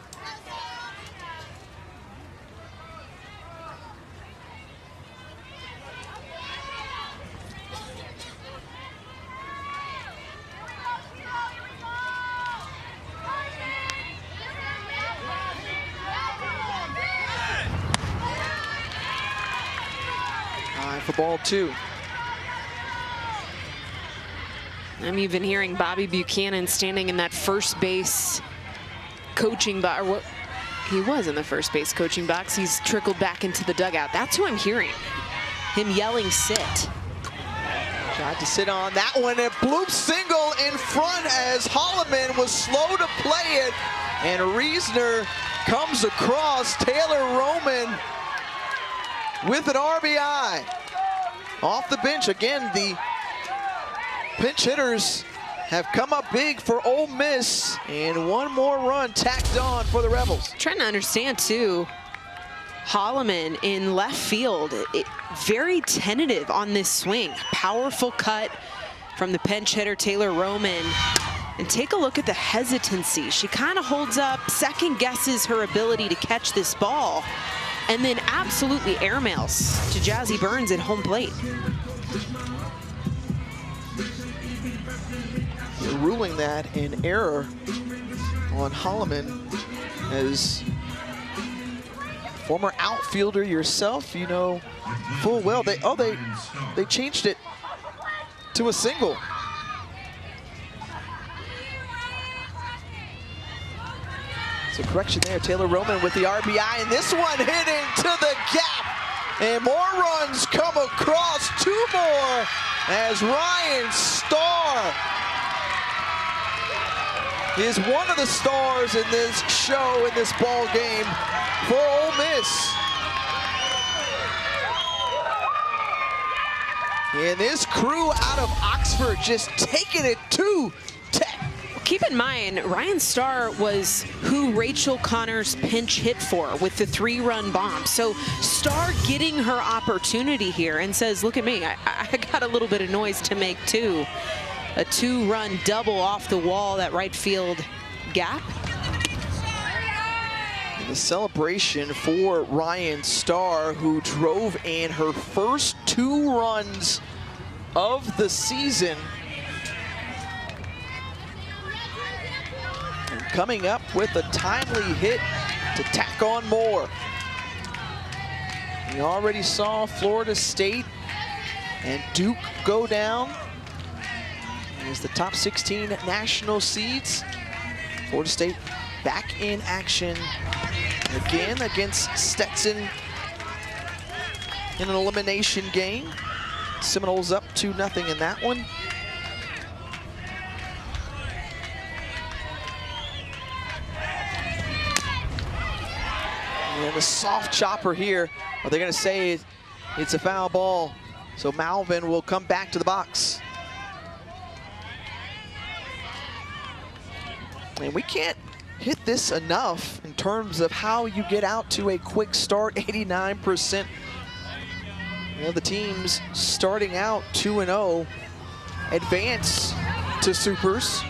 High for ball 2. I'm even hearing Bobby Buchanan standing in that first base coaching box, or what he was in the first base coaching box. He's trickled back into the dugout. That's who I'm hearing. Him yelling, sit. Tried to sit on that one. A bloop single in front as Holloman was slow to play it. And Reisner comes across. Taylor Roman with an RBI. Off the bench again, the pinch hitters have come up big for Ole Miss, and one more run tacked on for the Rebels. Trying to understand too, Holloman in left field, very tentative on this swing. Powerful cut from the pinch hitter Taylor Roman. And take a look at the hesitancy. She kind of holds up, second guesses her ability to catch this ball, and then absolutely airmails to Jazzy Burns at home plate. They're ruling that an error on Holloman. As former outfielder yourself, you know full well they changed it to a single. So correction there, Taylor Roman with the RBI, and this one hitting to the gap, and more runs come across, 2 more as Ryan Starr is one of the stars in this show, in this ball game for Ole Miss. And this crew out of Oxford just taking it to Tech. Keep in mind, Ryan Starr was who Rachel Connors pinch hit for with the 3-run bomb. So Starr getting her opportunity here and says, look at me, I got a little bit of noise to make too. A 2-run double off the wall, that right field gap. And the celebration for Ryan Starr, who drove in her first 2 runs of the season. And coming up with a timely hit to tack on more. We already saw Florida State and Duke go down as the top 16 national seeds. Florida State back in action again against Stetson in an elimination game. Seminoles up 2-0 in that one. And a soft chopper here. Are they going to say it's a foul ball? So Malvin will come back to the box. And we can't hit this enough in terms of how you get out to a quick start, 89%. You know, the teams starting out 2-0 advance to supers.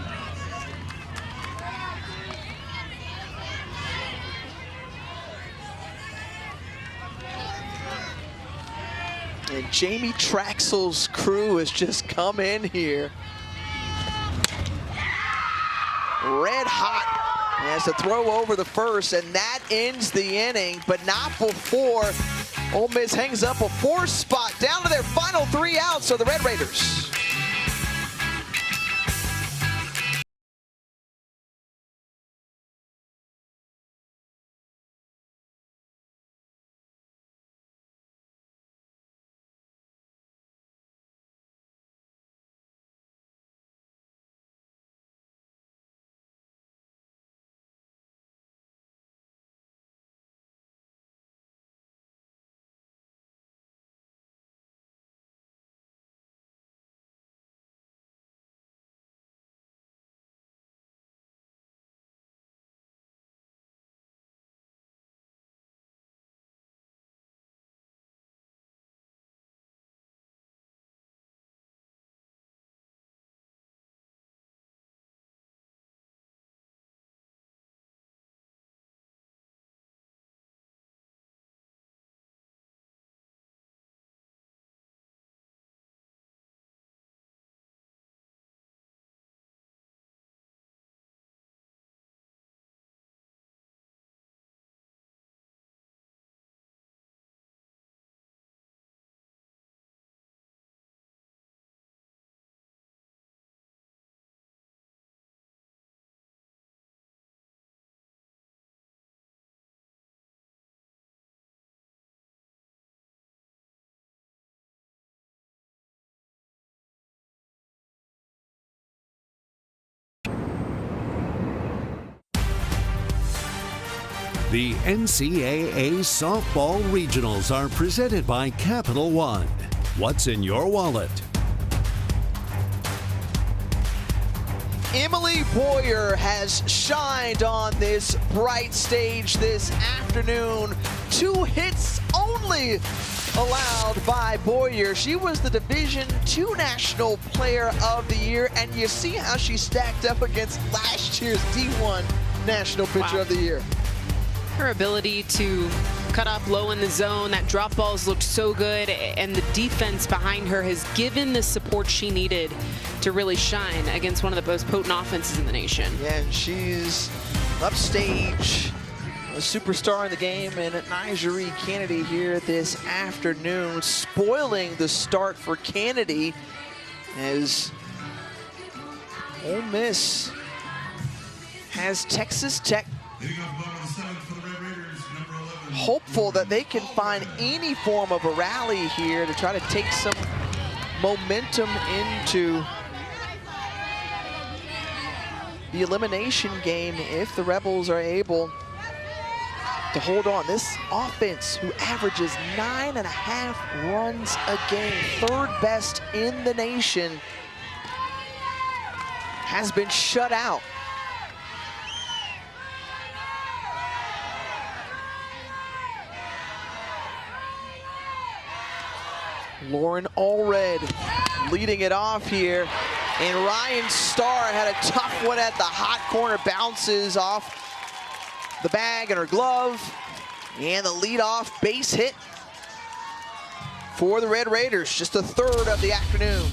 And Jamie Traxel's crew has just come in here. Red hot as to throw over the first, and that ends the inning, but not before Ole Miss hangs up a 4th spot down to their final 3 outs, so the Red Raiders. The NCAA Softball Regionals are presented by Capital One. What's in your wallet? Emily Boyer has shined on this bright stage this afternoon. 2 hits only allowed by Boyer. She was the Division II National Player of the Year, and you see how she stacked up against last year's D1 National Pitcher of the Year. Her ability to cut up low in the zone, that drop balls looked so good, and the defense behind her has given the support she needed to really shine against one of the most potent offenses in the nation. Yeah, and she's upstage, a superstar in the game, and Nigeri Kennedy here this afternoon, spoiling the start for Kennedy as Ole Miss has Texas Tech hopeful that they can find any form of a rally here to try to take some momentum into the elimination game if the Rebels are able to hold on. This offense, who averages 9.5 runs a game, third best in the nation, has been shut out. Lauren Allred leading it off here. And Ryan Starr had a tough one at the hot corner, bounces off the bag and her glove. And the leadoff base hit for the Red Raiders, just the third of the afternoon.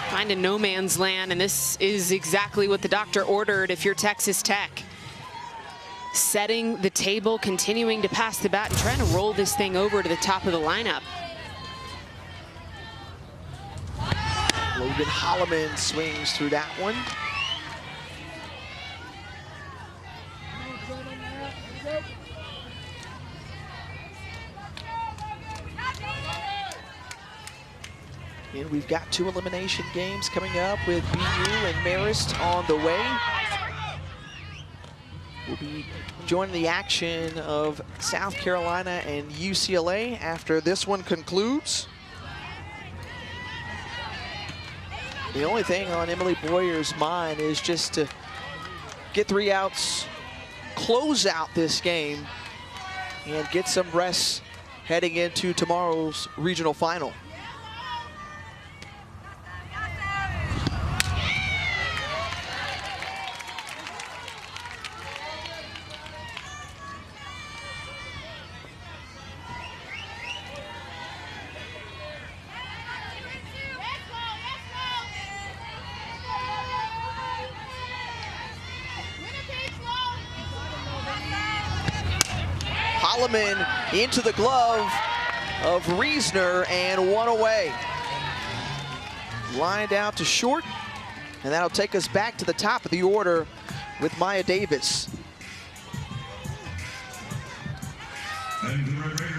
Find a no man's land, and this is exactly what the doctor ordered if you're Texas Tech. Setting the table, continuing to pass the bat, and trying to roll this thing over to the top of the lineup. Logan Holloman swings through that one. And we've got 2 elimination games coming up with BU and Marist on the way. We'll be joining the action of South Carolina and UCLA after this one concludes. The only thing on Emily Boyer's mind is just to get 3 outs, close out this game, and get some rest heading into tomorrow's regional final. Holloman into the glove of Reesner, and 1 away. Lined out to short, and that'll take us back to the top of the order with Maya Davis.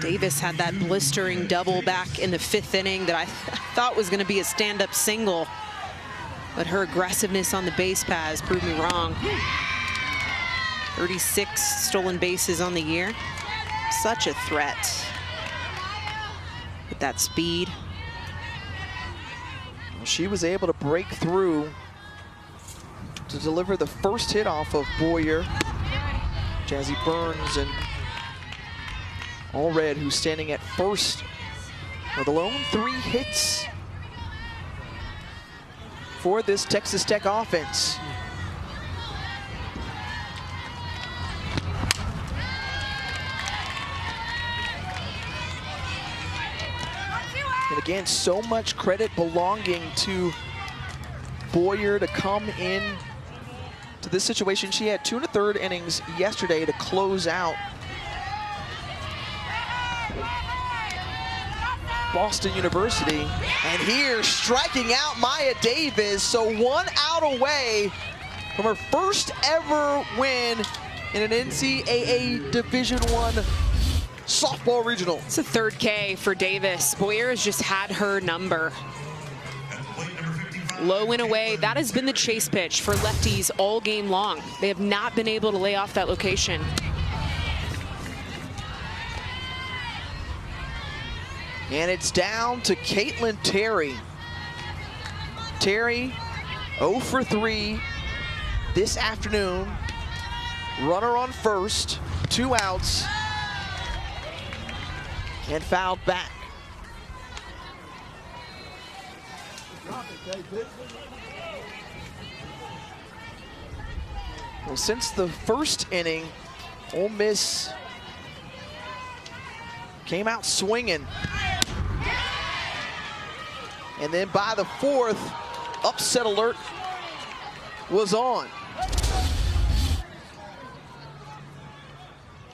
Davis had that blistering double back in the 5th inning that I thought was going to be a stand-up single, but her aggressiveness on the base paths proved me wrong. 36 stolen bases on the year. Such a threat with that speed. She was able to break through to deliver the first hit off of Boyer. Jazzy Burns and Allred, who's standing at first with alone 3 hits for this Texas Tech offense. And again, so much credit belonging to Boyer to come in to this situation. She had 2 1/3 innings yesterday to close out Boston University. And here, striking out Maya Davis, so 1 out away from her first ever win in an NCAA Division I softball regional. It's a 3rd K for Davis. Boyer has just had her number. Low and away, that has been the chase pitch for lefties all game long. They have not been able to lay off that location. And it's down to Caitlin Terry. Terry, 0 for 3 this afternoon. Runner on first. 2 outs. And fouled back. Well, since the first inning, Ole Miss came out swinging. And then by the 4th, upset alert was on.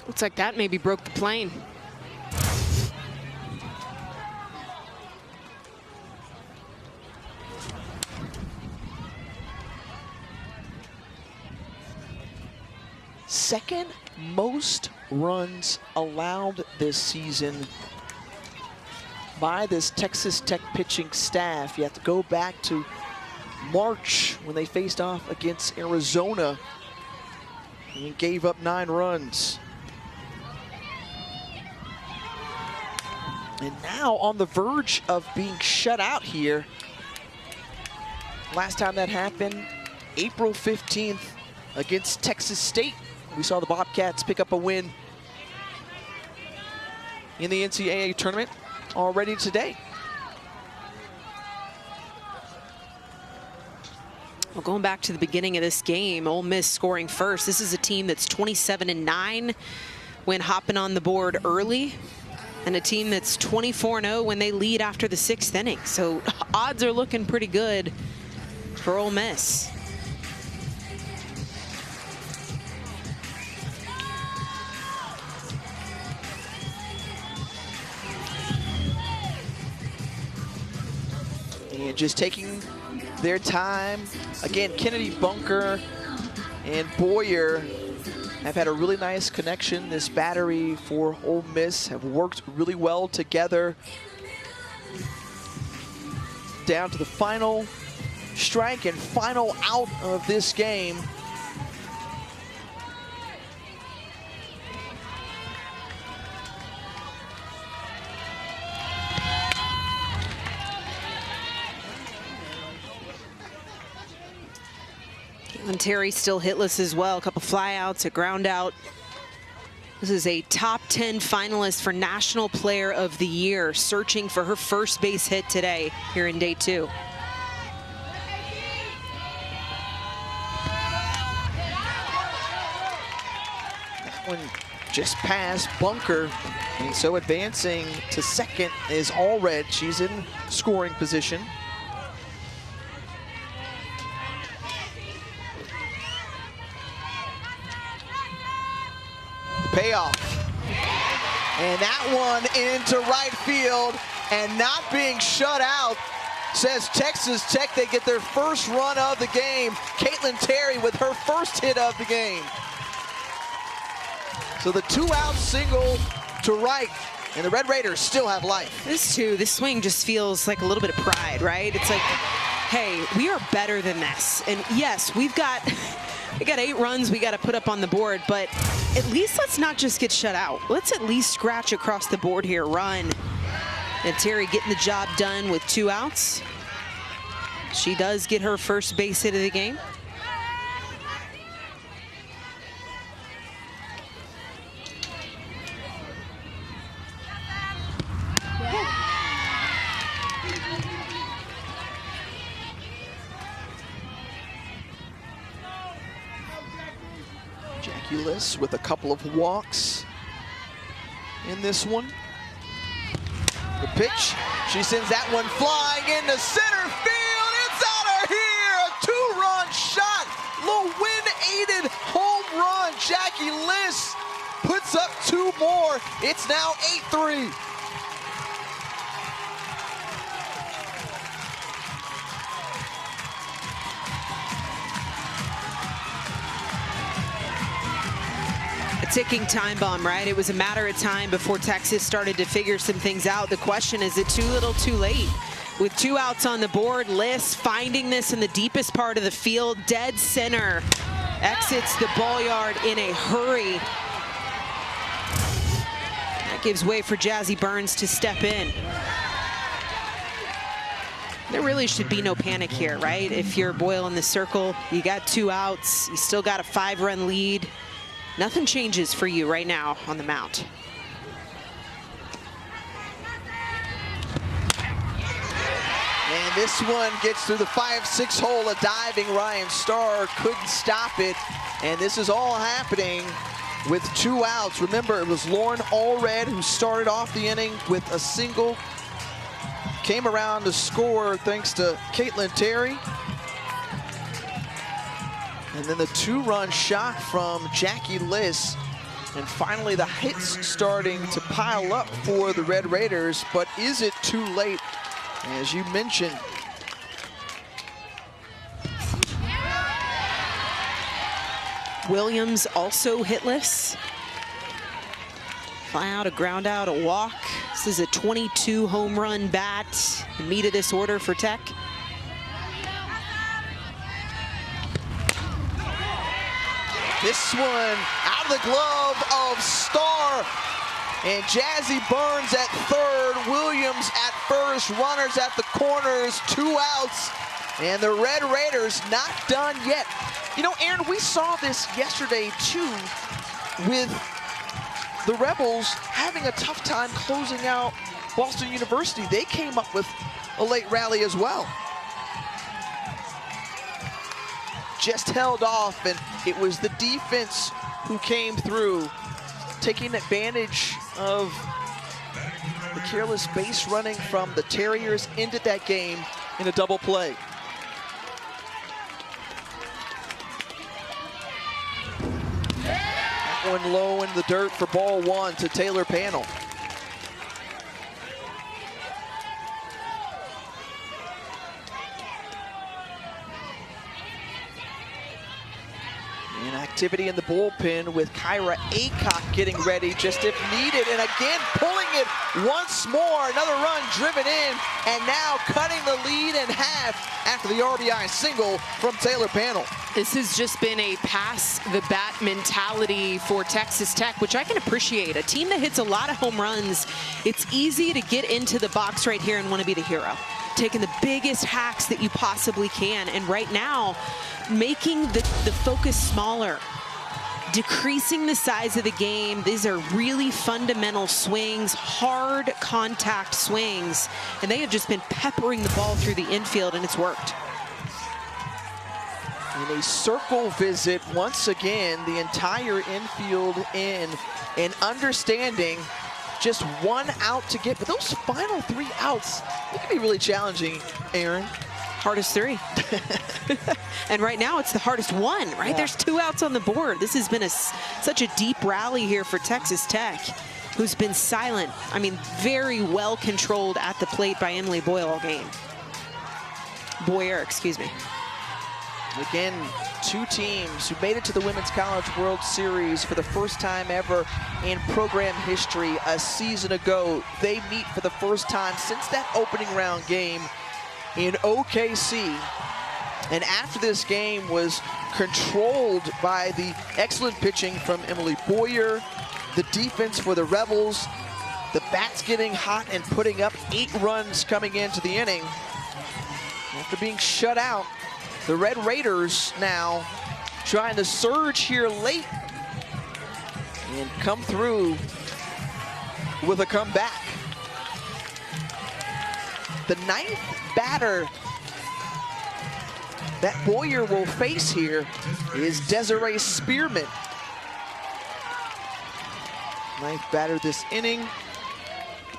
Looks like that maybe broke the plane. Second most runs allowed this season by this Texas Tech pitching staff. You have to go back to March when they faced off against Arizona and gave up 9 runs. And now on the verge of being shut out here. Last time that happened, April 15th against Texas State. We saw the Bobcats pick up a win in the NCAA tournament already today. Well, going back to the beginning of this game, Ole Miss scoring first. This is a team that's 27-9 when hopping on the board early, and a team that's 24-0 when they lead after the 6th inning. So odds are looking pretty good for Ole Miss. And just taking their time. Again, Kennedy Bunker and Boyer have had a really nice connection. This battery for Ole Miss have worked really well together. Down to the final strike and final out of this game. And Terry still hitless as well. A couple flyouts, a ground out. This is a top 10 finalist for National Player of the Year, searching for her first base hit today here in day 2. That one just past Bunker, and so advancing to second is Allred. She's in scoring position. Payoff. And that one into right field, and not being shut out, says Texas Tech. They get their first run of the game. Caitlin Terry with her first hit of the game. So the 2-out single to right, and the Red Raiders still have life. This swing just feels like a little bit of pride, right? It's like, hey, we are better than this. And yes, we got 8 runs we got to put up on the board, but at least let's not just get shut out. Let's at least scratch across the board here, run. And Terry getting the job done with 2 outs. She does get her first base hit of the game. Ulis with a couple of walks in this one. The pitch, she sends that one flying into center field. It's out of here, a 2-run shot. Lewin-aided home run. Jackie Liss puts up 2 more. It's now 8-3. Ticking time bomb, right? It was a matter of time before Texas started to figure some things out. The question is it too little, too late? With 2 outs on the board, Liss finding this in the deepest part of the field, dead center, exits the ball yard in a hurry. That gives way for Jazzy Burns to step in. There really should be no panic here, right? If you're Boyle in the circle, you got 2 outs, you still got a 5-run lead. Nothing changes for you right now on the mound. And this one gets through the 5-6 hole. A diving Ryan Starr couldn't stop it. And this is all happening with 2 outs. Remember, it was Lauren Allred who started off the inning with a single. Came around to score thanks to Caitlin Terry. And then the 2-run shot from Jackie Liss. And finally the hits starting to pile up for the Red Raiders, but is it too late? As you mentioned, Williams also hitless. Fly out, a ground out, a walk. This is a 22 home run bat. The meat of this order for Tech. this one out of the glove of Starr. And Jazzy Burns at third, Williams at first, runners at the corners, 2 outs. And the Red Raiders not done yet. You know, Aaron, we saw this yesterday too with the Rebels having a tough time closing out Boston University. They came up with a late rally as well. Just held off, and it was the defense who came through, taking advantage of the careless base running from the Terriers, ended that game in a double play. That one low in the dirt for ball one to Taylor Panel. And activity in the bullpen with Kyra Aycock getting ready just if needed, and again pulling it once more. Another run driven in, and now cutting the lead in half after the RBI single from Taylor Panel. This has just been a pass the bat mentality for Texas Tech, which I can appreciate. A team that hits a lot of home runs, it's easy to get into the box right here and want to be the hero, taking the biggest hacks that you possibly can. And right now, making the focus smaller, decreasing the size of the game. These are really fundamental swings, hard contact swings, and they have just been peppering the ball through the infield, and it's worked. In a circle visit, once again, the entire infield in, and understanding just 1 out to get, but those final 3 outs, it can be really challenging, Aaron. Hardest 3. And right now it's the hardest 1, right? Yeah. There's 2 outs on the board. This has been such a deep rally here for Texas Tech, who's been silent. I mean, very well controlled at the plate by Emily Boyer all game. Boyer, excuse me. Again, 2 teams who made it to the Women's College World Series for the first time ever in program history a season ago. They meet for the first time since that opening round game in OKC. And after this game was controlled by the excellent pitching from Emily Boyer, the defense for the Rebels, the bats getting hot and putting up 8 runs coming into the inning. After being shut out, the Red Raiders now trying to surge here late and come through with a comeback. The 9th batter that Boyer will face here is Desiree Spearman. 9th batter this inning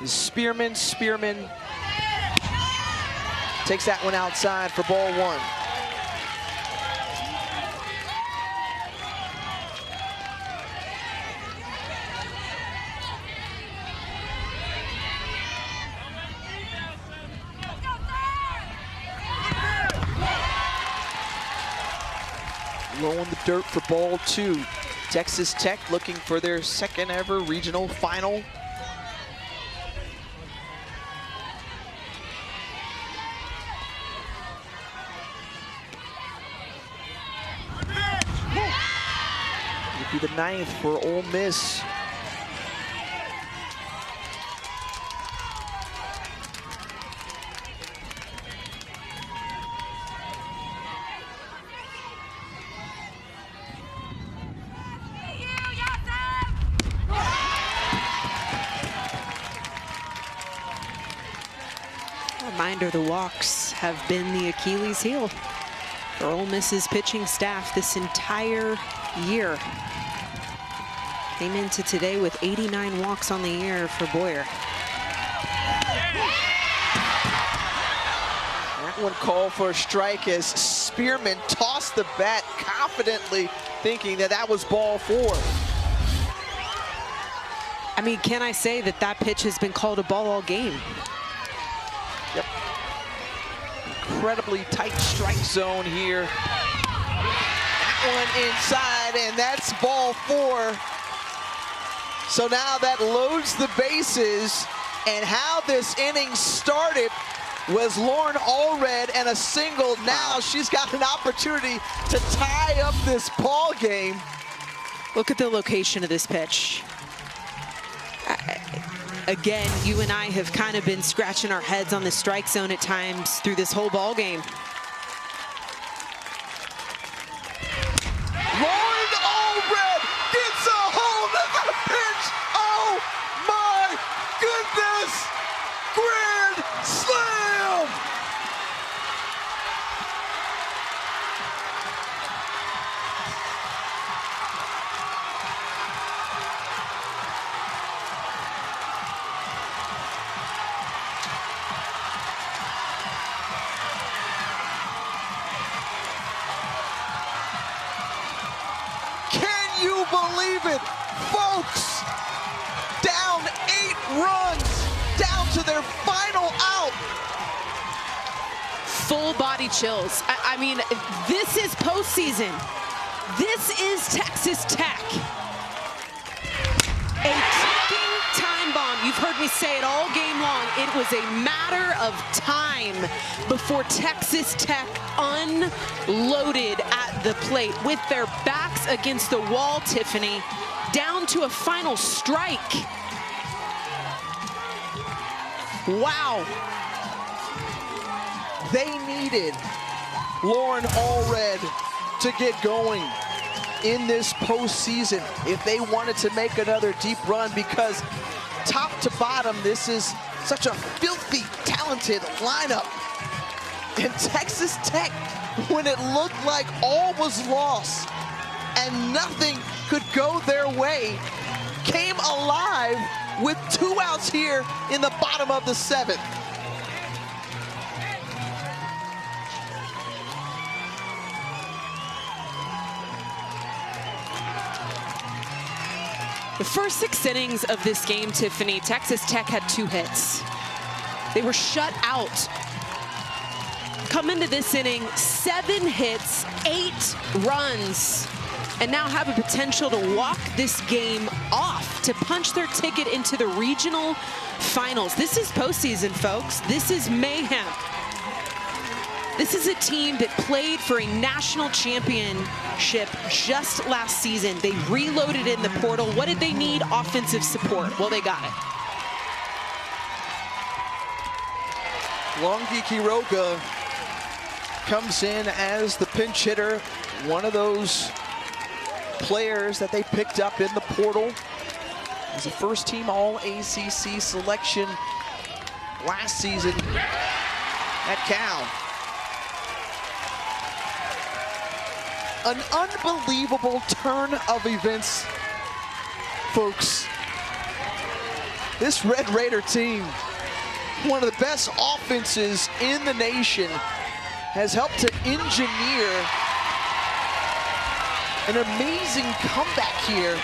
is Spearman. Spearman takes that one outside for ball 1. Low in the dirt for ball 2. Texas Tech looking for their 2nd ever regional final. It'll be the 9th for Ole Miss. reminder, the walks have been the Achilles heel for Ole Miss's pitching staff this entire year. Came into today with 89 walks on the year for Boyer. That one called for a strike as Spearman tossed the bat confidently, thinking that that was ball 4. I mean, can I say that that pitch has been called a ball all game? Yep. Incredibly tight strike zone here. That one inside, and that's ball 4. So now that loads the bases, and how this inning started was Lauren Allred and a single. Now she's got an opportunity to tie up this ball game. Look at the location of this pitch. Again, you and I have kind of been scratching our heads on the strike zone at times through this whole ball game. Lauren Allred gets a hold of the pitch. Oh my goodness! Grand slam! You believe it, folks? Down 8 runs, down to their final out. Full body chills. I mean, this is postseason. This is Texas Tech. A ticking time bomb. You've heard me say it all game long. It was a matter of time before Texas Tech unloaded at the plate with their backs against the wall, Tiffany, down to a final strike. Wow. They needed Lauren Allred to get going in this postseason if they wanted to make another deep run, because top to bottom, this is such a filthy, talented lineup. And Texas Tech, when it looked like all was lost and nothing could go their way, came alive with 2 outs here in the bottom of the 7th. The first 6 innings of this game, Tiffany, Texas Tech had 2 hits. They were shut out. Come into this inning, 7 hits, 8 runs, and now have a potential to walk this game off, to punch their ticket into the regional finals. This is postseason, folks. This is mayhem. This is a team that played for a national championship just last season. They reloaded in the portal. What did they need? Offensive support. Well, they got it. Longi Quiroga comes in as the pinch hitter, one of those players that they picked up in the portal. He's a first-team All-ACC selection last season at Cal. An unbelievable turn of events, folks. This Red Raider team, one of the best offenses in the nation, has helped to engineer an amazing comeback here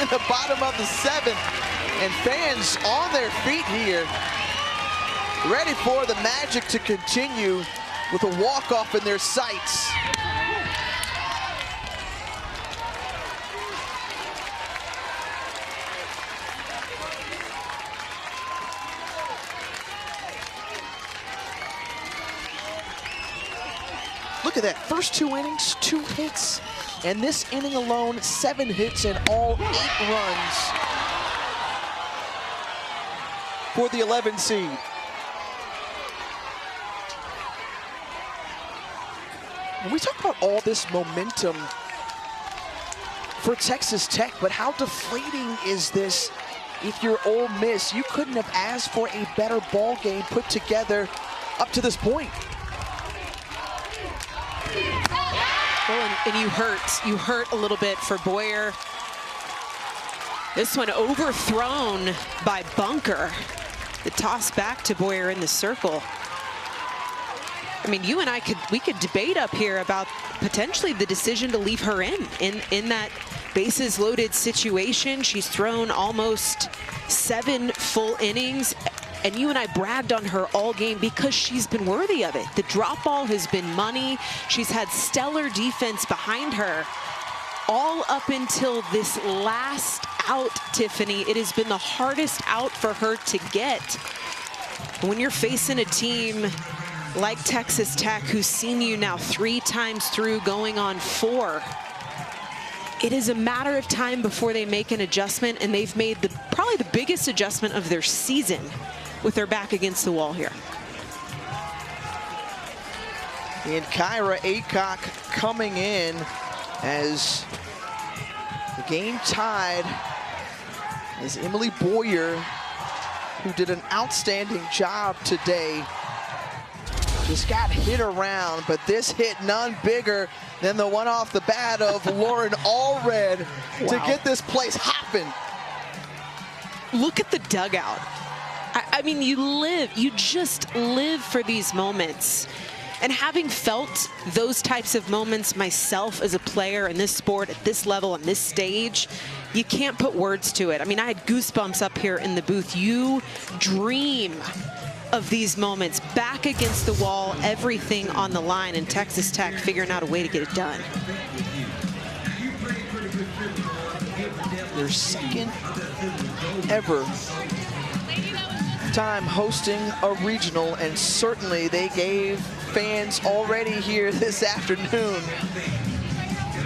in the bottom of the 7th, and fans on their feet here, ready for the magic to continue with a walk-off in their sights. Look at that, first 2 innings, 2 hits, and this inning alone, 7 hits and all 8 runs for the 11 seed. And we talk about all this momentum for Texas Tech, but how deflating is this if you're Ole Miss, you couldn't have asked for a better ball game put together up to this point. Well, and you hurt a little bit for Boyer. This one overthrown by Bunker. The toss back to Boyer in the circle. I mean, you and I we could debate up here about potentially the decision to leave her in that bases loaded situation. She's thrown almost 7 full innings, and you and I bragged on her all game because she's been worthy of it. The drop ball has been money. She's had stellar defense behind her. All up until this last out, Tiffany, it has been the hardest out for her to get. When you're facing a team like Texas Tech, who's seen you now 3 times through, going on 4, it is a matter of time before they make an adjustment, and they've made probably the biggest adjustment of their season with their back against the wall here. And Kyra Aycock coming in as the game tied is Emily Boyer, who did an outstanding job today. Just got hit around, but this hit none bigger than the one off the bat of Lauren Allred to get this place hopping. Look at the dugout. I mean, you just live for these moments. And having felt those types of moments myself as a player in this sport, at this level, on this stage, you can't put words to it. I mean, I had goosebumps up here in the booth. You dream of these moments, back against the wall, everything on the line, and Texas Tech figuring out a way to get it done. Their second ever time hosting a regional, and certainly they gave fans already here this afternoon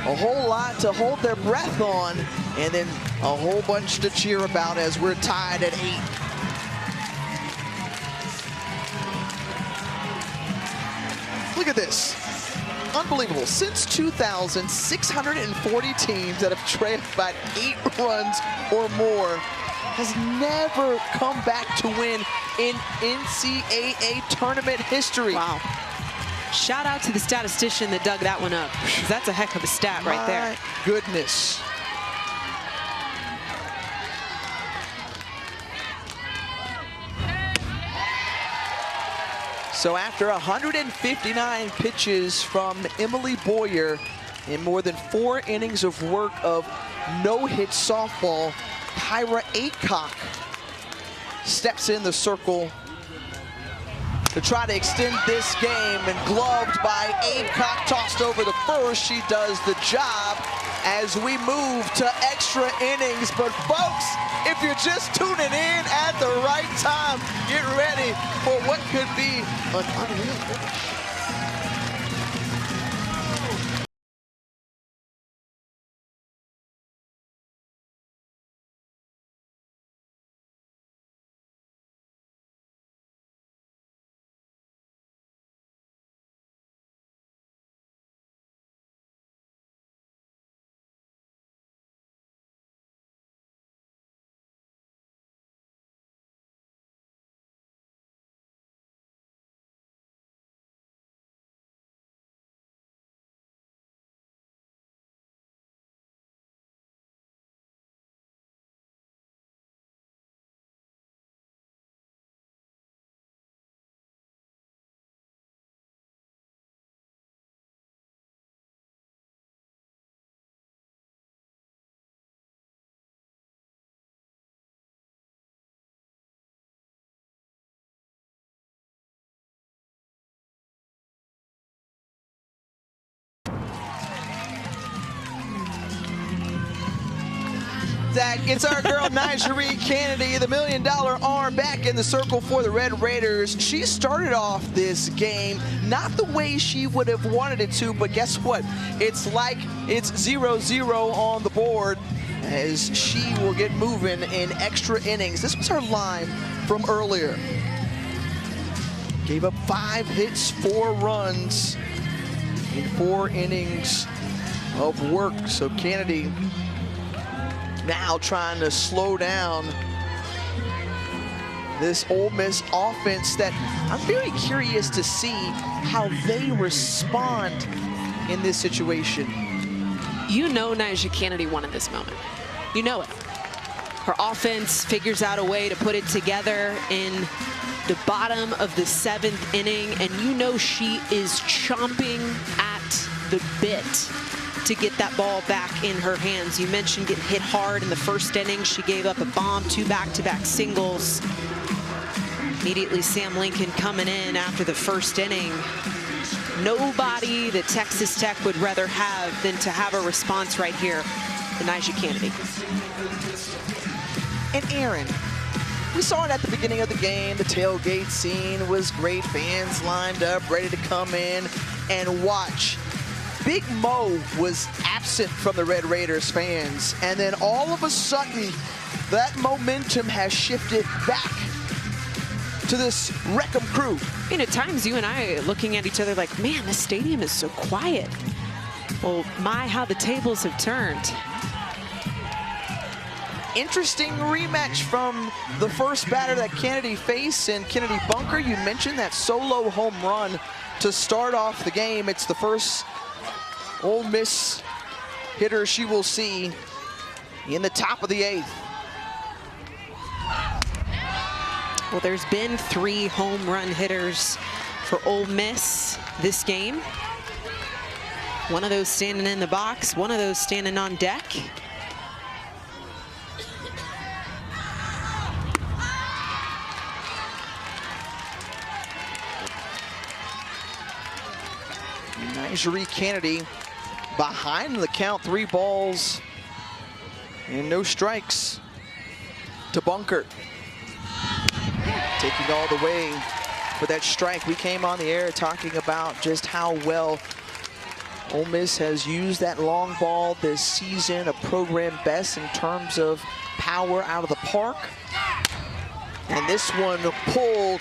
a whole lot to hold their breath on, and then a whole bunch to cheer about as we're tied at 8. Look at this. Unbelievable. Since 2000, 640 teams that have trailed by 8 runs or more has never come back to win in NCAA tournament history. Wow. Shout out to the statistician that dug that one up. That's a heck of a stat right there. My goodness. So after 159 pitches from Emily Boyer in more than 4 innings of work of no-hit softball, Kyra Aycock steps in the circle to try to extend this game, and gloved by Aycock, tossed over the first. She does the job as we move to extra innings. But folks, if you're just tuning in at the right time, get ready for what could be an unreal finish. Zach, it's our girl Nyjeri Kennedy, the $1 million arm, back in the circle for the Red Raiders. She started off this game not the way she would have wanted it to, but guess what? It's like it's 0-0 on the board as she will get moving in extra innings. This was her line from earlier. Gave up 5 hits, 4 runs in 4 innings of work. So Kennedy now trying to slow down this Ole Miss offense that I'm very curious to see how they respond in this situation. You know Nyjah Kennedy wanted this moment. You know it. Her offense figures out a way to put it together in the bottom of the 7th inning, and you know she is chomping at the bit to get that ball back in her hands. You mentioned getting hit hard in the 1st inning. She gave up a bomb, 2 back-to-back singles. Immediately Sam Lincoln coming in after the 1st inning. Nobody that Texas Tech would rather have than to have a response right here to Nyjah Kennedy. And Aaron, we saw it at the beginning of the game. The tailgate scene was great. Fans lined up, ready to come in and watch. Big Mo was absent from the Red Raiders fans. And then all of a sudden, that momentum has shifted back to this Wreckham crew. I mean, at times you and I are looking at each other like, man, this stadium is so quiet. Well, my, how the tables have turned. Interesting rematch from the first batter that Kennedy faced, and Kennedy Bunker, you mentioned that solo home run to start off the game. It's the first Ole Miss hitter she will see in the top of the 8th. Well, there's been 3 home run hitters for Ole Miss this game. One of those standing in the box, one of those standing on deck. Nyjah Kennedy behind the count, 3 balls and no strikes to Bunker. Taking all the way for that strike. We came on the air talking about just how well Ole Miss has used that long ball this season, a program best in terms of power out of the park. And this one pulled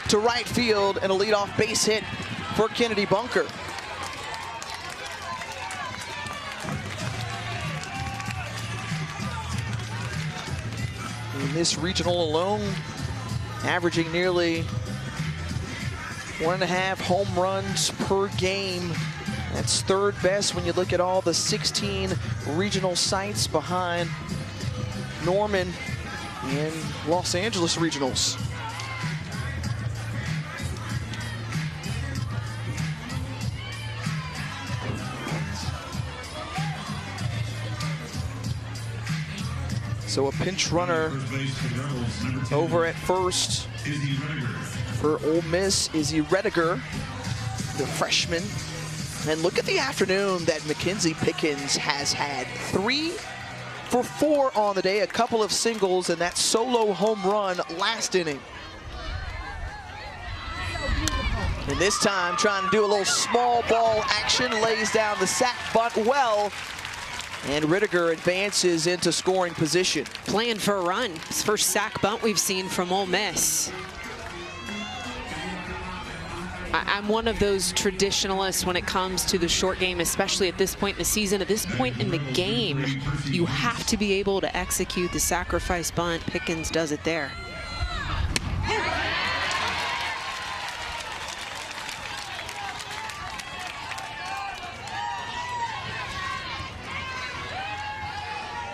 to right field and a leadoff base hit for Kennedy Bunker. In this regional alone, averaging nearly 1.5 home runs per game. That's 3rd best when you look at all the 16 regional sites behind Norman and Los Angeles regionals. So a pinch runner over at first for Ole Miss, Izzy Rediger, the freshman. And look at the afternoon that Mackenzie Pickens has had. 3 for 4 on the day, a couple of singles, and that solo home run last inning. And this time trying to do a little small ball action, lays down the sac bunt well. And Rediger advances into scoring position. Playing for a run. It's first sac bunt we've seen from Ole Miss. I'm one of those traditionalists when it comes to the short game, especially at this point in the season, at this point in the game. You have to be able to execute the sacrifice bunt. Pickens does it there.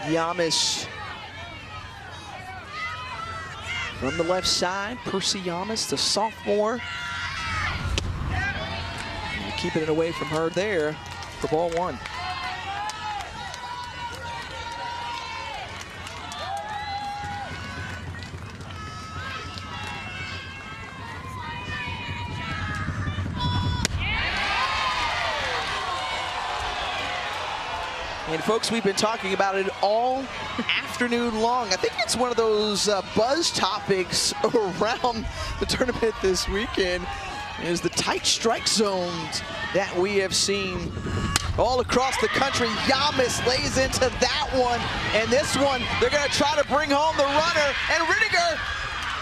Yamas from the left side. Percy Yamas, the sophomore. Keeping it away from her there for ball 1. And folks, we've been talking about it all afternoon long. I think it's one of those buzz topics around the tournament this weekend is the tight strike zones that we have seen all across the country. Yamas lays into that one, and this one, they're gonna try to bring home the runner, and Rediger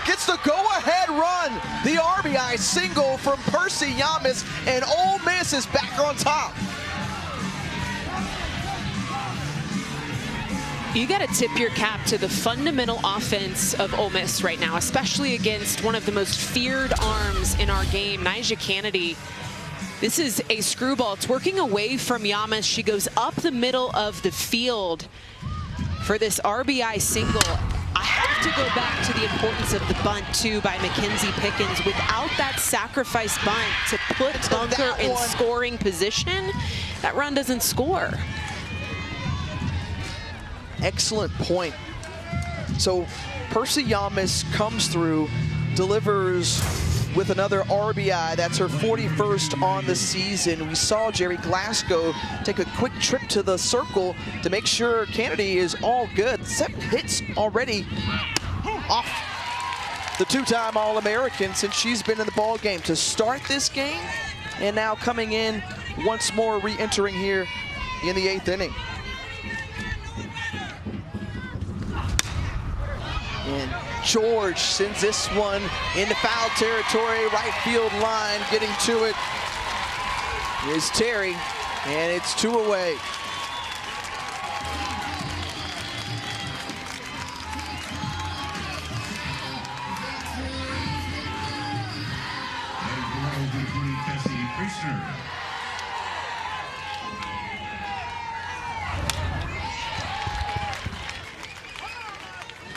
gets the go-ahead run. The RBI single from Percy Yamas, and Ole Miss is back on top. You got to tip your cap to the fundamental offense of Ole Miss right now, especially against one of the most feared arms in our game, Nyjah Cannady. This is a screwball. It's working away from Yamas. She goes up the middle of the field for this RBI single. I have to go back to the importance of the bunt, too, by Mackenzie Pickens. Without that sacrifice bunt to put Bunker in scoring position, that run doesn't score. Excellent point. So Percy Yamas comes through, delivers with another RBI. That's her 41st on the season. We saw Jerry Glasgow take a quick trip to the circle to make sure Cannady is all good. 7 hits already off the 2-time All-American since she's been in the ball game to start this game, and now coming in once more, re-entering here in the 8th inning. And George sends this one into foul territory, right field line. Getting to it is Terry, and it's 2 away.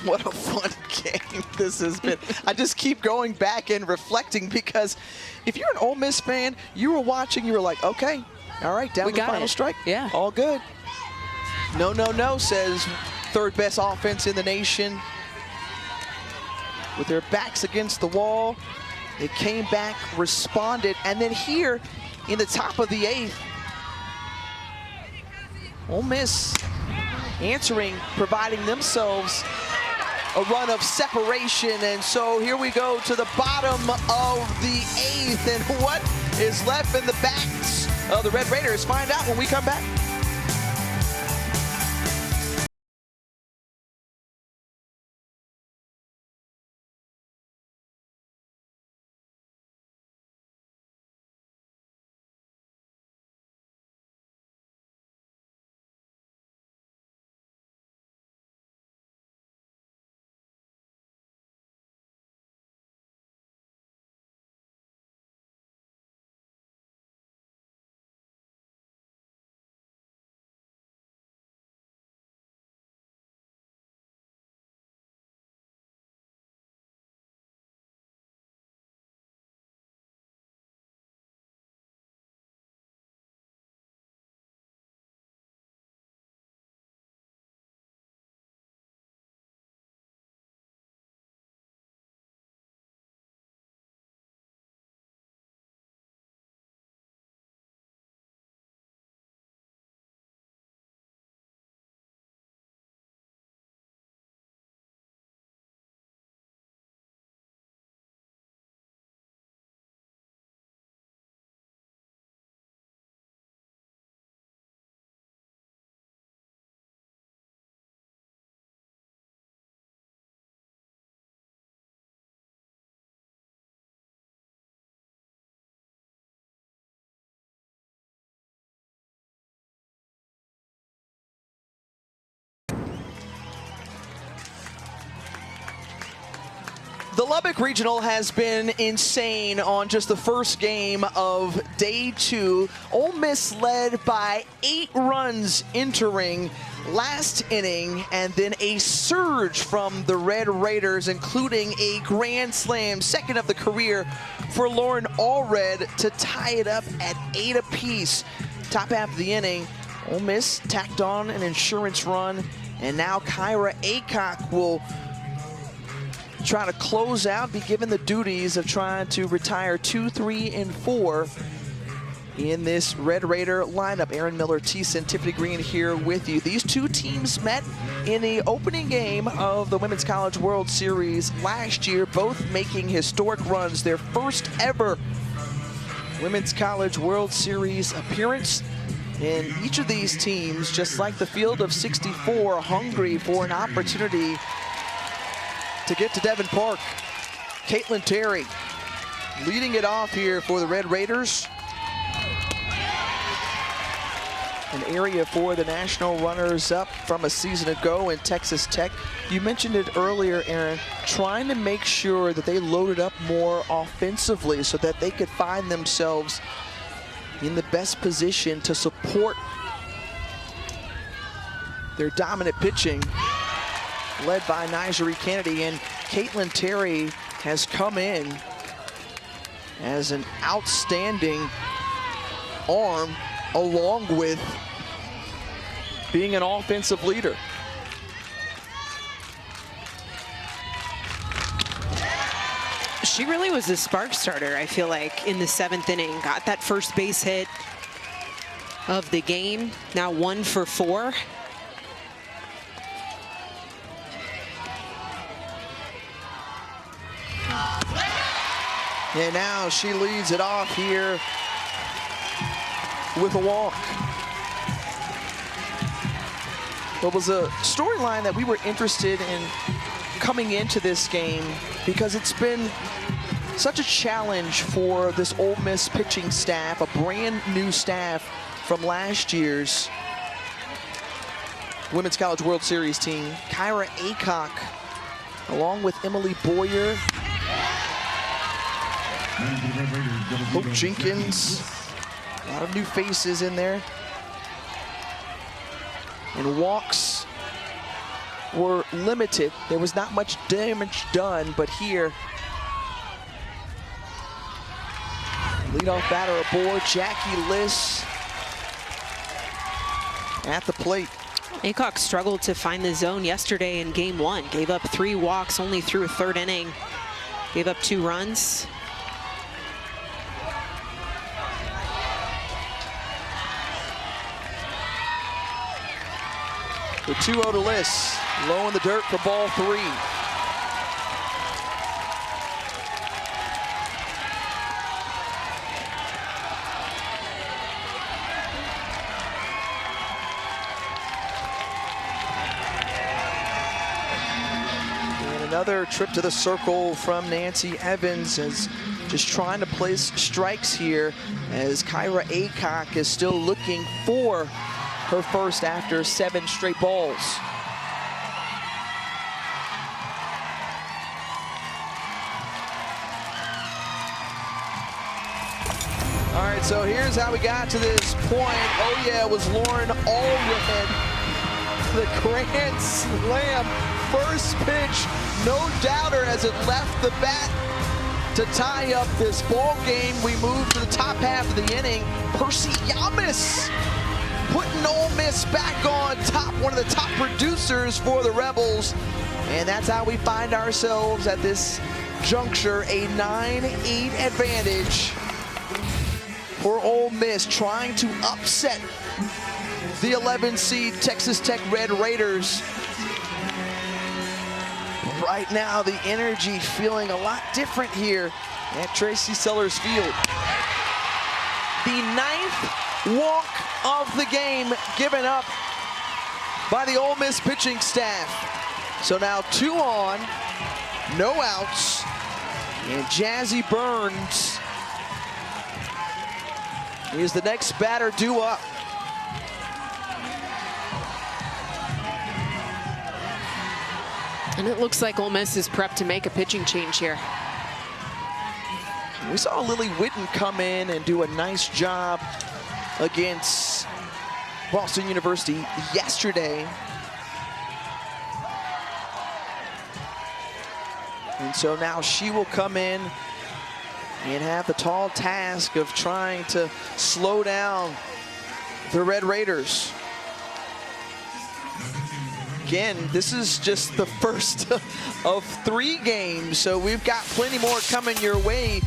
What a fun game this has been. I just keep going back and reflecting, because if you're an Ole Miss fan, you were watching, you were like, okay, all right, down to the final strike. Yeah. All good. No, no, no, says third best offense in the nation. With their backs against the wall, they came back, responded, and then here in the top of the 8th, Ole Miss answering, providing themselves a run of separation. And so here we go to the bottom of the 8th, and what is left in the backs of the Red Raiders? Find out when we come back. The Lubbock Regional has been insane on just the first game of day 2. Ole Miss led by 8 runs entering last inning, and then a surge from the Red Raiders, including a grand slam, second of the career for Lauren Allred, to tie it up at 8 apiece. Top half of the inning, Ole Miss tacked on an insurance run, and now Kyra Aycock will try to close out, be given the duties of trying to retire 2, 3, and 4 in this Red Raider lineup. Aaron Miller, Thiessen, Tiffany Green here with you. These two teams met in the opening game of the Women's College World Series last year, both making historic runs, their first ever Women's College World Series appearance. And each of these teams, just like the field of 64, hungry for an opportunity to get to Devon Park. Caitlin Terry leading it off here for the Red Raiders. an area for the national runners-up from a season ago in Texas Tech. You mentioned it earlier, Aaron, trying to make sure that they loaded up more offensively so that they could find themselves in the best position to support their dominant pitching, led by Nyjari Kennedy. And Caitlin Terry has come in as an outstanding arm, along with being an offensive leader. She really was a spark starter, I feel like, in the 7th inning. Got that first base hit of the game. Now 1 for 4. And now she leads it off here with a walk. It was a storyline that we were interested in coming into this game because it's been such a challenge for this Ole Miss pitching staff, a brand new staff from last year's Women's College World Series team. Kyra Aycock, along with Emily Boyer, Hope Jenkins, a lot of new faces in there. And walks were limited. There was not much damage done, but here, leadoff batter aboard, Jackie Liss at the plate. Aycock struggled to find the zone yesterday in game 1. Gave up 3 walks only through a 3rd inning. Gave up 2 runs. The 2-0 to Liss, low in the dirt for ball 3. And another trip to the circle from Nancy Evans, as just trying to place strikes here, as Kyra Aycock is still looking for her first after 7 straight balls. All right, so here's how we got to this point. Oh yeah, it was Lauren Allred, the grand slam. First pitch, no doubter as it left the bat to tie up this ball game. We move to the top half of the inning. Percy Yamas putting Ole Miss back on top, one of the top producers for the Rebels. And that's how we find ourselves at this juncture, a 9-8 advantage for Ole Miss, trying to upset the 11 seed Texas Tech Red Raiders. Right now, the energy feeling a lot different here at Tracy Sellers Field. The 9th walk of the game given up by the Ole Miss pitching staff. So now 2 on, no outs, and Jazzy Burns is the next batter due up. And it looks like Ole Miss is prepped to make a pitching change here. We saw Lily Witten come in and do a nice job against Boston University yesterday. And so now she will come in and have the tall task of trying to slow down the Red Raiders. Again, this is just the first of 3 games, so we've got plenty more coming your way.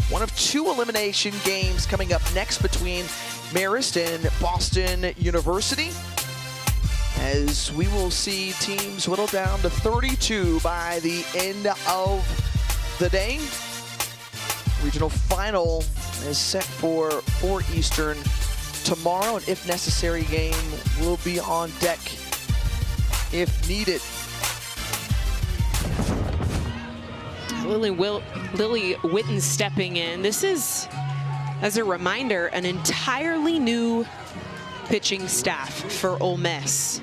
One of 2 elimination games coming up next between Marist and Boston University, as we will see teams whittle down to 32 by the end of the day. Regional final is set for 4 Eastern tomorrow. An if necessary game will be on deck if needed. Lily Witten stepping in. This is, as a reminder, an entirely new pitching staff for Ole Miss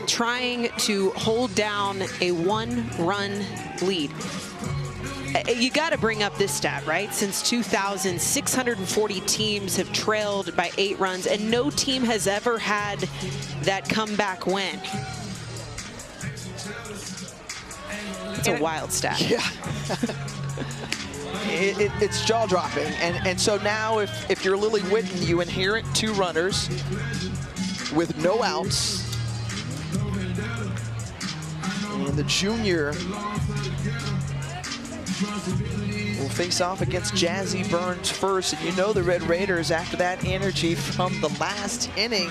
trying to hold down a 1-run lead. You got to bring up this stat, right? Since 2000, 640 teams have trailed by 8 runs, and no team has ever had that comeback win. It's a wild stat. Yeah. It's jaw-dropping. And so now if you're Lily Whitten, you inherit 2 runners with no outs. And the junior will face off against Jazzy Burns first. And you know the Red Raiders, after that energy from the last inning,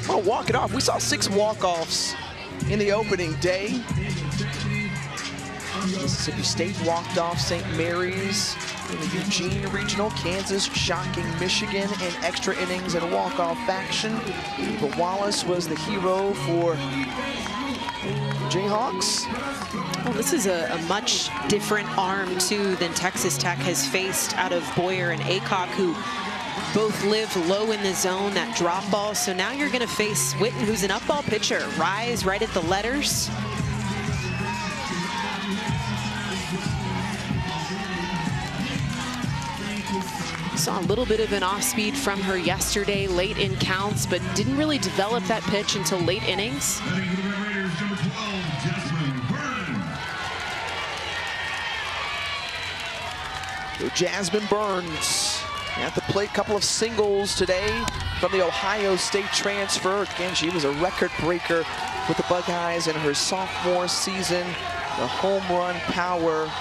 want to walk it off. We saw 6 walk-offs in the opening day. Mississippi State walked off St. Mary's in the Eugene Regional. Kansas shocking Michigan in extra innings and walk-off action. But Wallace was the hero for Jayhawks. Well, this is a much different arm, too, than Texas Tech has faced out of Boyer and Aycock, who both live low in the zone, that drop ball. So now you're going to face Whitten, who's an up-ball pitcher. Rise right at the letters. Saw a little bit of an off-speed from her yesterday, late in counts, but didn't really develop that pitch until late innings. So Jasmine Burns at the plate, couple of singles today from the Ohio State transfer. Again, she was a record breaker with the Buckeyes in her sophomore season. The home run power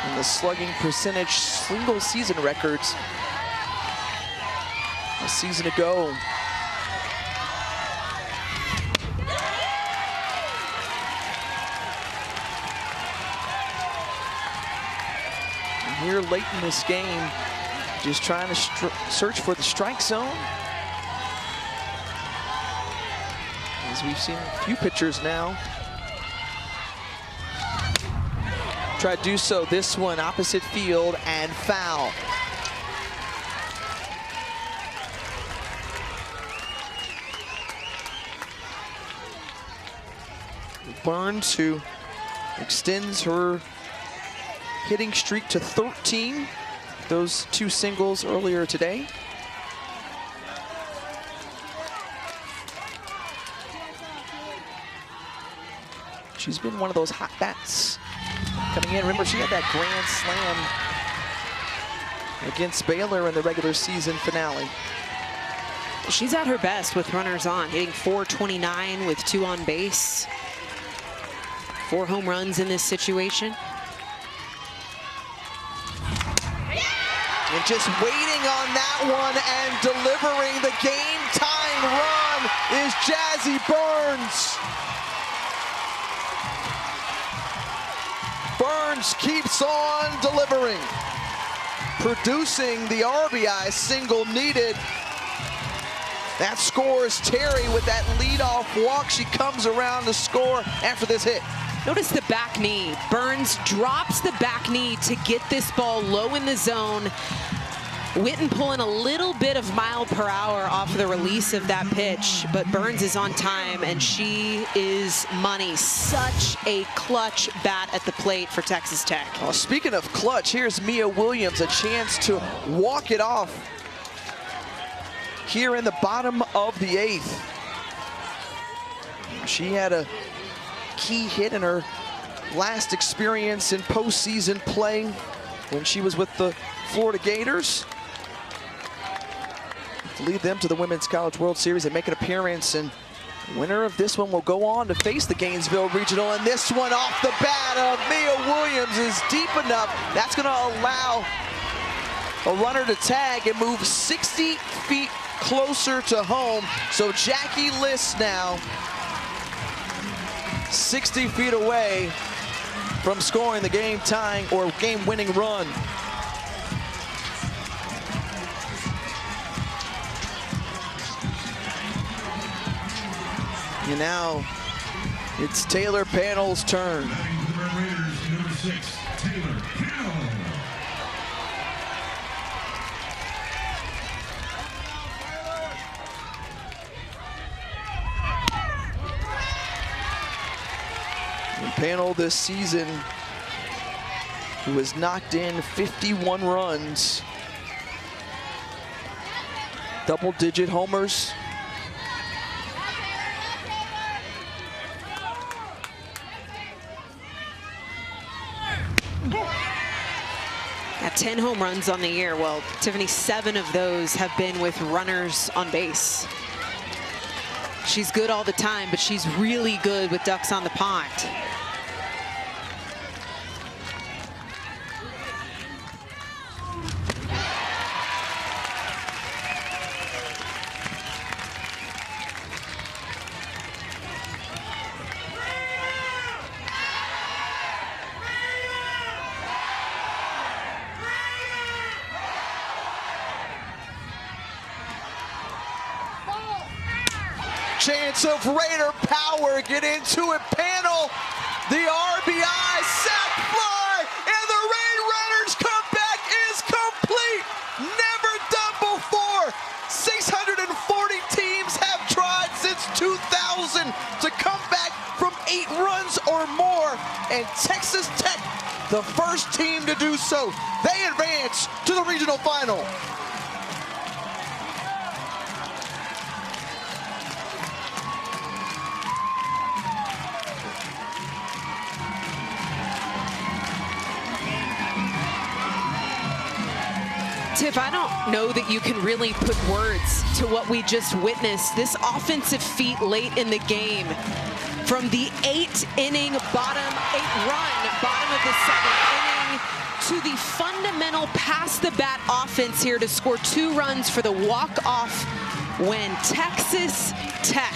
and the slugging percentage, single season records a season ago. Here late in this game, just trying to search for the strike zone. As we've seen a few pitchers now try to do so. This one opposite field and foul. Burns, who extends her hitting streak to 13. Those 2 singles earlier today. She's been one of those hot bats coming in. Remember, she had that grand slam against Baylor in the regular season finale. She's at her best with runners on, hitting .429 with 2 on base. 4 home runs in this situation. And just waiting on that one and delivering the game-tying run is Jazzy Burns. Burns keeps on delivering, producing the RBI single needed. That scores Terry with that leadoff walk. She comes around to score after this hit. Notice the back knee. Burns drops the back knee to get this ball low in the zone. Whitten pulling a little bit of mile per hour off of the release of that pitch, but Burns is on time, and she is money. Such a clutch bat at the plate for Texas Tech. Oh, speaking of clutch, here's Mia Williams, a chance to walk it off here in the bottom of the 8th. She had a key hit in her last experience in postseason play when she was with the Florida Gators to lead them to the Women's College World Series and make an appearance. And the winner of this one will go on to face the Gainesville Regional. And this one off the bat of Mia Williams is deep enough. That's going to allow a runner to tag and move 60 feet closer to home. So Jackie List now 60 feet away from scoring the game-tying or game-winning run. And now it's Taylor Panel's turn. Panel this season who has knocked in 51 runs, double-digit homers. Got 10 home runs on the year. Well, Tiffany, 7 of those have been with runners on base. She's good all the time, but she's really good with ducks on the pond. Chance of Raider power, get into it, Panel. The RBI, sac fly, and the Raiders comeback is complete. Never done before. 640 teams have tried since 2000 to come back from 8 runs or more, and Texas Tech, the first team to do so. They advance to the regional final. Tiff, I don't know that you can really put words to what we just witnessed. This offensive feat late in the game from the 8-inning bottom of the 7th inning to the fundamental pass the bat offense here to score 2 runs for the walk-off when Texas Tech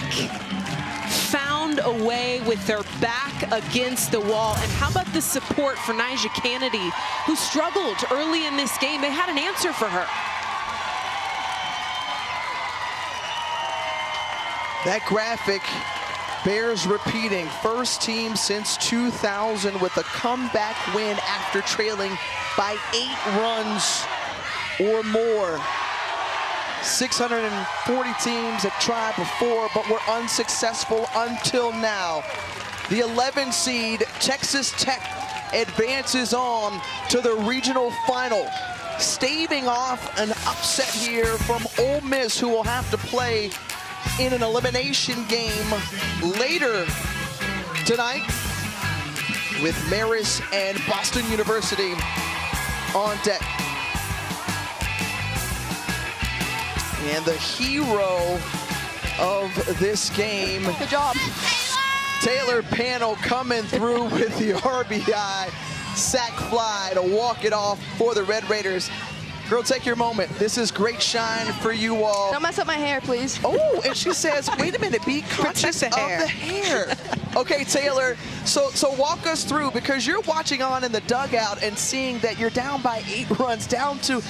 found a way with their back against the wall. And how about the support for Nyjah Canady, who struggled early in this game? They had an answer for her. That graphic bears repeating. First team since 2000 with a comeback win after trailing by 8 runs or more. 640 teams have tried before, but were unsuccessful until now. The 11 seed Texas Tech advances on to the regional final, staving off an upset here from Ole Miss, who will have to play in an elimination game later tonight with Marist and Boston University on deck. And the hero of this game, good job, Taylor Panel, coming through with the RBI sac fly to walk it off for the Red Raiders. Girl, take your moment. This is great shine for you all. Don't mess up my hair, please. Oh, and she says, wait a minute, be conscious of the hair. Okay, Taylor, so walk us through, because you're watching on in the dugout and seeing that you're down by 8 runs, down to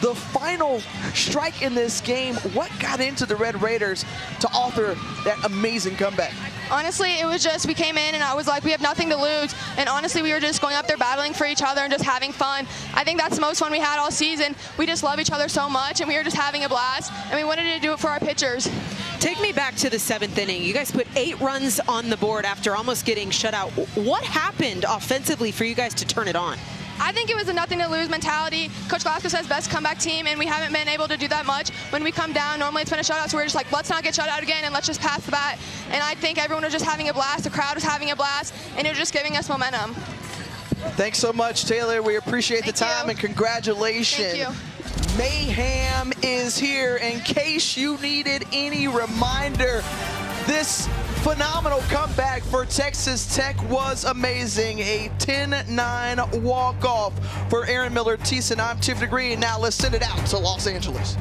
the final strike in this game. What got into the Red Raiders to author that amazing comeback? Honestly, it was just, we came in and I was like, we have nothing to lose. And honestly, we were just going up there battling for each other and just having fun. I think that's the most fun we had all season. We just love each other so much and we were just having a blast. And we wanted to do it for our pitchers. Take me back to the 7th inning. You guys put 8 runs on the board after almost getting shut out. What happened offensively for you guys to turn it on? I think it was a nothing to lose mentality. Coach Glasgow says best comeback team, and we haven't been able to do that much. When we come down, normally it's been a shutout, so we're just like, let's not get shut out again and let's just pass the bat. And I think everyone was just having a blast. The crowd was having a blast, and it was just giving us momentum. Thanks so much, Taylor. We appreciate the time and congratulations. Thank you. Mayhem is here. In case you needed any reminder, this phenomenal comeback for Texas Tech was amazing. A 10-9 walk-off for Aaron Miller Thiessen. I'm Tiffany Green. Now let's send it out to Los Angeles.